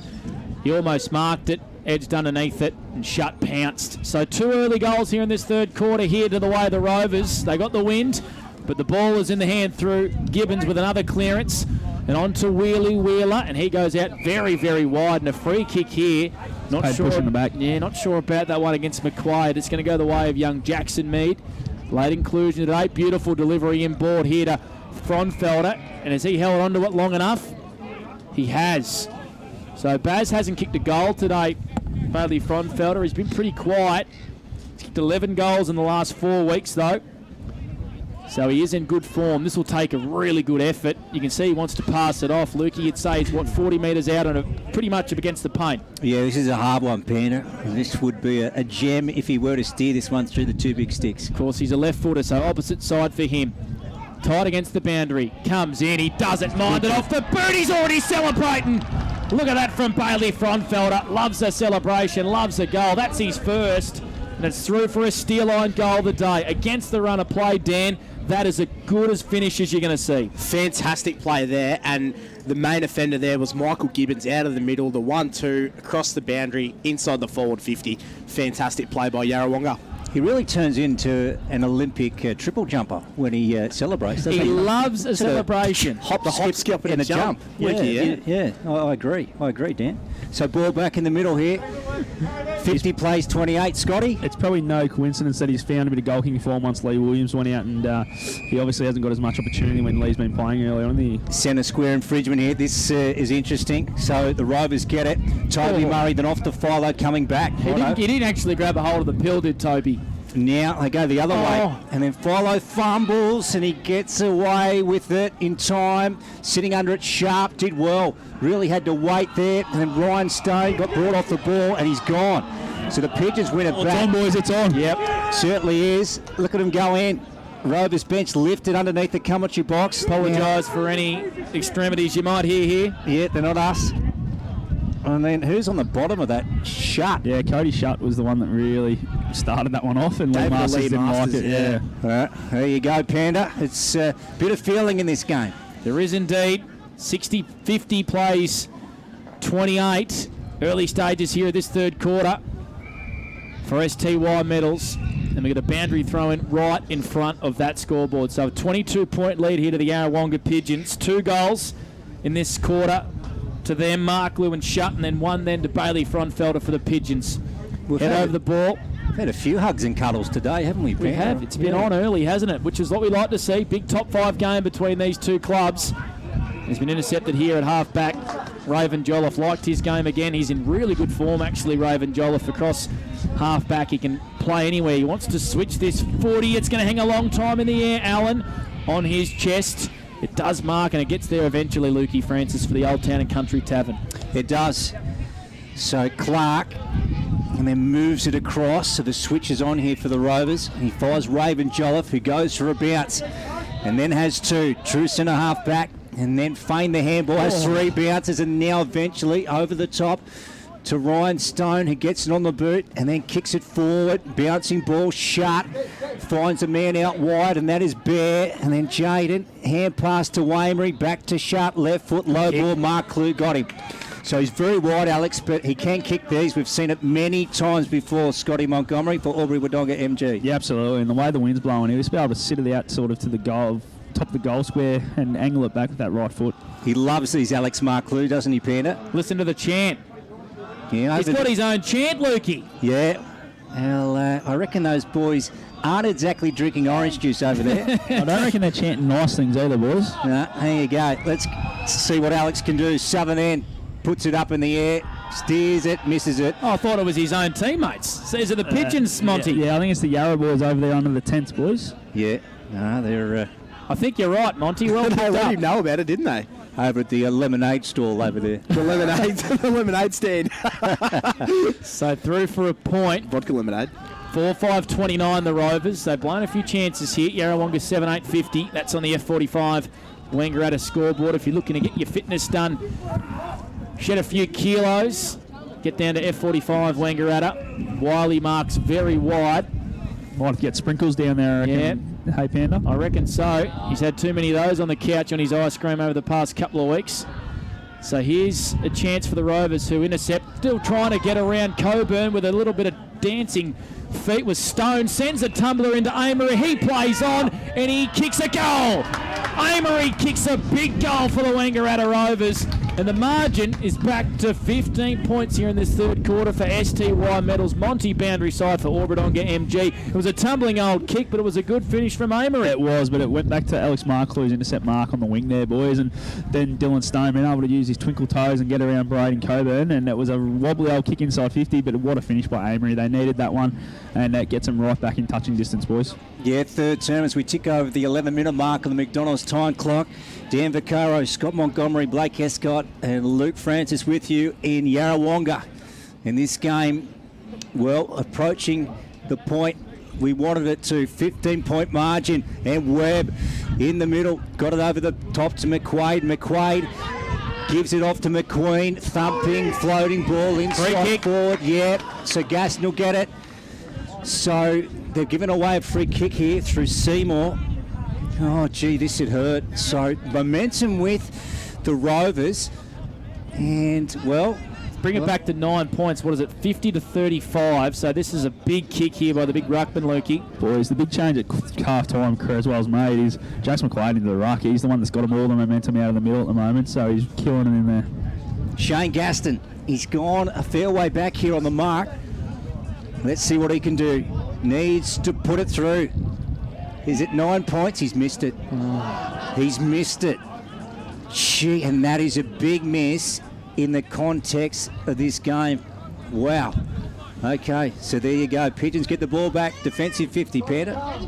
Speaker 1: He almost marked it. Edged underneath it, and Shutt pounced. So 2 early goals here in this third quarter here to the way of the Rovers. They got the wind, but the ball is in the hand through Gibbons with another clearance. And on to Wheeler, and he goes out very, very wide. And a free kick here. Not sure.
Speaker 2: Push in the back.
Speaker 1: Yeah, not sure about that one against McQuaid. It's going to go the way of young Jackson Mead. Late inclusion today. Beautiful delivery inboard here to Fronfelder. And has he held on to it long enough? He has. So Baz hasn't kicked a goal today, Bailey Fronfelder. He's been pretty quiet. He's kicked 11 goals in the last 4 weeks, though. So he is in good form. This will take a really good effort. You can see he wants to pass it off. Lukey, you'd say he's, 40 metres out and pretty much up against the paint.
Speaker 4: Yeah, this is a hard one, Panda. This would be a gem if he were to steer this one through the 2 big sticks.
Speaker 1: Of course, he's a left footer, so opposite side for him. Tight against the boundary. Comes in. He doesn't mind it off the boot. He's already celebrating. Look at that from Bailey Fronfelder. Loves the celebration, loves the goal. That's his first. And it's through for a steer line goal of the day. Against the run of play, Dan. that is as good as finish as you're going to see.
Speaker 3: Fantastic play there, and the main offender there was Michael Gibbons out of the middle, the 1-2 across the boundary inside the forward 50. Fantastic play by Yarrawonga.
Speaker 4: He really turns into an Olympic triple jumper when he celebrates.
Speaker 1: He loves a celebration.
Speaker 3: Hop, skip, and a jump.
Speaker 4: Yeah. I agree, Dan. So ball back in the middle here. 50 plays 28, Scotty.
Speaker 2: It's probably no coincidence that he's found a bit of goal kicking form once Lee Williams went out, and he obviously hasn't got as much opportunity when Lee's been playing earlier on the
Speaker 4: centre square infringement here. This is interesting. So the Rovers get it. Toby Murray then off to Philo coming back.
Speaker 1: He didn't actually grab a hold of the pill, did Toby?
Speaker 4: Now they go the other way, and then Philo fumbles and he gets away with it in time. Sitting under it, Sharp did well. Really had to wait there, and then Ryan Stone got brought off the ball and he's gone. So the Pigeons win it back.
Speaker 2: It's on, boys, it's on.
Speaker 4: Yep, certainly is. Look at him go in. Rovers bench lifted underneath the commentary box.
Speaker 1: Apologise for any extremities you might hear here.
Speaker 4: Yeah, they're not us. And then who's on the bottom of that? Shutt.
Speaker 2: Yeah, Cody Shutt was the one that really started that one off, and Lee Masters didn't like it. Yeah.
Speaker 4: All right, there you go, Panda. It's a bit of feeling in this game.
Speaker 1: There is indeed. 50 plays 28. Early stages here of this third quarter for STY Metals. And we got a boundary throw in right in front of that scoreboard. So a 22-point lead here to the Yarrawonga Pigeons. 2 goals in this quarter to them, Mark, Lou and Shutt, and then one then to Bailey Fronfelder for the Pigeons. Head over the ball.
Speaker 4: We've had a few hugs and cuddles today, haven't we, Ben?
Speaker 1: We have. It's been on early, hasn't it? Which is what we like to see. Big top 5 game between these two clubs. He's been intercepted here at half-back. Raven Jolliffe liked his game again. He's in really good form, actually, Raven Jolliffe, across half-back. He can play anywhere. He wants to switch this 40. It's going to hang a long time in the air. Allen on his chest. It does mark, and it gets there eventually, Lukey Francis, for the Old Town and Country Tavern.
Speaker 4: It does. So Clark, and then moves it across. So the switch is on here for the Rovers. And he fires Raven Jolliffe, who goes for a bounce, and then has 2. True centre half back, and then feign the handball. Has 3 bounces, and now eventually over the top to Ryan Stone, who gets it on the boot and then kicks it forward. Bouncing ball, Shutt finds a man out wide, and that is Bear. And then Jaden, hand pass to Wamery, back to Shutt, left foot, low ball. Mark Clue got him. So he's very wide, Alex, but he can kick these. We've seen it many times before. Scotty Montgomery for Albury-Wodonga MG.
Speaker 2: Yeah, absolutely. And the way the wind's blowing, he was able to sit it out sort of to the goal, top of the goal square, and angle it back with that right foot.
Speaker 4: He loves these Alex Mark Clue, doesn't he, Panda?
Speaker 1: Listen to the chant.
Speaker 4: Yeah,
Speaker 1: he's got his own chant, Lukey.
Speaker 4: Yeah. Well, I reckon those boys aren't exactly drinking orange juice over there.
Speaker 2: I don't reckon they're chanting nice things either, boys.
Speaker 4: No, there you go. Let's see what Alex can do. Southern end puts it up in the air, steers it, misses it.
Speaker 1: Oh, I thought it was his own teammates. Says it the Pigeons, Monty.
Speaker 2: Yeah, I think it's the Yarra boys over there under the tents, boys.
Speaker 4: Yeah. No, they're...
Speaker 1: I think you're right, Monty. Well,
Speaker 3: they let him know about it, didn't they?
Speaker 4: Over at the lemonade stall over there.
Speaker 3: The lemonade stand.
Speaker 1: So through for a point.
Speaker 3: Vodka lemonade.
Speaker 1: 4-5-29 the Rovers. They've blown a few chances here. Yarrawonga 7-8-50. That's on the F45 Wangaratta scoreboard. If you're looking to get your fitness done, shed a few kilos, get down to F45 Wangaratta. Wiley marks very wide.
Speaker 2: Might get sprinkles down there, I reckon. Yeah. Hey, Panda?
Speaker 1: I reckon so. He's had too many of those on the couch on his ice cream over the past couple of weeks. So here's a chance for the Rovers, who intercept. Still trying to get around Coburn with a little bit of dancing feet with Stone. Sends a tumbler into Amory. He plays on, and he kicks a goal. Amory kicks a big goal for the Wangaratta Rovers. And the margin is back to 15 points here in this third quarter for STY Metals. Monty boundary side for Albury-Wodonga MG. It was a tumbling old kick, but it was a good finish from Amory.
Speaker 2: It was, but it went back to Alex Marklu's intercept mark on the wing there, boys. And then Dylan Stone being able to use his twinkle toes and get around Braden Coburn. And it was a wobbly old kick inside 50, but what a finish by Amory. They needed that one, and that gets them right back in touching distance, boys.
Speaker 4: Yeah, third term as we tick over the 11-minute mark on the McDonald's time clock. Dan Vaccaro, Scott Montgomery, Blake Escott and Luke Francis with you in Yarrawonga. In this game, well, approaching the point we wanted it to, 15-point margin, and Webb in the middle, got it over the top to McQuaid. McQuaid gives it off to McQueen, thumping, floating ball inside forward. Yeah, so Gaston will get it. So they're giving away a free kick here through Seymour. Oh, gee, this had hurt. So momentum with the Rovers. And, well...
Speaker 1: Bring it back to 9 points. What is it, 50 to 35? So this is a big kick here by the big ruckman, Lukey.
Speaker 2: Boys, the big change at half-time Creswell's made is Jason McQuaid into the ruck. He's the one that's got all the momentum out of the middle at the moment, so he's killing it in there.
Speaker 4: Shane Gaston, he's gone a fair way back here on the mark. Let's see what he can do. Needs to put it through. Is it 9 points? He's missed it. He's missed it. Gee, and that is a big miss in the context of this game. Wow. Okay, so there you go. Pigeons get the ball back. Defensive 50, Panda.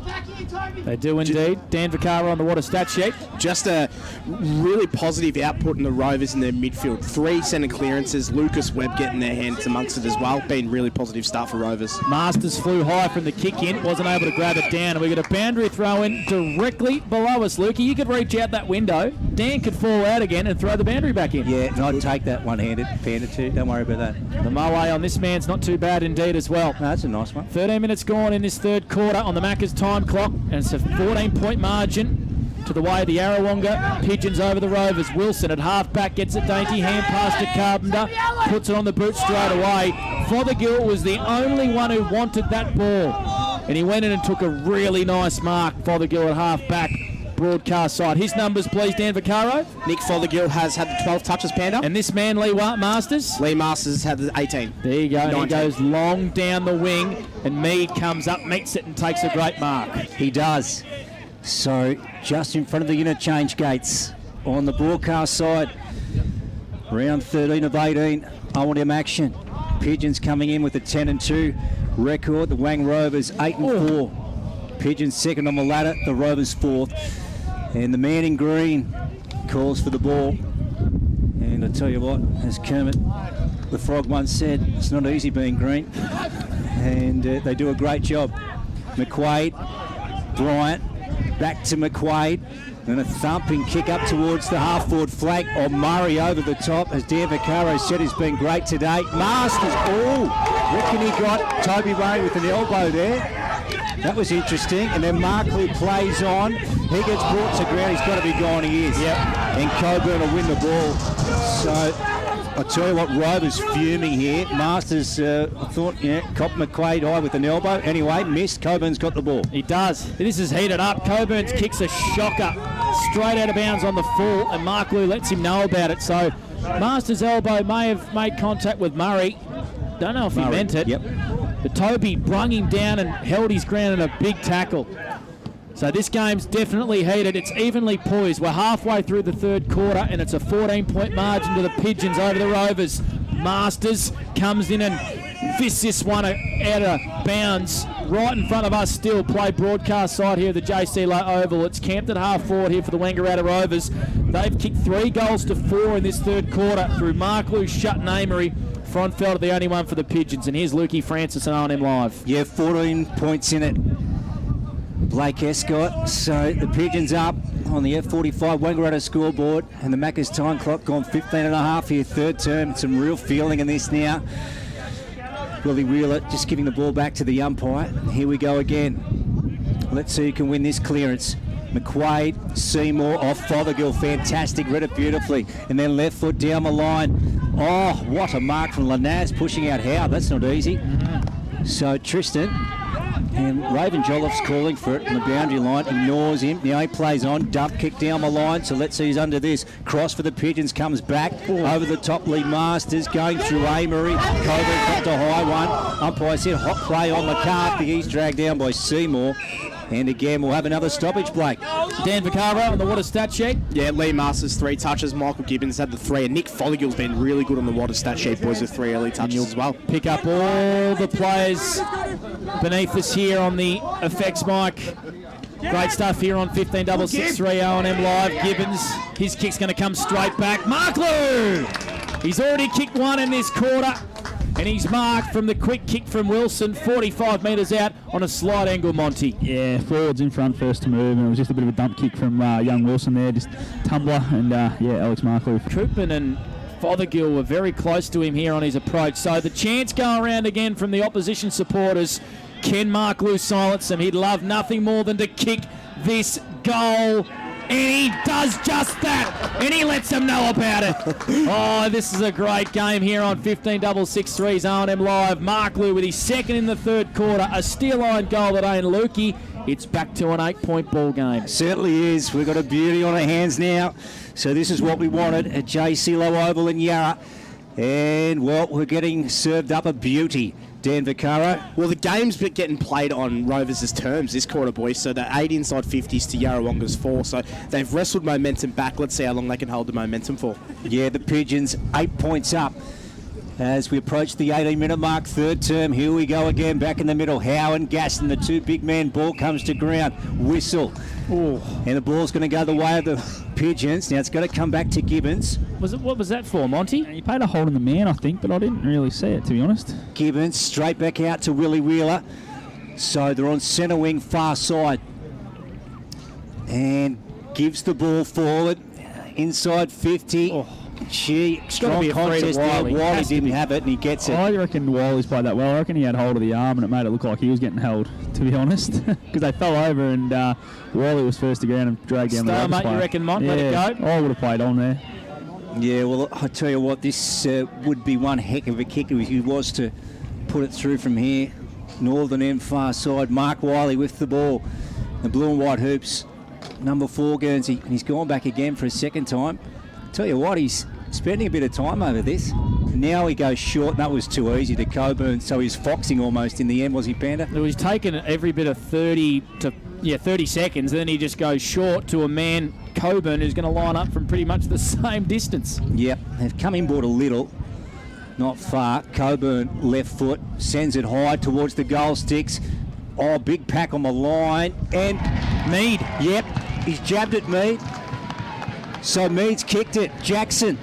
Speaker 1: They do indeed. Dan Vaccaro on the water stat sheet.
Speaker 3: Just a really positive output in the Rovers in their midfield. 3 centre clearances. Lucas Webb getting their hands amongst it as well. Been really positive start for Rovers.
Speaker 1: Masters flew high from the kick in. Wasn't able to grab it down. And we got a boundary throw in directly below us, Lukey. You could reach out that window. Dan could fall out again and throw the boundary back in.
Speaker 4: Yeah, and I'd take that one-handed, Panda too. Don't worry about that.
Speaker 1: The mow on this man's not too bad indeed as well.
Speaker 4: No, that's a nice one.
Speaker 1: 13 minutes gone in this third quarter on the Macca's time clock, and it's a 14-point margin to the way of the Yarrawonga. Pigeons over the Rovers. Wilson at half-back gets a dainty hand pass to Carpenter, puts it on the boot straight away. Fothergill was the only one who wanted that ball, and he went in and took a really nice mark. Fothergill at half-back. Broadcast side. His numbers, please, Dan Vaccaro.
Speaker 3: Nick Fothergill has had the 12 touches, Panda.
Speaker 1: And this man, Lee Masters?
Speaker 3: Lee Masters had the 18.
Speaker 1: There you go.
Speaker 3: 19.
Speaker 1: And he goes long down the wing, and Mead comes up, meets it, and takes a great mark.
Speaker 4: He does. So, just in front of the interchange gates on the broadcast side. Round 13 of 18. O&M action. Pigeons coming in with a 10-2 record. The Wang Rovers 8-4. Pigeons second on the ladder. The Rovers fourth. And the man in green calls for the ball. And I tell you what, as Kermit the Frog once said, it's not easy being green. And they do a great job. McQuaid, Bryant, back to McQuaid. And a thumping kick up towards the half-forward flank of Murray over the top. As Dan Vaccaro said, he's been great today. Masters, reckon he got Toby Ray with an elbow there. That was interesting. And then Markley plays on. He gets brought to ground. He's got to be gone. He is.
Speaker 1: Yep.
Speaker 4: And Coburn will win the ball. So I tell you what, Rovers fuming here. Masters, I thought, copped McQuaid high with an elbow. Anyway, missed. Coburn's got the ball.
Speaker 1: He does. This is heated up. Coburn's kicks a shocker straight out of bounds on the full, and Mark Lou lets him know about it. So Masters' elbow may have made contact with Murray. Don't know if he meant it.
Speaker 4: Yep.
Speaker 1: But Toby brung him down and held his ground in a big tackle. So this game's definitely heated. It's evenly poised. We're halfway through the third quarter, and it's a 14-point margin to the Pigeons over the Rovers. Masters comes in and fists this one out of bounds right in front of us still. Play broadcast side here at the JC Low Oval. It's camped at half forward here for the Wangaratta Rovers. They've kicked 3 goals to 4 in this third quarter through Mark Lou, Shutt and Amory. Frontfeld the only one for the Pigeons. And here's Lukey Francis and R13 Live.
Speaker 4: Yeah, 14 points in it. Blake Escott. So the Pigeons up on the F45 Wangaratta scoreboard, and the Macca's time clock gone 15 and a half here, third term. Some real feeling in this now. Willie Wheeler just giving the ball back to the umpire. Here we go again. Let's see who can win this clearance. McQuaid, Seymour off Fothergill, fantastic, read it beautifully. And then left foot down the line. Oh, what a mark from Lanaz pushing out Howe. That's not easy. So Tristan, and Raven Jolliff's calling for it on the boundary line, ignores him. Now he plays on, dump kick down the line, so let's see who's under this. Cross for the Pigeons, comes back, over the top, Lee Masters, going through Amory. Coburn got a high one. Umpire said hot play on McCarthy. He's dragged down by Seymour. And again, we'll have another stoppage, Blake.
Speaker 1: Dan Vaccaro on the water stat sheet.
Speaker 3: Yeah, Lee Masters, 3 touches. Michael Gibbons had the 3. And Nick Fothergill's been really good on the water stat sheet, boys, with 3 early touches as well.
Speaker 1: Pick up all the players beneath us here on the effects mic. Great stuff here on 15.663 O&M Live. Gibbons, his kick's going to come straight back. Mark Lou! He's already kicked 1 in this quarter. And he's marked from the quick kick from Wilson, 45 metres out on a slight angle, Monty.
Speaker 2: Yeah, forwards in front first to move, and it was just a bit of a dump kick from young Wilson there, just tumbler, and Alex Markley.
Speaker 1: Koopman and Fothergill were very close to him here on his approach. So the chance go around again from the opposition supporters. Can Mark Lou silence him? He'd love nothing more than to kick this goal. And he does just that, and he lets them know about it. Oh, this is a great game here on 15.663's R&M Live. Mark Lou with his second in the third quarter, a steal line goal that ain't Lukey. It's back to an 8-point ball game.
Speaker 4: Certainly is. We've got a beauty on our hands now. So this is what we wanted at JC Low Oval in Yarra. And, well, we're getting served up a beauty. Dan Vaccaro.
Speaker 3: Well, the game's getting played on Rovers' terms this quarter, boys. So they're 8 inside 50s to Yarrawonga's 4. So they've wrestled momentum back. Let's see how long they can hold the momentum for.
Speaker 4: Yeah, the Pigeons 8 points up as we approach the 18-minute mark. Third term, here we go again. Back in the middle, Howe and Gaston, the two big man. Ball comes to ground. Whistle.
Speaker 1: Ooh.
Speaker 4: And the ball's going to go the way of the Pigeons. Now it's going to come back to Gibbons.
Speaker 1: What was that for, Monty?
Speaker 2: He played a hold on the man, I think, but I didn't really see it, to be honest.
Speaker 4: Gibbons straight back out to Willie Wheeler. So they're on centre wing, far side. And gives the ball forward. Inside 50.
Speaker 1: Oh.
Speaker 4: Strong contest there. Wiley didn't have it and he gets it.
Speaker 2: I reckon Wiley's played that well. I reckon he had hold of the arm and it made it look like he was getting held, to be honest. Because they fell over and Wiley was first to ground and dragged down the Rovers
Speaker 1: mate,
Speaker 2: player.
Speaker 1: you reckon, Mont? Let it go?
Speaker 2: I would have played on there.
Speaker 4: Yeah, well, I tell you what, this would be one heck of a kick if he was to put it through from here. Northern end far side. Mark Wiley with the ball. The blue and white hoops. Number 4 Guernsey. And he's gone back again for a second time. Tell you what, he's spending a bit of time over this. Now he goes short. That was too easy to Coburn, so he's foxing almost in the end, was he, Panda?
Speaker 1: He's taken every bit of 30 seconds, then he just goes short to a man, Coburn, who's going to line up from pretty much the same distance.
Speaker 4: Yep, they've come inboard a little, not far. Coburn, left foot, sends it high towards the goal sticks. Oh, big pack on the line, and Mead, yep, he's jabbed at Mead. So Mead's kicked it. Jackson,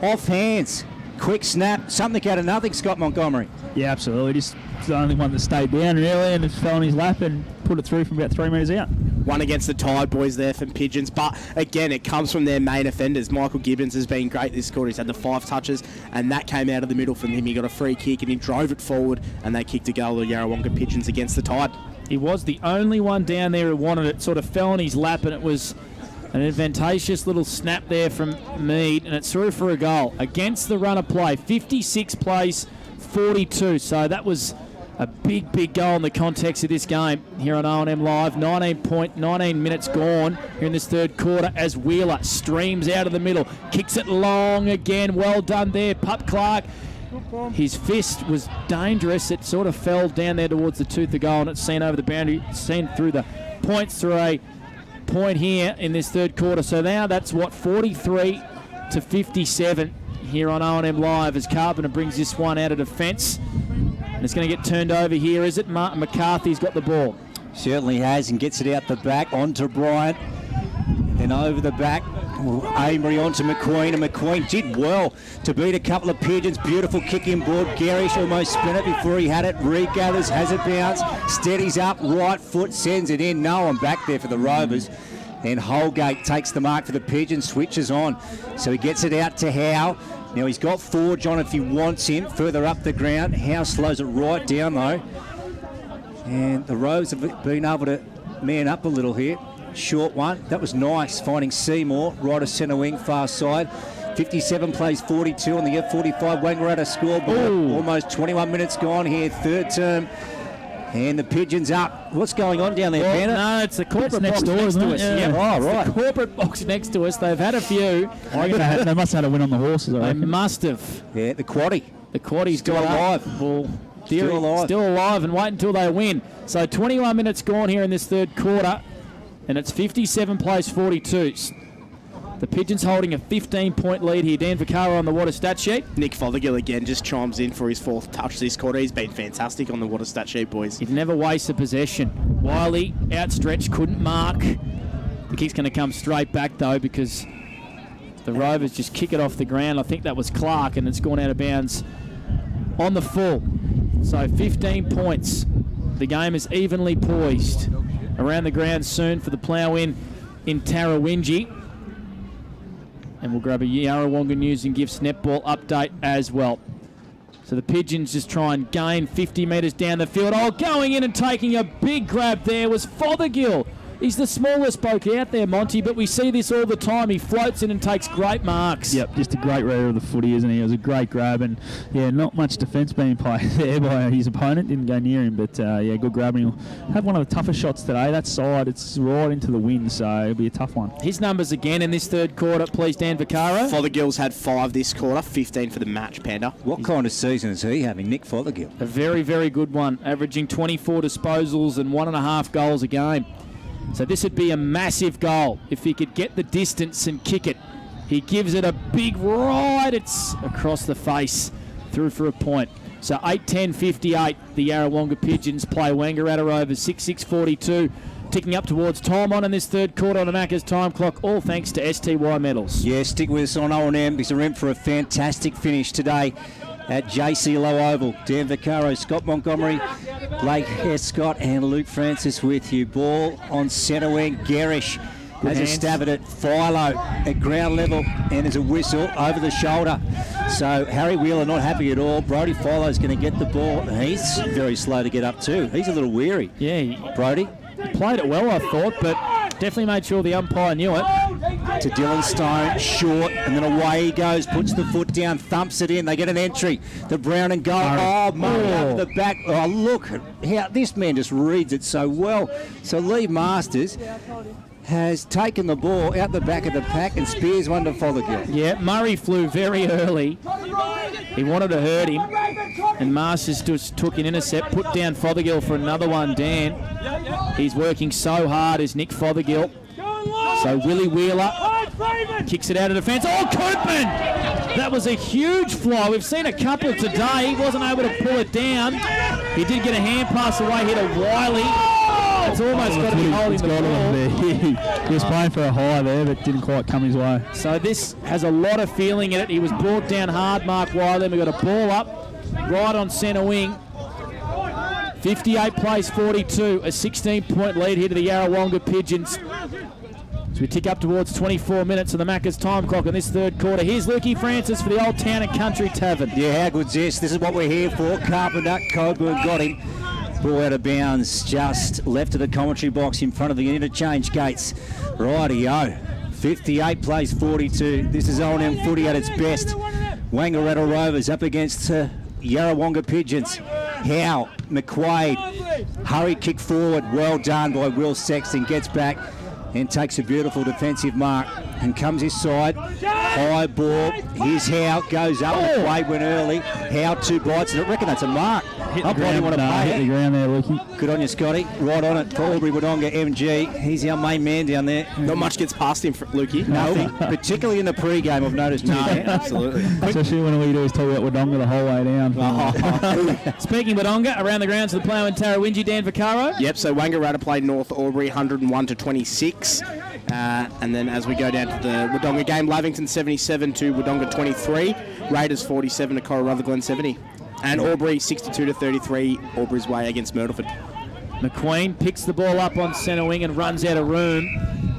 Speaker 4: off hands. Quick snap. Something out of nothing, Scott Montgomery.
Speaker 2: Yeah, absolutely. Just the only one that stayed down, really, and just fell on his lap and put it through from about 3 metres out.
Speaker 3: One against the Tide boys there from Pigeons. But, again, it comes from their main offenders. Michael Gibbons has been great this quarter. He's had the 5 touches, and that came out of the middle from him. He got a free kick, and he drove it forward, and they kicked a goal to Yarrawonga Pigeons against the Tide.
Speaker 1: He was the only one down there who wanted it. Sort of fell on his lap, and it was an advantageous little snap there from Mead, and it's through for a goal. Against the run of play, 56 plays, 42. So that was a big, big goal in the context of this game here on R&M Live. 19 minutes gone here in this third quarter as Wheeler streams out of the middle. Kicks it long again. Well done there, Pup Clark. His fist was dangerous. It sort of fell down there towards the tooth of goal, and it's seen over the boundary, seen through the points through a point here in this third quarter. So now that's 43 to 57 here on R&M Live as Carpenter brings this one out of defence. And it's going to get turned over here, is it? Martin McCarthy's got the ball.
Speaker 4: Certainly has, and gets it out the back onto Bryant. Then over the back, Amory onto McQueen, and McQueen did well to beat a couple of Pigeons. Beautiful kick inboard. Garish almost spun it before he had it. Regathers, has it bounce, steadies up, right foot, sends it in. No one back there for the Rovers. And Holgate takes the mark for the Pigeons, switches on. So he gets it out to Howe. Now he's got Forge on if he wants him further up the ground. Howe slows it right down though. And the Rovers have been able to man up a little here. Short one. That was nice, finding Seymour, right of centre wing, far side. 57 plays 42 on the F45. Wang at a scoreboard. Almost 21 minutes gone here, third term. And the Pigeons up. What's going on down there, Panda?
Speaker 1: No, it's the corporate
Speaker 2: next
Speaker 1: box
Speaker 2: door,
Speaker 1: next
Speaker 2: isn't
Speaker 1: to
Speaker 2: it?
Speaker 1: us.
Speaker 2: Yeah.
Speaker 1: Yep.
Speaker 2: Oh, right.
Speaker 1: The corporate box next to us. They've had a few.
Speaker 2: I reckon they must have had a win on the horses, I
Speaker 1: They
Speaker 2: reckon.
Speaker 1: must have.
Speaker 4: Yeah, the quaddie.
Speaker 1: The quaddie's
Speaker 4: Still
Speaker 1: got
Speaker 4: alive.
Speaker 1: Up. Well,
Speaker 4: Still alive.
Speaker 1: And wait until they win. So 21 minutes gone here in this third quarter, and it's 57 plays 42. The Pigeons holding a 15-point lead here. Dan Vaccaro on the water stat sheet.
Speaker 3: Nick Fothergill again just chimes in for his 4th touch this quarter. He's been fantastic on the water stat sheet, boys.
Speaker 1: He'd never waste a possession. Wiley outstretched, couldn't mark. The kick's going to come straight back though because the Rovers just kick it off the ground. I think that was Clark, and it's gone out of bounds on the full. So 15 points. The game is evenly poised. Around the ground soon for the plough-in Tarrawingi. And we'll grab a Yarrawonga News and Gifts netball update as well. So the Pigeons just try and gain 50 metres down the field. Oh, going in and taking a big grab there was Fothergill. He's the smallest bloke out there, Monty, but we see this all the time. He floats in and takes great marks.
Speaker 2: Yep, just a great reader of the footy, isn't he? It was a great grab, and yeah, not much defence being played there by his opponent. Didn't go near him, but yeah, good grabbing. He'll have one of the toughest shots today. That side, it's right into the wind, so it'll be a tough one.
Speaker 1: His numbers again in this third quarter, please, Dan Vaccaro.
Speaker 3: Fothergill's had 5 this quarter, 15 for the match, Panda.
Speaker 4: What kind of season is he having, Nick Fothergill?
Speaker 1: A very, very good one, averaging 24 disposals and 1.5 goals a game. So this would be a massive goal if he could get the distance and kick it. He gives it a big ride. It's across the face, through for a point. So 8-10-58, the Yarrawonga Pigeons play Wangaratta Rovers 6-6-42. Ticking up towards time on in this third quarter on the Macca's time clock, all thanks to STY Metals.
Speaker 4: Yeah, stick with us on O&M because they're in for a fantastic finish today at JC Low Oval. Dan Vaccaro, Scott Montgomery, Blake Escott and Luke Francis with you. Ball on centre wing. Garish has a stab at it. Philo at ground level, and there's a whistle over the shoulder. So Harry Wheeler not happy at all. Brody Philo's going to get the ball. He's very slow to get up too. He's a little weary.
Speaker 1: Yeah,
Speaker 4: Brody
Speaker 1: played it well, I thought, but definitely made sure the umpire knew it.
Speaker 4: To Dylan Stone, short, and then away he goes, puts the foot down, thumps it in. They get an entry. The Brown and goal. Murray over the back. Oh, look how this man just reads it so well. So Lee Masters has taken the ball out the back of the pack and spears one to Fothergill.
Speaker 1: Yeah, Murray flew very early. He wanted to hurt him, and Masters just took an intercept, put down Fothergill for another one, Dan. He's working so hard as Nick Fothergill. So Willie Wheeler kicks it out of defence. Oh, Koopman! That was a huge fly. We've seen a couple today. He wasn't able to pull it down. He did get a hand pass away, hit a Wiley. It's almost got to be holding the ball.
Speaker 2: He was playing for a high there, but didn't quite come his way.
Speaker 1: So this has a lot of feeling in it. He was brought down hard, Mark Wiley. We've got a ball up right on centre wing. 58 plays 42, a 16-point lead here to the Yarrawonga Pigeons. As we tick up towards 24 minutes on the Macca's time clock in this third quarter. Here's Lukey Francis for the Old Town and Country Tavern.
Speaker 4: Yeah, how good's this? This is what we're here for. Carpenter, Coburn got him. Ball out of bounds, just left of the commentary box in front of the interchange gates. Rightio. 58 plays 42. This is O&M footy at its best. Wangaratta Rovers up against Yarrawonga Pigeons. Howe, McQuaid, hurry kick forward. Well done by Will Sexton. Gets back and takes a beautiful defensive mark and comes his side. High ball. Here's Howe. Goes up. McQuaid went early. Howe 2 bites and I reckon that's a mark.
Speaker 2: Hit the ground there, Lukey.
Speaker 4: Good on you, Scotty. Right on it for Albury Wodonga MG. He's our main man down there.
Speaker 3: Not much gets past him, Lukey.
Speaker 4: No, particularly in the pre-game, I've noticed.
Speaker 3: No, absolutely.
Speaker 2: Especially when all you do is talk about Wodonga the whole way down.
Speaker 1: Speaking of Wodonga, around the grounds of the Plough and Tarrawingi, Dan Vaccaro.
Speaker 3: Yep, so Wangaratta played North Albury 101-26. And then as we go down to the Wodonga game, Lavington 77 to Wodonga 23. Raiders 47 to Cora Rutherglen 70. And Albury 62-33, Albury's way against Myrtleford.
Speaker 1: McQueen picks the ball up on centre wing and runs out of room.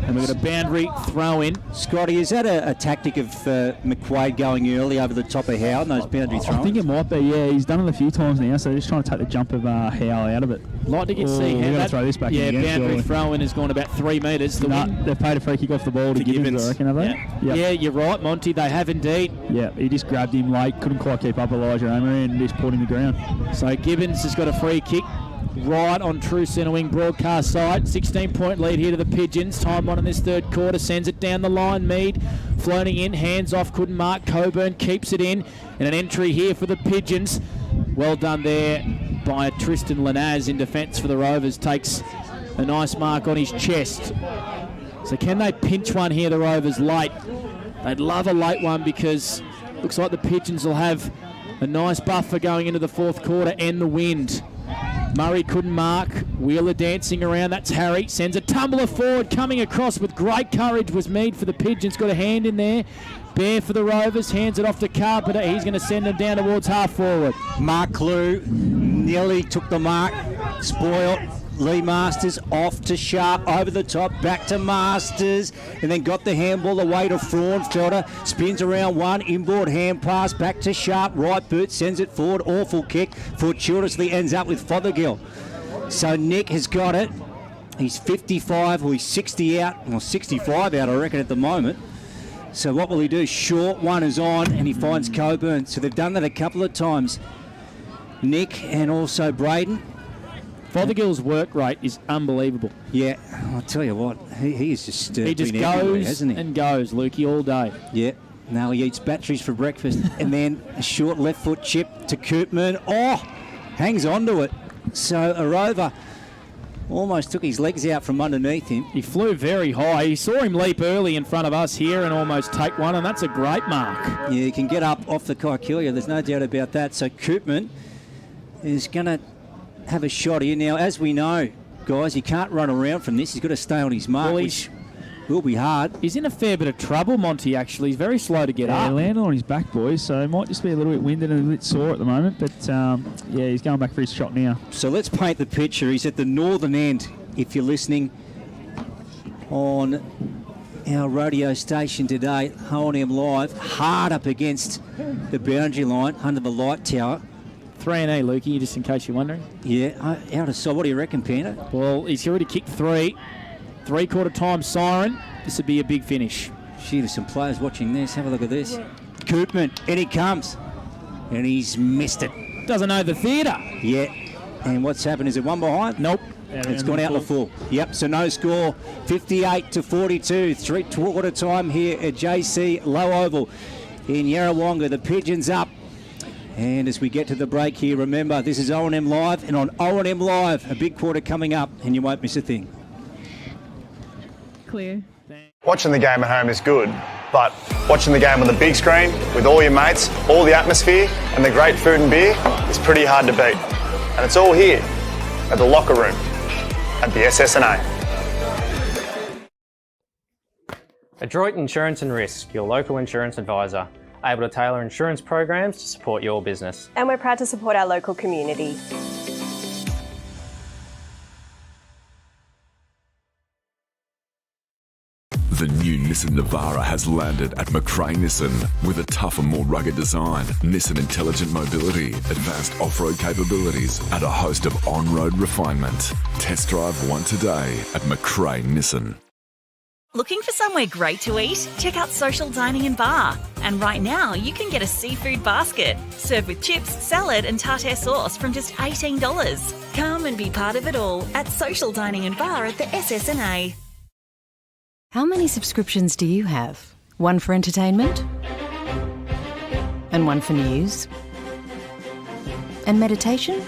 Speaker 1: And we've got a boundary throw in.
Speaker 4: Scotty, is that a tactic of McQuaid going early over the top of Howe in those boundary throws?
Speaker 2: I think it might be, yeah. He's done it a few times now, so they're just trying to take the jump of Howe out of it.
Speaker 1: Like to see
Speaker 2: how that throw this back in again,
Speaker 1: boundary throw in has gone about 3 metres.
Speaker 2: They've paid a free kick off the ball to Gibbons, I reckon, have they?
Speaker 1: Yeah. Yeah, you're right, Monty. They have indeed.
Speaker 2: Yeah, he just grabbed him late, couldn't quite keep up Elijah Emery and just put him to the ground.
Speaker 1: So Gibbons has got a free kick. Right on true centre wing broadcast side. 16-point lead here to the Pigeons. Time on in this third quarter. Sends it down the line. Mead floating in. Hands off. Couldn't mark. Coburn keeps it in. And an entry here for the Pigeons. Well done there by Tristan Lanaz in defence for the Rovers. Takes a nice mark on his chest. So can they pinch one here, the Rovers, late? They'd love a late one because looks like the Pigeons will have a nice buffer going into the fourth quarter and the wind. Murray couldn't mark. Wheeler dancing around. That's Harry. Sends a tumbler forward. Coming across with great courage was Mead for the Pigeons. Got a hand in there. Bear for the Rovers. Hands it off to Carpenter. He's going to send them down towards half forward.
Speaker 4: Mark Clue nearly took the mark. Spoiled. Lee Masters off to Sharp, over the top, back to Masters, and then got the handball away to Fraunfelder, spins around one, inboard hand pass, back to Sharp, right boot, sends it forward, awful kick, fortuitously ends up with Fothergill. So Nick has got it, He's 55 or he's 60 out, or 65 out, I reckon, at the moment. So what will he do? Short one is on, and he finds Coburn. So they've done that a couple of times. Nick and also Braden.
Speaker 1: Fothergill's work rate is unbelievable.
Speaker 4: Yeah, I'll tell you what, he is just
Speaker 1: he just
Speaker 4: been everywhere,
Speaker 1: goes
Speaker 4: hasn't he?
Speaker 1: and goes, Lukey, all day.
Speaker 4: Yeah. Now he eats batteries for breakfast. And then a short left foot chip to Koopman. Oh, hangs on to it. So a Rover almost took his legs out from underneath him.
Speaker 1: He flew very high. You saw him leap early in front of us here and almost take one, and that's a great mark.
Speaker 4: Yeah, he can get up off the Kaikulia. There's no doubt about that. So Koopman is going to have a shot here. Now, as we know, guys, he can't run around from this. He's got to stay on his mark, which will be hard.
Speaker 1: He's in a fair bit of trouble, Monty, actually. He's very slow to get up.
Speaker 2: Landed on his back, boys, so he might just be a little bit winded and a bit sore at the moment. But, yeah, he's going back for his shot now.
Speaker 4: So let's paint the picture. He's at the northern end, if you're listening on our radio station today, O&M Live, hard up against the boundary line under the light tower.
Speaker 1: 3-8, Lukey, just in case you're wondering.
Speaker 4: Yeah, out of sight. What do you reckon, Panda?
Speaker 1: Well, he's already kicked 3. Three-quarter time siren. This would be a big finish.
Speaker 4: Gee, there's some players watching this. Have a look at this. Koopman, in he comes. And he's missed it.
Speaker 1: Doesn't know the theatre.
Speaker 4: Yeah. And what's happened? Is it one behind?
Speaker 1: Nope.
Speaker 4: It's gone out the full. Yep, so no score. 58-42. Three-quarter time here at JC Low Oval in Yarrawonga. The Pigeons up. And as we get to the break here, remember, this is O&M Live. And on O&M Live, a big quarter coming up, and you won't miss a thing.
Speaker 20: Clear.
Speaker 5: Watching the game at home is good, but watching the game on the big screen with all your mates, all the atmosphere and the great food and beer is pretty hard to beat. And it's all here at the locker room at the SSNA.
Speaker 6: Adroit Insurance and Risk, your local insurance advisor, able to tailor insurance programs to support your business.
Speaker 7: And we're proud to support our local community.
Speaker 8: The new Nissan Navara has landed at McRae Nissan with a tougher, more rugged design, Nissan intelligent mobility, advanced off-road capabilities, and a host of on-road refinement. Test drive one today at McRae Nissan.
Speaker 9: Looking for somewhere great to eat? Check out Social Dining and Bar. And right now, you can get a seafood basket, served with chips, salad and tartare sauce from just $18. Come and be part of it all at Social Dining and Bar at the SSNA.
Speaker 10: How many subscriptions do you have? One for entertainment? And one for news? And meditation?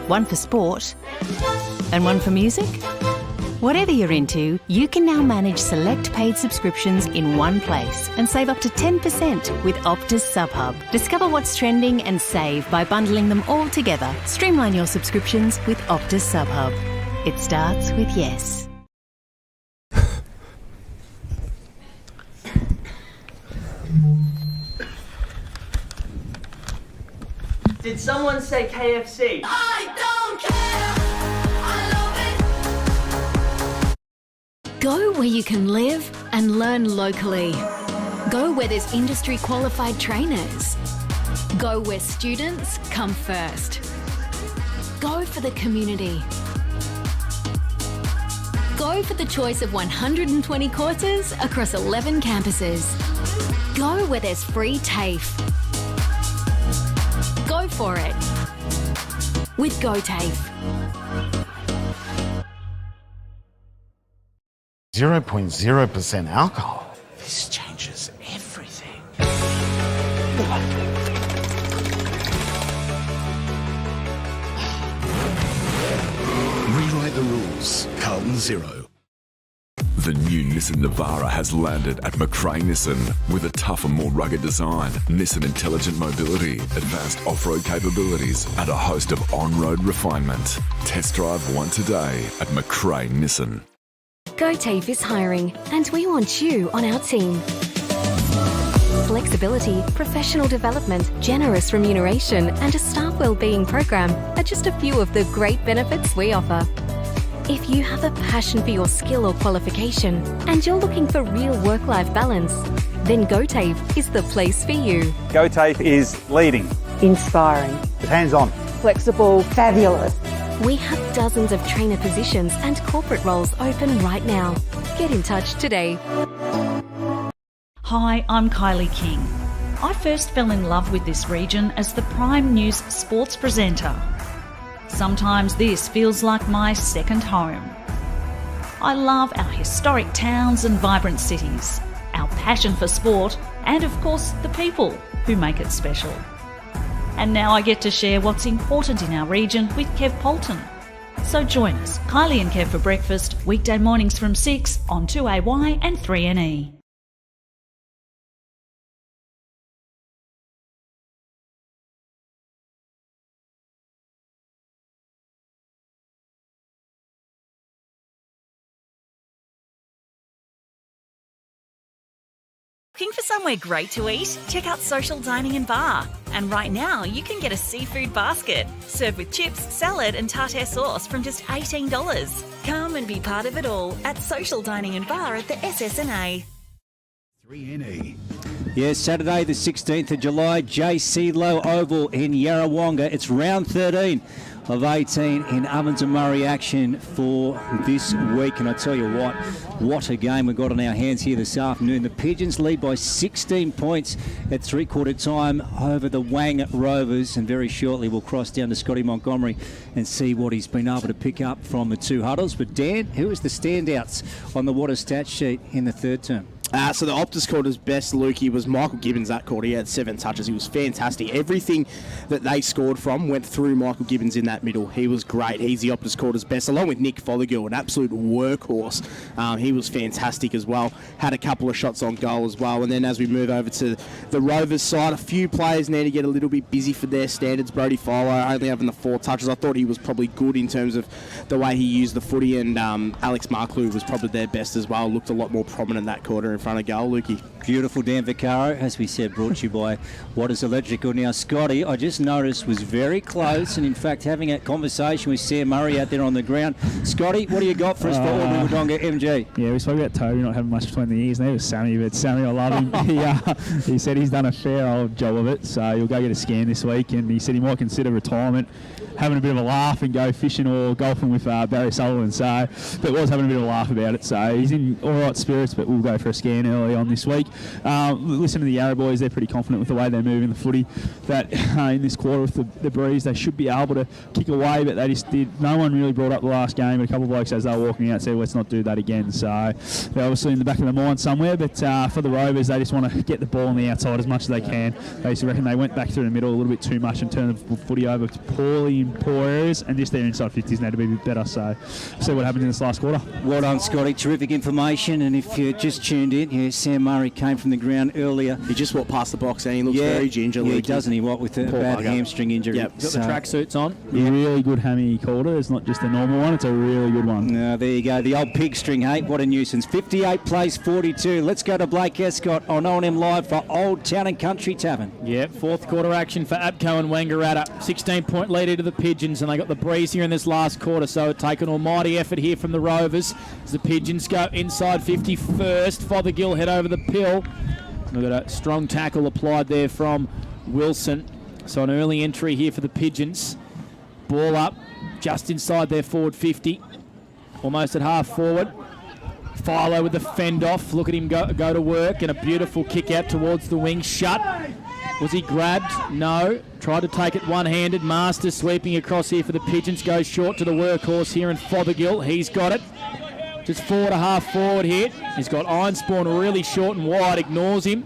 Speaker 10: One for sport? And one for music? Whatever you're into, you can now manage select paid subscriptions in one place and save up to 10% with Optus SubHub. Discover what's trending and save by bundling them all together. Streamline your subscriptions with Optus SubHub. It starts with yes.
Speaker 11: Did someone say KFC?
Speaker 12: I don't care. I love it.
Speaker 19: Go where you can live and learn locally. Go where there's industry qualified trainers. Go where students come first. Go for the community. Go for the choice of 120 courses across 11 campuses. Go where there's free TAFE. Go for it with GoTAFE.
Speaker 14: 0.0% alcohol. This changes everything.
Speaker 18: Rewrite the rules. Carlton 0.
Speaker 8: The new Nissan Navara has landed at McRae Nissan with a tougher, more rugged design, Nissan intelligent mobility, advanced off-road capabilities, and a host of on-road refinement. Test drive one today at McRae Nissan.
Speaker 13: GoTAFE is hiring, and we want you on our team. Flexibility, professional development, generous remuneration, and a staff wellbeing program are just a few of the great benefits we offer. If you have a passion for your skill or qualification and you're looking for real work-life balance, then GoTAFE is the place for you.
Speaker 15: GoTAFE is leading,
Speaker 16: Inspiring,
Speaker 15: hands-on,
Speaker 16: flexible, fabulous.
Speaker 13: We have dozens of trainer positions and corporate roles open right now. Get in touch today.
Speaker 17: Hi, I'm Kylie King. I first fell in love with this region as the Prime News sports presenter. Sometimes this feels like my second home. I love our historic towns and vibrant cities, our passion for sport, and of course the people who make it special. And now I get to share what's important in our region with Kev Polton. So join us, Kylie and Kev for breakfast, weekday mornings from 6 on 2AY and 3NE.
Speaker 9: Looking for somewhere great to eat? Check out Social Dining and Bar. And right now, you can get a seafood basket, served with chips, salad and tartare sauce from just $18. Come and be part of it all at Social Dining and Bar at the SSNA.
Speaker 18: 3NE.
Speaker 4: Yes, Saturday the 16th of July, JC Low Oval in Yarrawonga. It's round 13 of 18 in Ovens and Murray action for this week. And I tell you what a game we've got on our hands here this afternoon. The Pigeons lead by 16 points at three-quarter time over the Wang Rovers. And very shortly we'll cross down to Scotty Montgomery and see what he's been able to pick up from the two huddles. But Dan, who is the standouts on the Water stat sheet in the third term?
Speaker 3: So the Optus quarter's best, Lukey, was Michael Gibbons that quarter. He had 7 touches. He was fantastic. Everything that they scored from went through Michael Gibbons in that middle. He was great. He's the Optus quarter's best, along with Nick Fothergill, an absolute workhorse. He was fantastic as well. Had a couple of shots on goal as well. And then as we move over to the Rovers side, a few players need to get a little bit busy for their standards. Brody Philo only having the 4 touches. I thought he was probably good in terms of the way he used the footy, and Alex Marklew was probably their best as well. Looked a lot more prominent that quarter in front of goal, Lukey.
Speaker 4: Beautiful Dan Vaccaro, as we said, brought to you by Waters Electrical. Now, Scotty, I just noticed, was very close, and in fact having a conversation with Sam Murray out there on the ground. Scotty, what do you got for us for Auburn Wodonga MG?
Speaker 2: Yeah, we spoke about Toby not having much between the ears. There was Sammy, but Sammy, I love him. He said he's done a fair old job of it, so he'll go get a scan this week, and he said he might consider retirement, having a bit of a laugh and go fishing or golfing with Barry Sullivan. So, but was having a bit of a laugh about it. So he's in all right spirits, but we'll go for a scan early on this week. Listen to the Yarra boys; they're pretty confident with the way they're moving the footy. That in this quarter with the breeze, they should be able to kick away, but they just did. No one really brought up the last game, but a couple of blokes as they were walking out said, "Let's not do that again." So they're obviously in the back of their mind somewhere. But for the Rovers, they just want to get the ball on the outside as much as they can. They just reckon they went back through the middle a little bit too much and turned the footy over poorly in poor areas, and just their inside 50s need to be a bit better. So see what happens in this last quarter.
Speaker 4: Well done, Scotty. Terrific information. And if you just tuned in, Sam Murray came from the ground earlier.
Speaker 3: He just walked past the box and he looks very ginger.
Speaker 4: Yeah, doesn't he? What with a bad hamstring injury.
Speaker 3: Yep.
Speaker 1: Got the tracksuits on.
Speaker 2: Yeah. Really good hammy quarter. It's not just a normal one. It's a really good one.
Speaker 4: There you go. The old pig string, hey? What a nuisance. 58 plays 42. Let's go to Blake Escott on O&M Live for Old Town and Country Tavern.
Speaker 1: Yeah, fourth quarter action for Abco and Wangaratta. 16-point lead into the Pigeons, and they got the breeze here in this last quarter, so it take an almighty effort here from the Rovers as the Pigeons go inside 50 first. Fothergill head over the pill. We've got a strong tackle applied there from Wilson. So an early entry here for the Pigeons. Ball up just inside their forward 50. Almost at half forward. Philo with the fend off. Look at him go to work, and a beautiful kick out towards the wing. Shut. Was he grabbed? No. Tried to take it one-handed. Masters sweeping across here for the Pigeons. Goes short to the workhorse here in Fothergill. He's got it. Just 4.5 forward here. He's got Ironspawn really short and wide. Ignores him.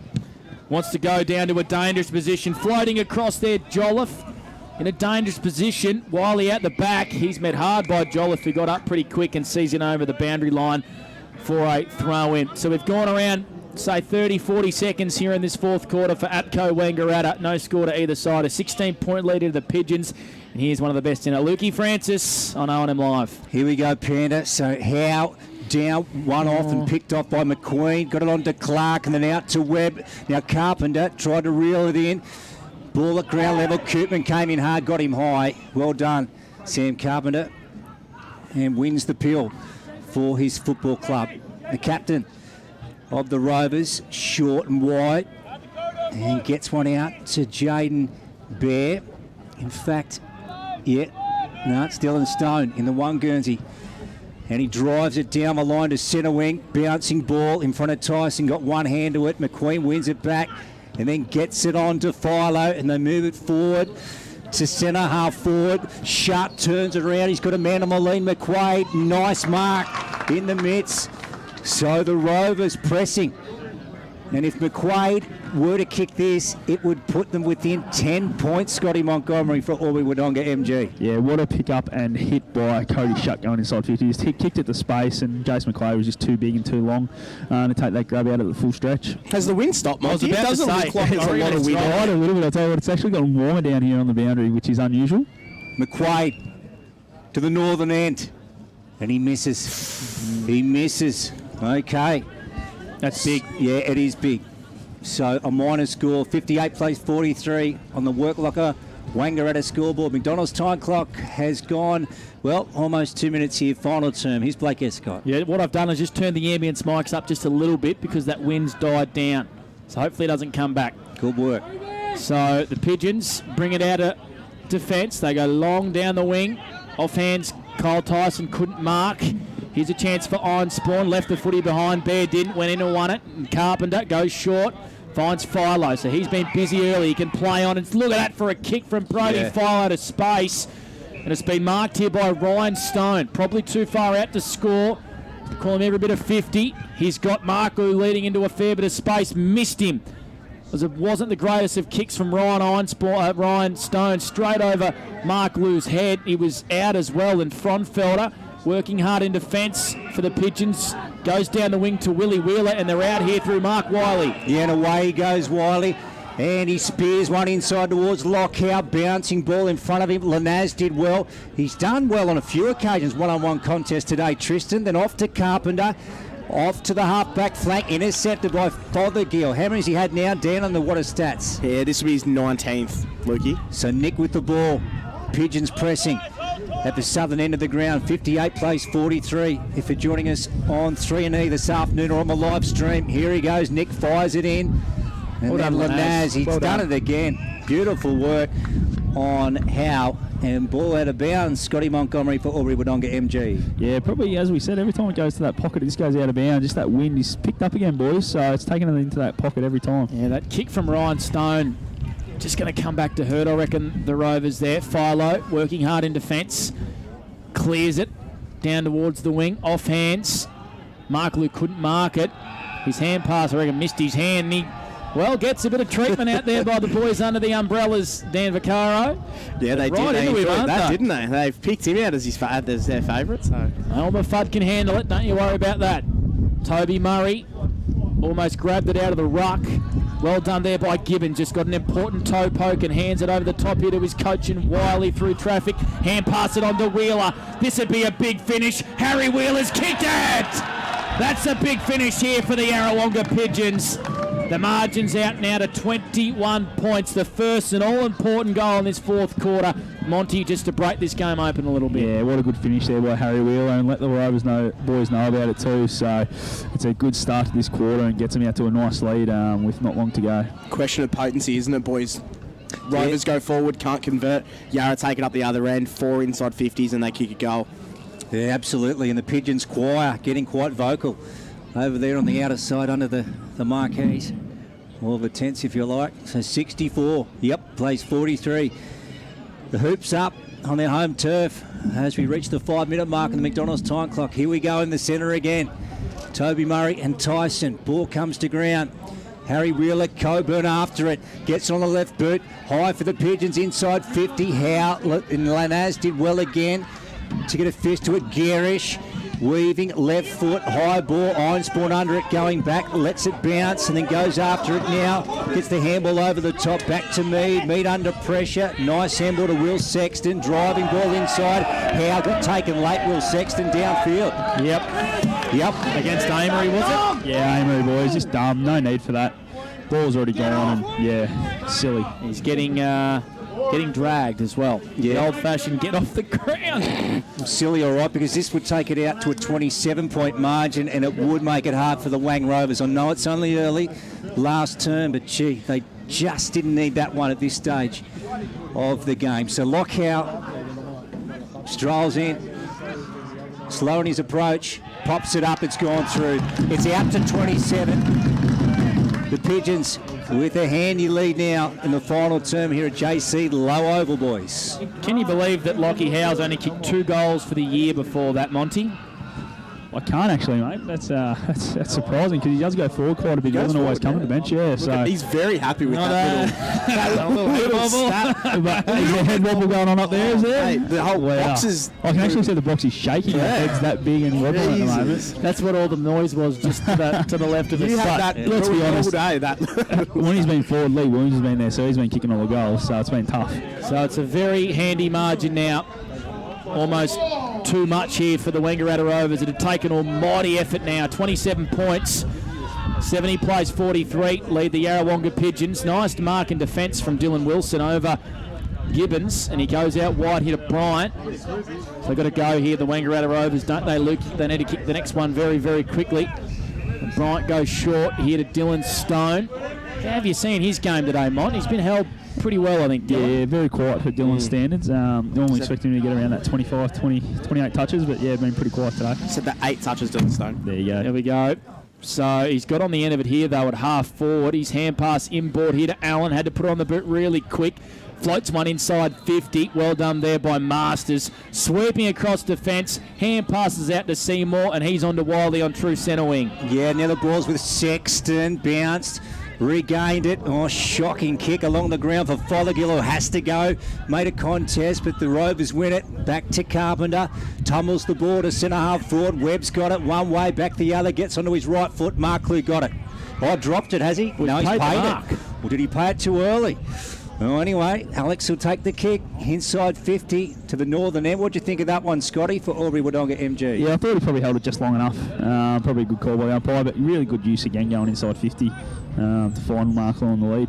Speaker 1: Wants to go down to a dangerous position. Floating across there, Jolliffe in a dangerous position. Wiley at the back. He's met hard by Jolliffe, who got up pretty quick and sees it over the boundary line for a throw-in. So we've gone around, say, 30, 40 seconds here in this fourth quarter for Atco Wangaratta. No score to either side. A 16-point lead to the Pigeons. And here's one of the best in it. Lukey Francis on O&M Live.
Speaker 4: Here we go, Panda. So Howe down, one off and picked off by McQueen. Got it on to Clark and then out to Webb. Now Carpenter tried to reel it in. Ball at ground level. Koopman came in hard, got him high. Well done, Sam Carpenter. And wins the pill for his football club. The captain of the Rovers, short and wide. And gets one out to Jaden Bear. In fact, No, it's Dylan Stone in the one Guernsey. And he drives it down the line to centre wing. Bouncing ball in front of Tyson. Got one hand to it. McQueen wins it back and then gets it on to Philo. And they move it forward to centre half forward. Sharp turns it around. He's got a man on the lean. McQuaid. Nice mark in the midst. So the Rovers pressing. And if McQuaid were to kick this, it would put them within 10 points, Scotty Montgomery, for Orby Wodonga MG.
Speaker 2: Yeah, what a pick up and hit by Cody Shutt going inside 50. He just kicked it to space, and Jason McQuaid was just too big and too long to take that grab out at the full stretch.
Speaker 3: Has the wind stopped, Mike?
Speaker 2: It
Speaker 3: doesn't look like there's a lot of wind.
Speaker 2: A little bit, I'll tell you what, it's actually gotten warmer down here on the boundary, which is unusual.
Speaker 4: McQuaid to the northern end, and he misses. He misses. Okay.
Speaker 2: That's big.
Speaker 4: Yeah, it is big. So a minor score, 58 plays 43 on the work locker. Wanger at a scoreboard. McDonald's time clock has gone, well, almost 2 minutes here. Final term. Here's Blake Escott.
Speaker 1: Yeah, what I've done is just turned the ambience mics up just a little bit because that wind's died down. So hopefully it doesn't come back.
Speaker 4: Good work.
Speaker 1: So the Pigeons bring it out of defence. They go long down the wing. Offhands, Kyle Tyson couldn't mark. Here's a chance for Iron Spawn. Left the footy behind. Bear didn't. Went in and won it. And Carpenter goes short. Finds Philo. So he's been busy early. He can play on. And look at that for a kick from Brody Philo to space. And it's been marked here by Ryan Stone. Probably too far out to score. Call him every bit of 50. He's got Marku leading into a fair bit of space. Missed him. It wasn't the greatest of kicks from Ryan Stone. Straight over Mark Lou's head. He was out as well. And Fronfelder working hard in defence for the Pigeons. Goes down the wing to Willie Wheeler, and they're out here through Mark Wiley.
Speaker 4: Yeah, and away goes Wiley. And he spears one inside towards Lockout. Bouncing ball in front of him. Lanaz did well. He's done well on a few occasions. One-on-one contest today, Tristan. Then off to Carpenter. Off to the half-back flank. Intercepted by Fothergill. How many has he had now? Dan on the what are stats?
Speaker 3: Yeah, this will be his 19th, Lukey.
Speaker 4: So Nick with the ball. Pigeons pressing at the southern end of the ground. 58 plays 43. If you're joining us on 3&E this afternoon or on the live stream, here he goes. Nick fires it in. And
Speaker 1: well
Speaker 4: then Lanaz, he's
Speaker 1: well
Speaker 4: done it again. Beautiful work on Howe. And ball out of bounds. Scotty Montgomery for Albury Wodonga MG.
Speaker 2: Yeah, probably, as we said, every time it goes to that pocket, it just goes out of bounds. Just that wind is picked up again, boys. So it's taking it into that pocket every time.
Speaker 1: Yeah, that kick from Ryan Stone. Just going to come back to hurt, I reckon, the Rovers there. Philo working hard in defence. Clears it down towards the wing. Off hands. Mark Lou couldn't mark it. His hand pass, I reckon, missed his hand. And he, well, gets a bit of treatment out there by the boys under the umbrellas, Dan Vaccaro.
Speaker 3: Yeah, they
Speaker 1: right
Speaker 3: did. They
Speaker 1: into him,
Speaker 3: enjoyed that,
Speaker 1: they?
Speaker 3: didn't they? They've picked him out as their favourite. So
Speaker 1: Elmer Fudd can handle it. Don't you worry about that. Toby Murray almost grabbed it out of the ruck. Well done there by Gibbon. Just got an important toe poke and hands it over the top here to his coach and Wiley through traffic. Hand pass it on to Wheeler. This would be a big finish. Harry Wheeler's kicked it! That's a big finish here for the Yarrawonga Pigeons. The margin's out now to 21 points. The first and all-important goal in this fourth quarter. Monty just to break this game open a little bit.
Speaker 2: Yeah, what a good finish there by Harry Wheeler, and let the Rovers boys know about it too. So it's a good start to this quarter and gets them out to a nice lead with not long to go.
Speaker 3: Question of potency, isn't it, boys? Rovers go forward, can't convert. Yarra take it up the other end, 4 inside 50s, and they kick a goal.
Speaker 4: Yeah, absolutely. And the Pigeons choir getting quite vocal over there on the outer side under the marquees. Or the tents, if you like. So 64. Yep, plays 43. The hoops up on their home turf as we reach the 5-minute mark in the McDonald's time clock. Here we go in the centre again. Toby Murray and Tyson. Ball comes to ground. Harry Wheeler, Coburn after it. Gets on the left boot. High for the Pigeons inside 50. Howe and Lanaz did well again to get a fist to it. Garish weaving left foot, high ball, Iron Spawn under it, going back, lets it bounce and then goes after it now. Gets the handball over the top, back to Mead. Mead under pressure. Nice handball to Will Sexton. Driving ball inside. Howe got taken late. Will Sexton downfield.
Speaker 1: Yep. Against Amory, was it?
Speaker 2: Yeah, Amory, boys. Just dumb. No need for that. Ball's already gone and, yeah, silly.
Speaker 1: He's getting dragged as well.
Speaker 4: Yeah.
Speaker 1: The old-fashioned get off the ground.
Speaker 4: Silly, all right, because this would take it out to a 27-point margin and it would make it hard for the Wang Rovers. I know it's only early, last term, but gee, they just didn't need that one at this stage of the game. So Lockout strolls in, slow in his approach, pops it up, it's gone through. It's out to 27. The Pigeons with a handy lead now in the final term here at JC Low Oval, boys.
Speaker 1: Can you believe that Lockie Howe's only kicked 2 goals for the year before that, Monty?
Speaker 2: I can't actually, mate. That's surprising because he does go forward quite a bit. He doesn't always come to the bench, yeah. So
Speaker 3: he's very happy with that little stat.
Speaker 2: But is there a head wobble going on up there? Is there?
Speaker 3: Hey, the whole box is...
Speaker 2: I can actually see the box is shaking. The head's that big and wobbling at the moment.
Speaker 1: That's what all the noise was, just to the left of his
Speaker 3: You had that
Speaker 2: let's be honest.
Speaker 3: all day.
Speaker 2: When he's been forward, Lee Williams has been there, so he's been kicking all the goals, so it's been tough.
Speaker 1: So it's a very handy margin now. Almost too much here for the Wangaratta Rovers. It had taken almighty effort now. 27 points. 70 plays 43. Lead the Yarrawonga Pigeons. Nice mark in defence from Dylan Wilson over Gibbons. And he goes out wide here to Bryant. So they've got to go here, the Wangaratta Rovers, don't they, Luke? They need to kick the next one very, very quickly. And Bryant goes short here to Dylan Stone. How have you seen his game today, Mont? He's been held pretty well, I think, Dylan.
Speaker 2: Yeah, very quiet for Dylan's standards. Normally expecting him to get around that 25, 20, 28 touches, but yeah, been pretty quiet today.
Speaker 3: Said that 8 touches, Dylan Stone.
Speaker 2: There you go.
Speaker 1: There we go. So he's got on the end of it here, though, at half forward. His hand pass inboard here to Allen. Had to put on the boot really quick. Floats one inside 50. Well done there by Masters. Sweeping across defence. Hand passes out to Seymour, and he's on to Wiley on true centre wing.
Speaker 4: Yeah, now the ball's with Sexton. Bounced. Regained it. Oh, shocking kick along the ground for Fothergill, who has to go. Made a contest, but the Rovers win it. Back to Carpenter. Tumbles the ball to centre half forward. Webb's got it one way, back the other. Gets onto his right foot. Marklew got it. Oh, dropped it, has he? No, he's paid it. Or did he pay it too early? Oh, anyway, Alex will take the kick. Inside 50 to the northern end. What do you think of that one, Scotty, for Albury Wodonga MG?
Speaker 2: Yeah, I thought he probably held it just long enough. Probably a good call by the umpire, but really good use again going inside 50 to find Marklew on the lead.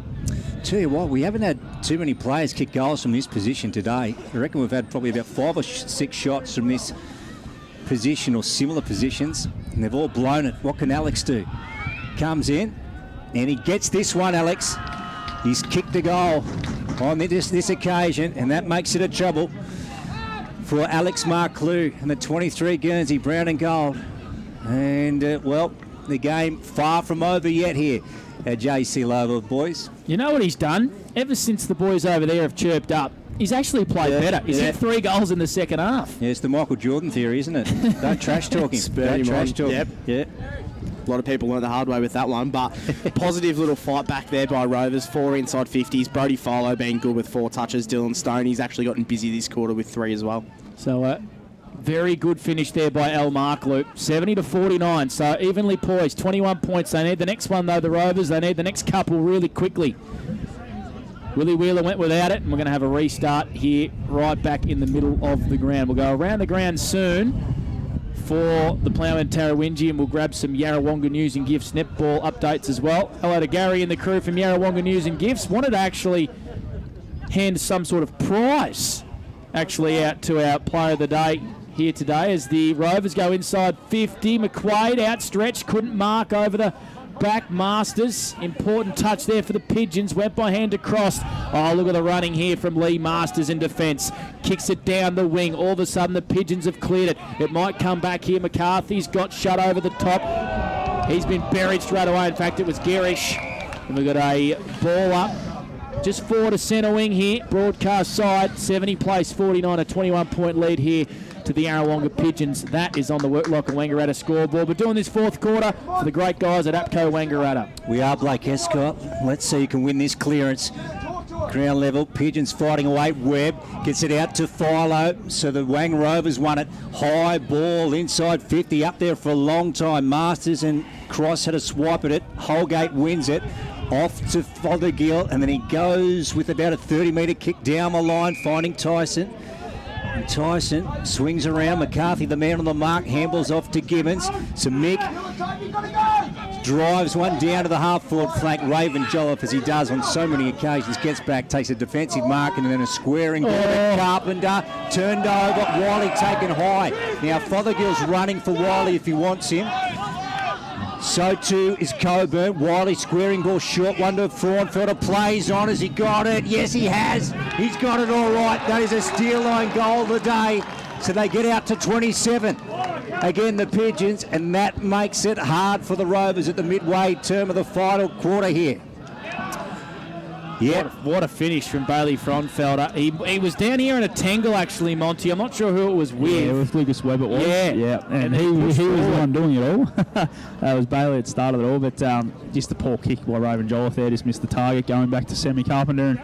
Speaker 4: Tell you what, we haven't had too many players kick goals from this position today. I reckon we've had probably about 5 or 6 shots from this position or similar positions, and they've all blown it. What can Alex do? Comes in, and he gets this one, Alex. He's kicked a goal on this occasion, and that makes it a trouble for Alex Marklew and the 23 Guernsey, brown and gold. And, well, the game far from over yet here at JC Lower, boys.
Speaker 1: You know what he's done? Ever since the boys over there have chirped up, he's actually played better. He's hit 3 goals in the second half.
Speaker 4: Yeah, it's the Michael Jordan theory, isn't it? Don't trash talk him. Don't trash talk him.
Speaker 3: Yep. A lot of people learned the hard way with that one, but positive little fight back there by Rovers. 4 inside 50s. Brody Filo being good with 4 touches. Dylan Stone, he's actually gotten busy this quarter with 3 as well.
Speaker 1: So, very good finish there by Al Marklew. 70 to 49, so evenly poised. 21 points. They need the next one, though, the Rovers. They need the next couple really quickly. Willie Wheeler went without it, and we're going to have a restart here right back in the middle of the ground. We'll go around the ground soon for the Ploughman Tarrawingi, and we'll grab some Yarrawonga News and Gifts netball updates as well. Hello to Gary and the crew from Yarrawonga News and Gifts. Wanted to actually hand some sort of prize actually out to our player of the day here today as the Rovers go inside 50. McQuaid outstretched, couldn't mark over the back. Masters, important touch there for the Pigeons, went by hand across. Oh, look at the running here from Lee Masters in defence. Kicks it down the wing. All of a sudden the Pigeons have cleared it. It might come back here. McCarthy's got shut over the top. He's been buried straight away. In fact, it was Garish. And we've got a ball up just forward to centre wing here. Broadcast side, 70 plays 49, a 21-point lead here to the Yarrawonga Pigeons. That is on the Worklocker Wangaratta scoreboard. We're doing this 4th quarter for the great guys at APCO Wangaratta.
Speaker 4: We are Blake Escott. Let's see who can win this clearance. Ground level, Pigeons fighting away. Webb gets it out to Philo. So the Wang Rovers won it. High ball inside 50, up there for a long time. Masters and Cross had a swipe at it. Holgate wins it. Off to Fothergill, and then he goes with about a 30-metre kick down the line, finding Tyson. And Tyson swings around. McCarthy, the man on the mark, handballs off to Gibbons. So Mick drives one down to the half-forward flank. Raven Jolliffe, as he does on so many occasions, gets back, takes a defensive mark, and then a squaring ball to Carpenter. Turned over, Wiley taken high. Now Fothergill's running for Wiley if he wants him. So too is Coburn. Wiley squaring ball short, one to Frauenfelder, plays on. Has he got it? Yes, he has. He's got it all right. That is a steer line goal of the day So they get out to 27. Again, the Pigeons, and that makes it hard for the Rovers at the midway term of the final quarter here. Yeah,
Speaker 1: what a finish from Bailey Fronfelder. He was down here in a tangle, actually, Monty. I'm not sure who it was with.
Speaker 2: Yeah, with Lucas Webb it was.
Speaker 1: Yeah.
Speaker 2: And he was the one doing it all. It was Bailey that started it all, but just the poor kick by Raven Jolliffe there, just missed the target, going back to Sammy Carpenter. And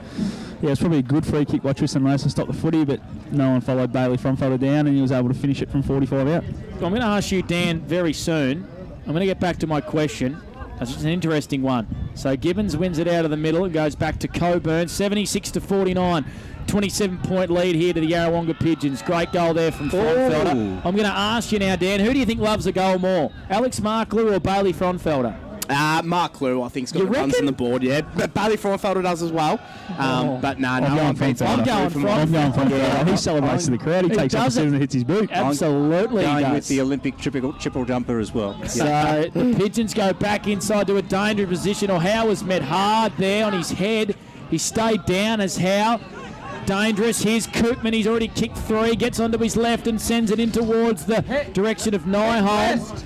Speaker 2: yeah, it was probably a good free kick by Tristan Lace to stop the footy, but no one followed Bailey Fronfelder down, and he was able to finish it from 45 out.
Speaker 1: I'm going to ask you, Dan, very soon. I'm going to get back to my question. That's just an interesting one. So Gibbons wins it out of the middle. It goes back to Coburn, 76-49. 27-point lead here to the Yarrawonga Pigeons. Great goal there from Fronfelder. I'm going to ask you now, Dan, who do you think loves a goal more? Alex Marklew or Bailey Fronfelder?
Speaker 3: Mark Lew, I think, has got the runs on the board, yeah. But Bailey Fronfelder does as well. But no one beats
Speaker 2: I'm going Fronfelder. Yeah, he celebrates to the crowd. He takes up and hits his boot.
Speaker 1: Absolutely
Speaker 4: going with the Olympic triple jumper as well.
Speaker 1: So the Pigeons go back inside to a dangerous position. Howe was met hard there on his head. He stayed down as Howe. Dangerous. Here's Koopman. He's already kicked 3. Gets onto his left and sends it in towards the direction of Nyholm.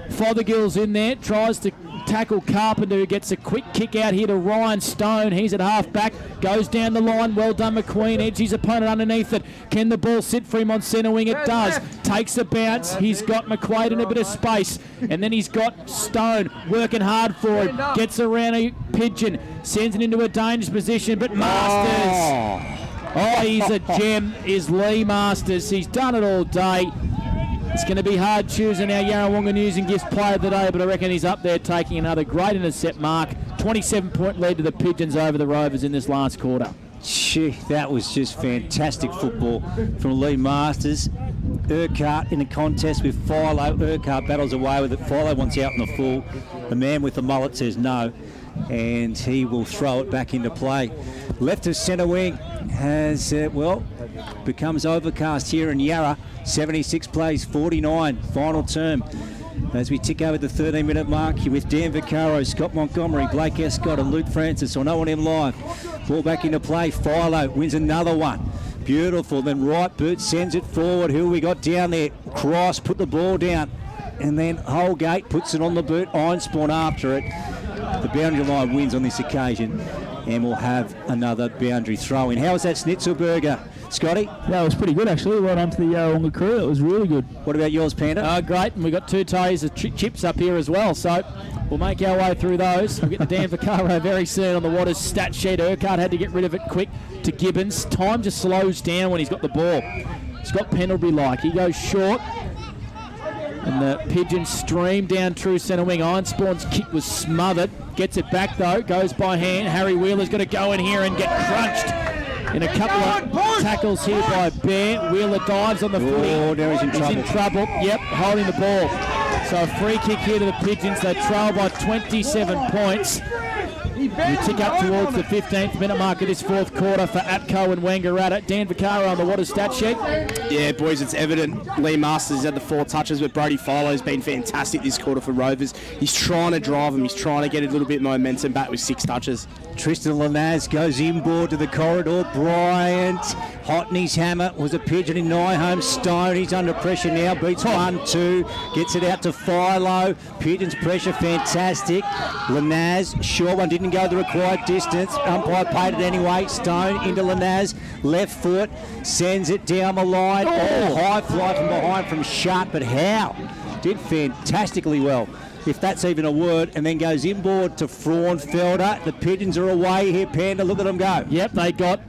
Speaker 1: Fothergill's in there. Tries to tackle Carpenter, who gets a quick kick out here to Ryan Stone. He's at half back, goes down the line. Well done, McQueen. Edge his opponent underneath it. Can the ball sit for him on centre wing? It does. Takes a bounce. He's got McQuaid in a bit of space, and then he's got Stone working hard for him. Gets around a Pigeon, sends it into a dangerous position, but Masters. Oh, he's a gem, is Lee Masters. He's done it all day. It's going to be hard choosing our Yarrawonga News and Gifts player of the day, but I reckon he's up there taking another great intercept mark. 27-point lead to the Pigeons over the Rovers in this last quarter.
Speaker 4: Gee, that was just fantastic football from Lee Masters. Urquhart in a contest with Philo. Urquhart battles away with it. Philo wants out in the full. The man with the mullet says no, and he will throw it back into play. Left of centre wing has, becomes overcast here in Yarra. 76 plays, 49, final term. As we tick over the 13-minute mark here with Dan Vaccaro, Scott Montgomery, Blake Escott and Luke Francis on O&M Live. Ball back into play. Philo wins another one. Beautiful. Then right boot sends it forward. Who we got down there? Cross put the ball down. And then Holgate puts it on the boot. Einspawn after it. The boundary line wins on this occasion. And we'll have another boundary throw in. How was that Schnitzelberger, Scotty?
Speaker 2: That was pretty good, actually. Well done to the Yarrawonga crew. It was really good.
Speaker 4: What about yours, Panda?
Speaker 1: Great. And we've got 2 ties of chips up here as well. So we'll make our way through those. We'll get to Dan Vaccaro very soon on the Waters stat sheet. Urquhart had to get rid of it quick to Gibbons. Time just slows down when he's got the ball. Scott Pendlebury-like. He goes short. And the Pigeons stream down through centre wing. Einspawn's kick was smothered. Gets it back though. Goes by hand. Harry Wheeler's got to go in here and get crunched in a couple of tackles here by Bear. Wheeler dives on the footy.
Speaker 4: Oh, now he's in trouble.
Speaker 1: Yep, holding the ball. So a free kick here to the Pigeons. They trail by 27 points. We tick up towards the 15th minute mark of this fourth quarter for Atco and Wangaratta. Dan Vaccaro on the Waters stat sheet.
Speaker 3: Yeah, boys, it's evident. Lee Masters had the 4 touches, but Brody Filo's been fantastic this quarter for Rovers. He's trying to drive him. He's trying to get a little bit of momentum back with 6 touches.
Speaker 4: Tristan Lanaz goes inboard to the corridor. Bryant, hot in his hammer, was a Pigeon in Nyholm. Stone, he's under pressure now, beats 1-2, gets it out to Philo. Pigeons pressure, fantastic. Lanaz, sure one, didn't go the required distance. Umpire paid it anyway. Stone into Lanaz, left foot, sends it down the line. Oh, high fly from behind from Sharp, but how? Did fantastically well, if that's even a word, and then goes inboard to Frauenfelder. The Pigeons are away here, Panda. Look at them go.
Speaker 1: Yep, they got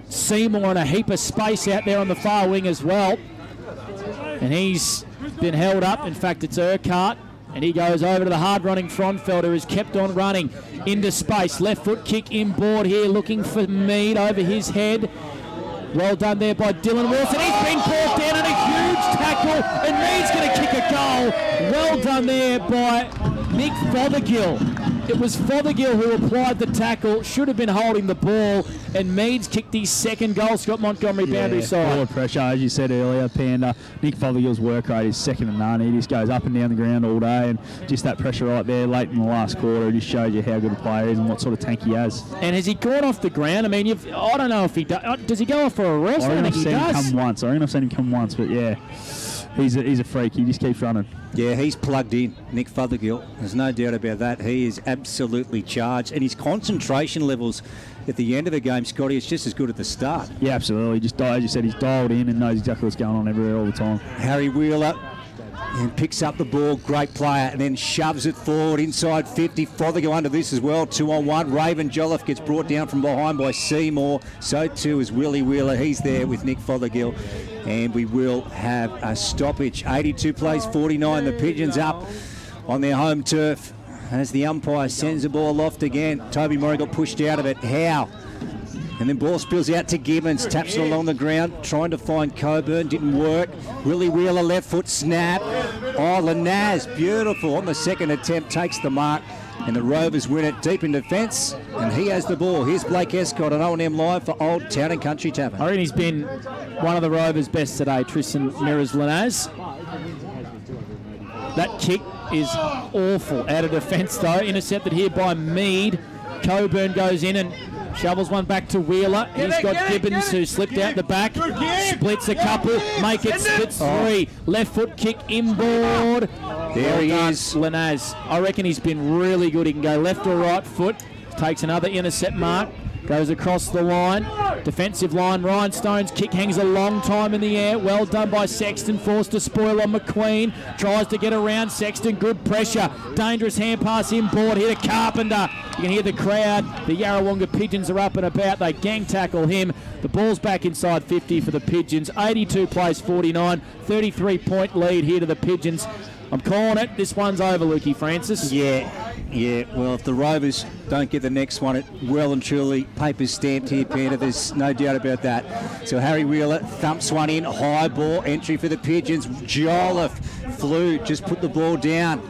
Speaker 1: Seymour and a heap of space out there on the far wing as well. And he's been held up. In fact, it's Urquhart. And he goes over to the hard-running Frauenfelder, who's kept on running into space. Left foot kick inboard here, looking for Mead over his head. Well done there by Dylan Wilson. He's been brought down in a huge tackle, and Mead's going to kick a goal. Well done there by Nick Fothergill. It was Fothergill who applied the tackle, should have been holding the ball, and Meads kicked his second goal. Scott Montgomery boundary side.
Speaker 2: Forward pressure, as you said earlier, Panda. Nick Fothergill's work rate is second to none. He just goes up and down the ground all day, and just that pressure right there late in the last quarter just shows you how good a player he is and what sort of tank he has.
Speaker 1: And has he gone off the ground? I mean, I don't know if he does. Does he go off for a rest? I don't think he does.
Speaker 2: I've seen him come once, but yeah, he's a freak. He just keeps running.
Speaker 4: Yeah, he's plugged in, Nick Fothergill. There's no doubt about that. He is absolutely charged, and his concentration levels at the end of the game, Scotty, it's just as good at the start.
Speaker 2: Yeah, absolutely. Just as you said, he's dialed in and knows exactly what's going on everywhere all the time.
Speaker 4: Harry Wheeler and picks up the ball, great player, and then shoves it forward inside 50. Fothergill under this as well, 2-on-1. Raven Jolliffe gets brought down from behind by Seymour. So too is Willie Wheeler. He's there with Nick Fothergill. And we will have a stoppage. 82 plays 49. The Pigeons up on their home turf as the umpire sends the ball aloft again. Toby Murray got pushed out of it. Howe. And then ball spills out to Gibbons, taps it along the ground, trying to find Coburn, didn't work. Willie Wheeler, left foot snap. Oh, Lanaz, beautiful on the second attempt, takes the mark. And the Rovers win it deep in defence, and he has the ball. Here's Blake Escott on O&M Live for Old Town and Country Tavern.
Speaker 1: I reckon he's been one of the Rovers' best today, Tristan Mirrors-Lanaz. That kick is awful out of defence, though. Intercepted here by Mead. Coburn goes in and shovels one back to Wheeler. He's got Gibbons who slipped out the back. Splits a couple. Make it splits three. Left foot kick inboard.
Speaker 4: There he is.
Speaker 1: Lanaz. I reckon he's been really good. He can go left or right foot. Takes another intercept mark. Goes across the line. Defensive line. Rhinestone's kick hangs a long time in the air. Well done by Sexton. Forced to spoil on McQueen. Tries to get around Sexton. Good pressure. Dangerous hand pass inboard. Hit a Carpenter. You can hear the crowd. The Yarrawonga Pigeons are up and about. They gang tackle him. The ball's back inside 50 for the Pigeons. 82 plays 49. 33-point lead here to the Pigeons. I'm calling it. This one's over, Lukey Francis.
Speaker 4: Yeah. Well, if the Rovers don't get the next one, it well and truly paper's stamped here, Peter. There's no doubt about that. So Harry Wheeler thumps one in. High ball entry for the Pigeons. Jolliffe flew, just put the ball down.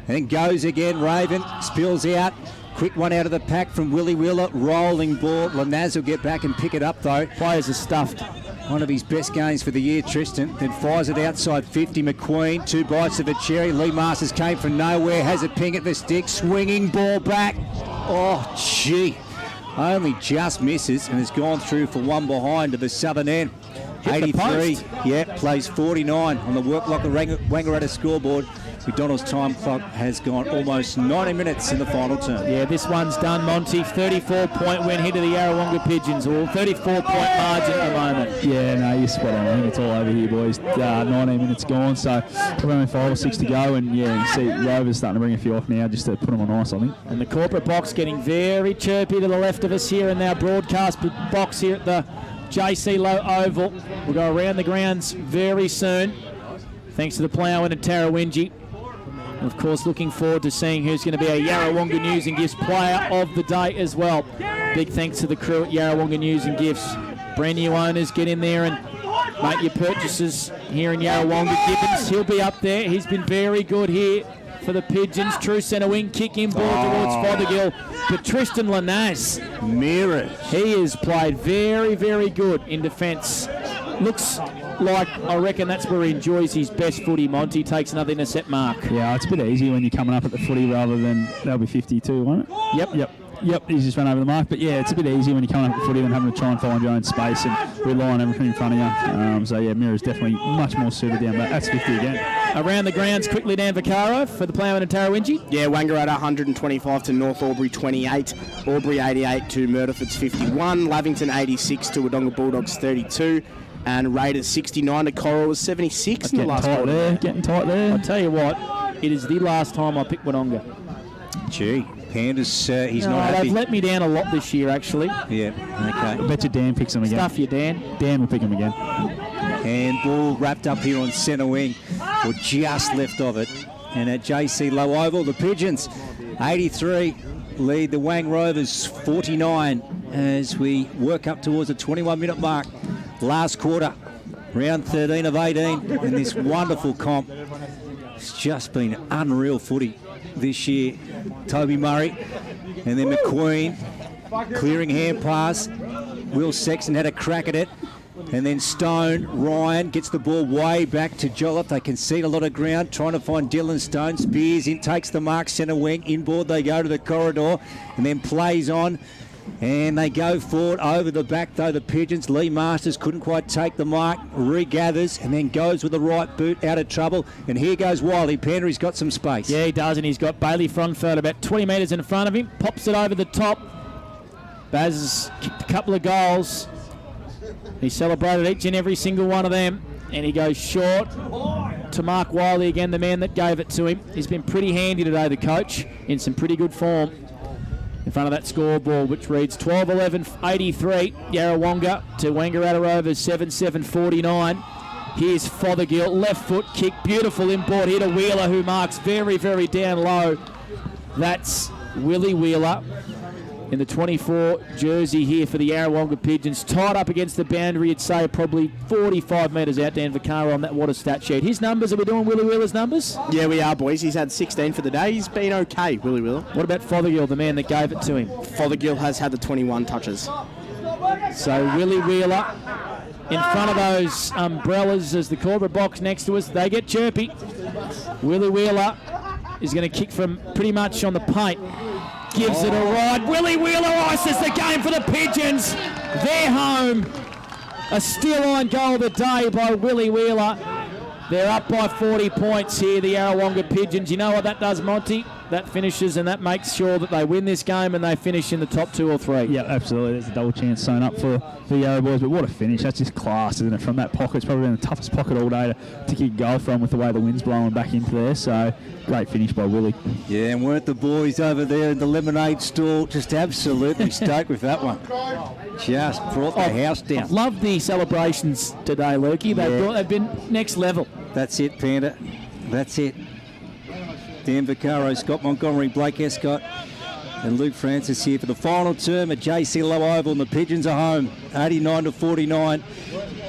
Speaker 4: And then goes again. Raven spills out. Quick one out of the pack from Willie Wheeler. Rolling ball. Lanaz will get back and pick it up, though.
Speaker 1: Players are stuffed.
Speaker 4: One of his best games for the year, Tristan. Then fires it outside 50. McQueen, 2 bites of a cherry. Lee Masters came from nowhere. Has a ping at the stick. Swinging ball back. Oh, gee. Only just misses and has gone through for one behind to the southern end. 83. Plays 49 on the Work Locker Wangaratta scoreboard. McDonald's time clock has gone almost 90 minutes in the final term.
Speaker 1: Yeah, this one's done, Monty. 34-point win here to the Yarrawonga Pigeons. Or 34-point margin at the moment.
Speaker 2: Yeah, no, you're spot on. I think it's all over here, boys. 19 minutes gone, so probably only 5 or 6 to go. And yeah, you see Rovers starting to bring a few off now just to put them on ice, I think.
Speaker 1: And the corporate box getting very chirpy to the left of us here in our broadcast box here at the JC Low Oval. We'll go around the grounds very soon. Thanks to the Ploughman and Tarrawingi. And of course, looking forward to seeing who's going to be a Yarrawonga News and Gifts player of the day as well. Big thanks to the crew at Yarrawonga News and Gifts. Brand new owners, get in there and make your purchases here in Yarrawonga. Gibbons, he'll be up there. He's been very good here for the Pigeons. True centre wing, kick inboard towards Fothergill. But Tristan Lanaz,
Speaker 4: mirror.
Speaker 1: He has played very, very good in defence. Looks like, I reckon that's where he enjoys his best footy. Monty takes another intercept mark.
Speaker 2: Yeah, it's a bit easy when you're coming up at the footy rather than, that'll be 52, won't it? Yep, he's just run over the mark. But yeah, it's a bit easier when you're coming up at the footy than having to try and find your own space and rely on everything in front of you. So yeah, Mirror's definitely much more suited down back. That's 50 again.
Speaker 1: Around the grounds quickly, Dan Vaccaro for the Ploughman and Tarrawingi.
Speaker 3: Yeah, Wangaratta 125 to North Albury 28. Albury 88 to Murderford's 51. Lavington 86 to Wodonga Bulldogs 32. And Raiders 69 to Coral was 76 in the last quarter.
Speaker 2: Getting tight there.
Speaker 1: I'll tell you what, it is the last time I pick Wodonga.
Speaker 4: Gee, Pandas, he's not happy.
Speaker 1: They've let me down a lot this year, actually.
Speaker 4: Yeah, okay.
Speaker 2: I bet you Dan picks him again.
Speaker 1: Stuff you, Dan.
Speaker 2: Dan will pick him again.
Speaker 4: And ball wrapped up here on centre wing, or just left of it. And at JC Low Oval, the Pigeons, 83, lead the Wang Rovers 49 as we work up towards the 21-minute mark. Last quarter, round 13 of 18 in this wonderful comp. It's just been unreal footy this year. Toby Murray, and then McQueen, clearing hand pass. Will Sexton had a crack at it. And then Stone, Ryan gets the ball way back to Jolliffe. They concede a lot of ground, trying to find Dylan Stone. Spears in, takes the mark, centre wing. Inboard they go to the corridor, and then plays on. And they go forward over the back, though, the Pigeons. Lee Masters couldn't quite take the mark, regathers, and then goes with the right boot out of trouble. And here goes Wiley. Panda, he's got some space.
Speaker 1: Yeah, he does, and he's got Bailey Frontfeld about 20 metres in front of him. Pops it over the top. Baz has kicked a couple of goals. He celebrated each and every single one of them, and he goes short to Mark Wiley again, the man that gave it to him. He's been pretty handy today, the coach, in some pretty good form in front of that scoreboard, which reads 12-11-83. Yarrawonga to Wangaratta Rovers 7-7-49. Here's Fothergill, left foot kick, beautiful inboard here to Wheeler, who marks very, very down low. That's Willie Wheeler in the 24 jersey here for the Yarrawonga Pigeons. Tied up against the boundary, you'd say probably 45 metres out. Dan Vaccaro on that water stat sheet. His numbers, are we doing Willie Wheeler's numbers?
Speaker 3: Yeah, we are, boys. He's had 16 for the day. He's been okay, Willie Wheeler.
Speaker 1: What about Fothergill, the man that gave it to him?
Speaker 3: Fothergill has had the 21 touches.
Speaker 1: So Willie Wheeler in front of those umbrellas as the corporate box next to us. They get chirpy. Willie Wheeler is going to kick from pretty much on the paint. Gives it a ride. Willie Wheeler ices the game for the Pigeons. They're home. A steal-line goal of the day by Willie Wheeler. They're up by 40 points here, the Yarrawonga Pigeons. You know what that does, Monty? That finishes and that makes sure that they win this game and they finish in the top 2 or 3.
Speaker 2: Yeah, absolutely. There's a double chance sewn up for the Yarra boys, but what a finish. That's just class, isn't it? From that pocket, it's probably been the toughest pocket all day to kick goal from with the way the wind's blowing back into there. So, great finish by Willie.
Speaker 4: Yeah, and weren't the boys over there in the lemonade stall just absolutely stoked with that one? Just brought the house down.
Speaker 1: Love the celebrations today, Lukey. They've been next level.
Speaker 4: That's it, Panda. That's it. Dan Vaccaro, Scott Montgomery, Blake Escott, and Luke Francis here for the final term at JC Low Oval, and the Pigeons are home, 89-49,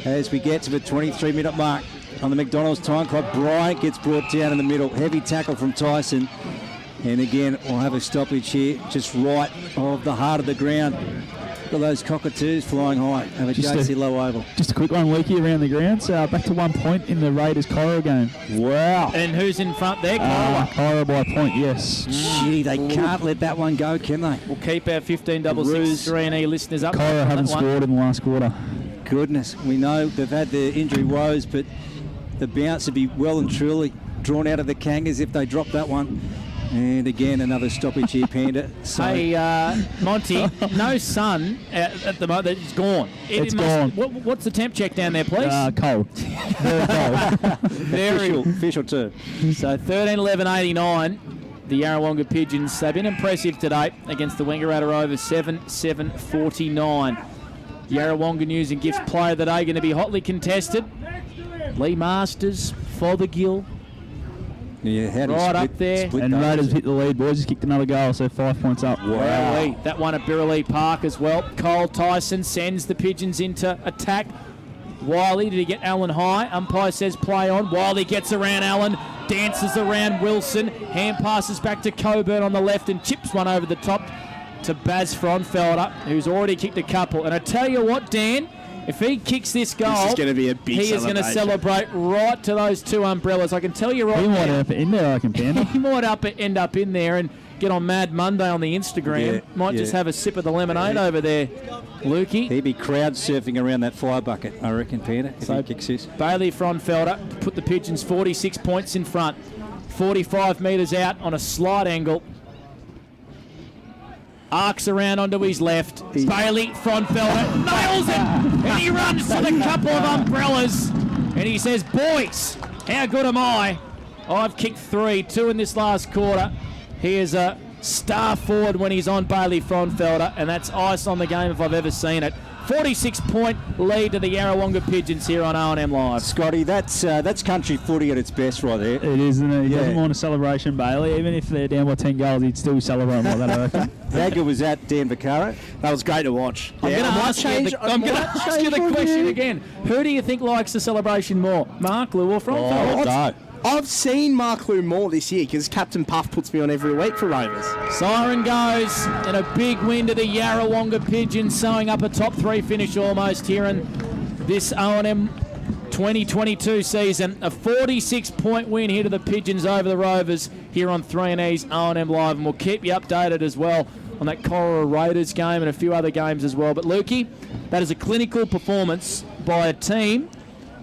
Speaker 4: as we get to the 23-minute mark on the McDonald's time clock. Bryant gets brought down in the middle. Heavy tackle from Tyson. And again, we'll have a stoppage here, just right of the heart of the ground. Look at those cockatoos flying high over JC Low Oval.
Speaker 2: Just a quick one, Lukey, around the grounds. Back to 1 point in the Raiders-Cairo game.
Speaker 4: Wow.
Speaker 1: And who's in front there? Cairo.
Speaker 2: Cairo by a point, yes.
Speaker 4: Gee, they can't let that one go, can they?
Speaker 1: We'll keep our 15-6-3-E listeners up.
Speaker 2: Cairo haven't scored in the last quarter.
Speaker 4: Goodness, we know they've had the injury woes, but the bounce would be well and truly drawn out of the Kangas if they drop that one. And again, another stoppage here, Panda. So
Speaker 1: hey, Monty, no sun at the moment. It's gone.
Speaker 2: It's gone.
Speaker 1: What's the temp check down there, please?
Speaker 2: Cold. Very cold.
Speaker 1: Very
Speaker 4: official term.
Speaker 1: So 13-11-89. The Yarrawonga Pigeons, they've been impressive today against the Wangaratta Rovers, 7-7-49. Yarrawonga News and Gifts player of the day going to be hotly contested. Lee Masters, Fothergill.
Speaker 4: Yeah, how
Speaker 1: right up there.
Speaker 2: And Raiders hit the lead, boys. Just kicked another goal, so 5 points up.
Speaker 1: Wow. That one at Birrelea Park as well. Cole Tyson sends the Pigeons into attack. Wiley, did he get Allen high? Umpire says play on. Wiley gets around Allen, dances around Wilson. Hand passes back to Coburn on the left and chips one over the top to Baz Fronfelder, who's already kicked a couple. And I tell you what, Dan, if he kicks this goal,
Speaker 3: this is going to be a big
Speaker 1: he is going to celebrate right to those 2 umbrellas. I can tell you right now.
Speaker 2: He might end up in there, I can Panda.
Speaker 1: He might end up in there and get on Mad Monday on the Instagram. Might just have a sip of the lemonade over there, Lukey.
Speaker 4: He'd be crowd surfing around that fire bucket, I reckon, Panda, if he kicks this.
Speaker 1: Bailey Fronfelder put the Pigeons 46 points in front. 45 metres out on a slight angle. Arcs around onto his left. Bailey Fronfelder nails it, and he runs to the couple of umbrellas, and he says, "Boys, how good am I? I've kicked 3, 2 in this last quarter." He is a star forward when he's on, Bailey Fronfelder, and that's ice on the game if I've ever seen it. 46-point lead to the Yarrawonga Pigeons here on O&M Live.
Speaker 4: Scotty, that's country footy at its best right there.
Speaker 2: It is, isn't it? He doesn't want a celebration, Bailey. Even if they're down by 10 goals, he'd still celebrate like that, I reckon.
Speaker 4: How good was that, Dan Vaccaro?
Speaker 3: That was great to watch.
Speaker 1: I'm going to ask you the question again. Who do you think likes the celebration more, Mark, Lou, or Fronfelder?
Speaker 4: No.
Speaker 3: I've seen Mark Lou more this year because Captain Puff puts me on every week for Rovers.
Speaker 1: Siren goes, and a big win to the Yarrawonga Pigeons, sewing up a top 3 finish almost here in this O&M 2022 season. A 46-point win here to the Pigeons over the Rovers here on 3E's O&M Live, and we'll keep you updated as well on that Corowa Raiders game and a few other games as well. But Lukey, that is a clinical performance by a team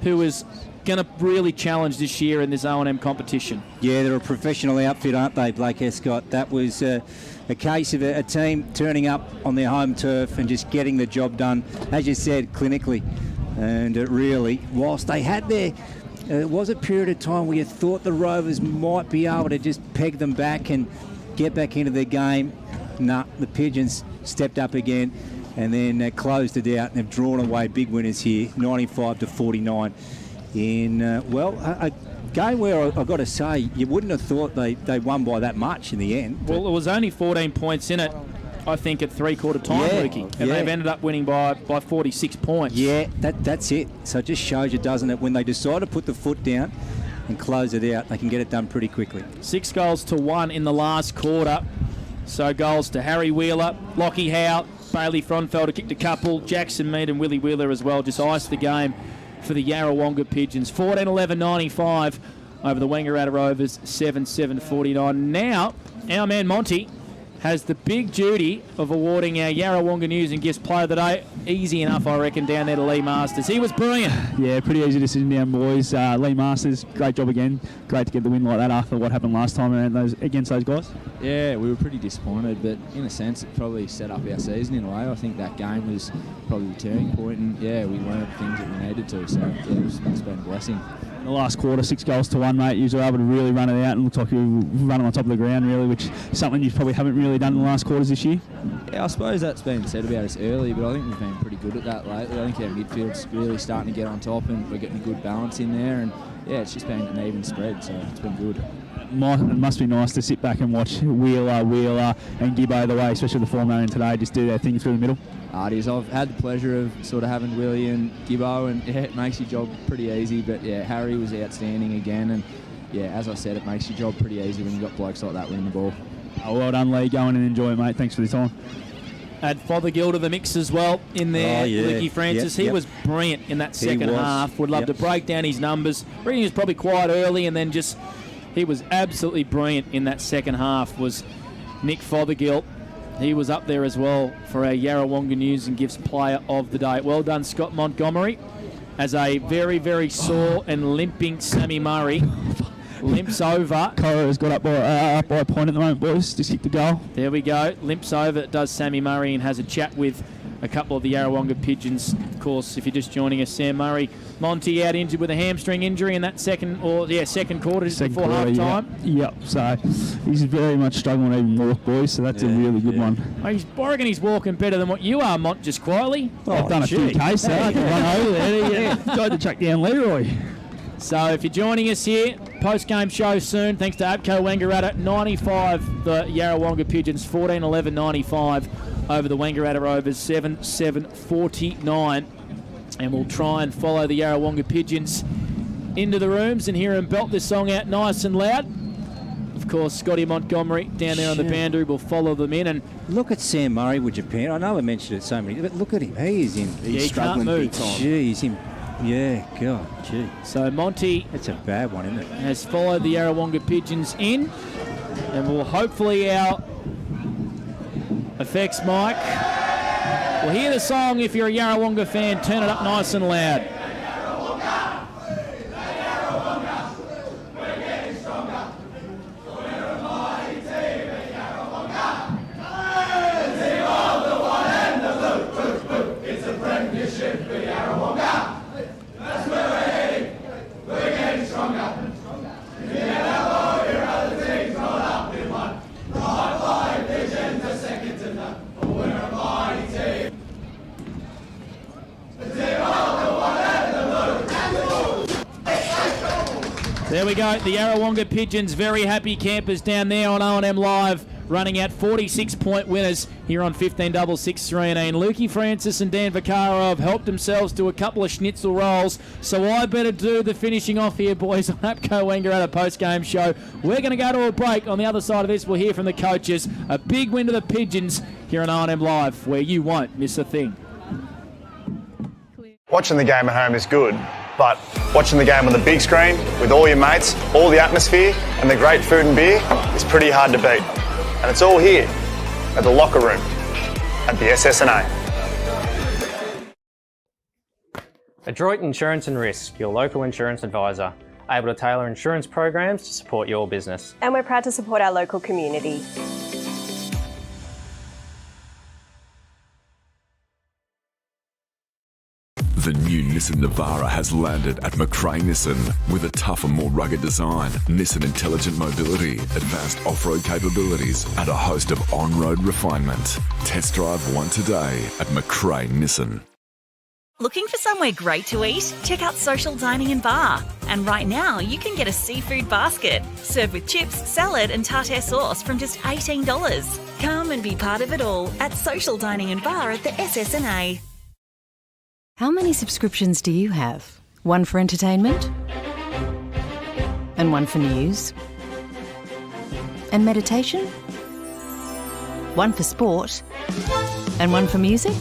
Speaker 1: who is going to really challenge this year in this O&M competition.
Speaker 4: Yeah, they're a professional outfit, aren't they, Blake Escott? That was a case of a team turning up on their home turf and just getting the job done, as you said, clinically. And it really, whilst they had there, it was a period of time where you thought the Rovers might be able to just peg them back and get back into their game. Nah, the Pigeons stepped up again and then closed it out, and they've drawn away big winners here, 95-49. In, a game where I've got to say, you wouldn't have thought they won by that much in the end.
Speaker 1: Well, there was only 14 points in it, I think, at three-quarter time, Lukey. And they've ended up winning by 46 points.
Speaker 4: Yeah, that's it. So it just shows you, doesn't it, when they decide to put the foot down and close it out, they can get it done pretty quickly.
Speaker 1: 6-1 in the last quarter. So goals to Harry Wheeler, Lockie Howe, Bailey Fronfelder kicked a couple, Jackson Mead and Willie Wheeler as well, just iced the game for the Yarrawonga Pigeons. 14-11-95 over the Wangaratta Rovers, 7-7-49. Now, our man Monty has the big duty of awarding our Yarrawonga News and Gifts Player of the Day. Easy enough, I reckon, down there to Lee Masters. He was brilliant.
Speaker 2: Yeah, pretty easy decision down, boys. Lee Masters, great job again. Great to get the win like that after what happened last time against those guys.
Speaker 20: Yeah, we were pretty disappointed, but in a sense it probably set up our season in a way. I think that game was probably the turning point, and yeah, we learned things that we needed to, so yeah, it's been a blessing.
Speaker 2: In the last quarter, 6-1, mate. You were able to really run it out and looked like you were running on top of the ground, really, which is something you probably haven't really done in the last quarters this year.
Speaker 20: Yeah, I suppose that's been said about us early, but I think we've been pretty good at that lately. I think our midfield's really starting to get on top, and we're getting a good balance in there, and yeah, it's just been an even spread, so it's been good.
Speaker 2: It must be nice to sit back and watch Wheeler and Gibbo the way, especially the form they're in today, just do their thing through the middle.
Speaker 20: It is. I've had the pleasure of sort of having Willie and Gibbo, and yeah, it makes your job pretty easy. But yeah, Harry was outstanding again, and yeah, as I said, it makes your job pretty easy when you've got blokes like that winning the ball.
Speaker 2: Oh, well done, Lee. Go on and enjoy it, mate. Thanks for the time.
Speaker 1: Add Fothergill to the mix as well in there. Licky Francis, he was brilliant in that second half. Would love to break down his numbers. I reckon he was probably quite early, and then he was absolutely brilliant in that second half. Was Nick Fothergill. He was up there as well for our Yarrawonga News and Gifts Player of the Day. Well done, Scott Montgomery, as a very, very sore and limping Sammy Murray limps over.
Speaker 2: Corowa's got up by a point at the moment, boys. Just kick the goal.
Speaker 1: There we go. Limps over, does Sammy Murray, and has a chat with a couple of the Yarrawonga Pigeons. Of course, if you're just joining us, Sam Murray, Monty out injured with a hamstring injury in that second quarter, just before half time.
Speaker 2: Yep, so he's very much struggling to even walk, boys, so that's a really good one.
Speaker 1: I reckon he's walking better than what you are, Mont, just quietly.
Speaker 2: I've done a few cases. I can run over there. Tried to track down Leroy.
Speaker 1: So if you're joining us here, post-game show soon, thanks to APCO Wangaratta, 95, the Yarrawonga Pigeons, 14-11-95 over the Wangaratta Rovers, 7-7-49. And we'll try and follow the Yarrawonga Pigeons into the rooms and hear them belt this song out nice and loud. Of course, Scotty Montgomery down there on the boundary will follow them in. And
Speaker 4: look at Sam Murray with Japan. I know I mentioned it so many, but look at him. He is in.
Speaker 1: He's struggling big time.
Speaker 4: He's in. Yeah, God, gee.
Speaker 1: So Monty...
Speaker 4: That's a bad one, isn't it?
Speaker 1: ...has followed the Yarrawonga Pigeons in. And will hopefully our effects mic will hear the song. If you're a Yarrawonga fan, turn it up nice and loud. There we go, the Yarrawonga Pigeons, very happy campers down there on O&M Live, running out 46-point winners here on 15-6-13. Lukey Francis and Dan Vaccaro have helped themselves to a couple of schnitzel rolls, so I better do the finishing off here, boys, on APCO Wenger at a post-game show. We're going to go to a break. On the other side of this, we'll hear from the coaches. A big win to the Pigeons here on R13 Live, where you won't miss a thing.
Speaker 5: Watching the game at home is good, but watching the game on the big screen with all your mates, all the atmosphere and the great food and beer is pretty hard to beat. And it's all here at the locker room at the SSNA.
Speaker 6: Adroit Insurance and Risk, your local insurance advisor, able to tailor insurance programs to support your business.
Speaker 7: And we're proud to support our local community.
Speaker 8: The new Nissan Navara has landed at McRae Nissan with a tougher, more rugged design, Nissan intelligent mobility, advanced off-road capabilities and a host of on-road refinement. Test drive one today at McRae Nissan.
Speaker 9: Looking for somewhere great to eat? Check out Social Dining and Bar. And right now, you can get a seafood basket, served with chips, salad and tartare sauce from just $18. Come and be part of it all at Social Dining and Bar at the SSNA.
Speaker 10: How many subscriptions do you have? One for entertainment? And one for news? And meditation? One for sport? And one for music?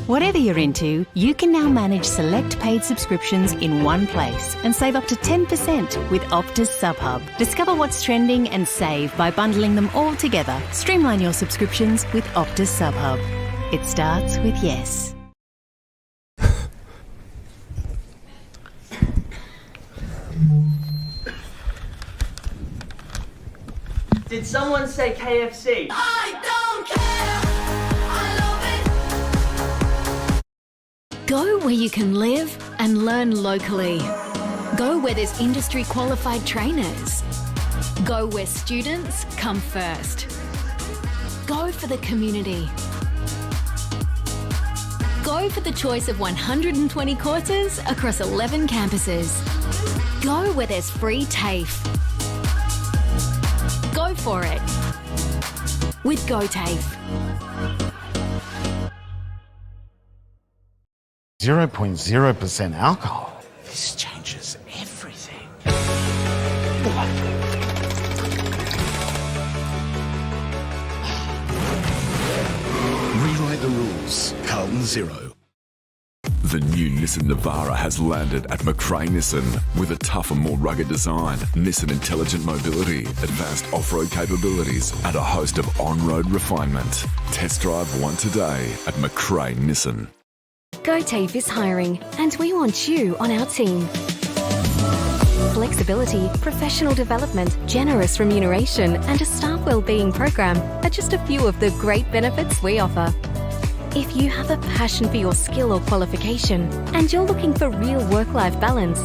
Speaker 10: Whatever you're into, you can now manage select paid subscriptions in one place and save up to 10% with Optus SubHub. Discover what's trending and save by bundling them all together. Streamline your subscriptions with Optus SubHub. It starts with yes.
Speaker 11: Did someone say KFC?
Speaker 12: I don't care. I love it.
Speaker 19: Go where you can live and learn locally. Go where there's industry qualified trainers. Go where students come first. Go for the community. Go for the choice of 120 courses across 11 campuses. Go where there's free TAFE. Go for it with GoTAFE.
Speaker 14: 0.0% alcohol. This changes everything.
Speaker 18: Rewrite the rules. Carlton 0.
Speaker 8: The new Nissan Navara has landed at McRae Nissan with a tougher, more rugged design, Nissan intelligent mobility, advanced off-road capabilities and a host of on-road refinement. Test drive one today at McRae Nissan.
Speaker 13: GoTAFE is hiring, and we want you on our team. Flexibility, professional development, generous remuneration, and a staff wellbeing program are just a few of the great benefits we offer. If you have a passion for your skill or qualification and you're looking for real work-life balance,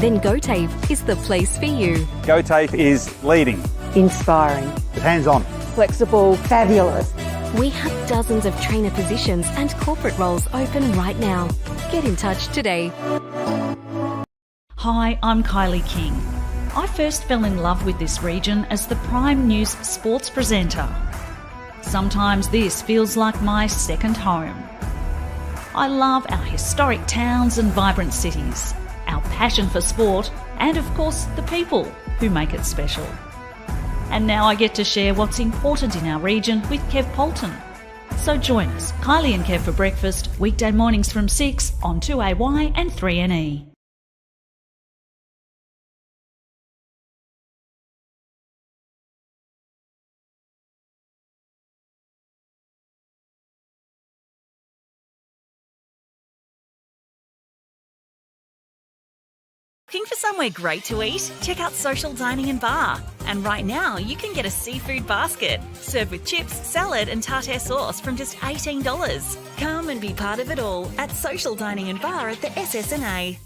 Speaker 13: then GoTAFE is the place for you.
Speaker 15: GoTAFE is leading,
Speaker 16: Inspiring.
Speaker 15: hands-on,
Speaker 16: Flexible. Fabulous.
Speaker 13: We have dozens of trainer positions and corporate roles open right now. Get in touch today.
Speaker 17: Hi, I'm Kylie King. I first fell in love with this region as the Prime News sports presenter. Sometimes this feels like my second home. I love our historic towns and vibrant cities, our passion for sport, and of course the people who make it special. And now I get to share what's important in our region with Kev Polton. So join us, Kylie and Kev for breakfast, weekday mornings from 6 on 2AY and 3NE.
Speaker 9: Looking for somewhere great to eat? Check out Social Dining and Bar. And right now, you can get a seafood basket, served with chips, salad and tartare sauce from just $18. Come and be part of it all at Social Dining and Bar at the SSNA.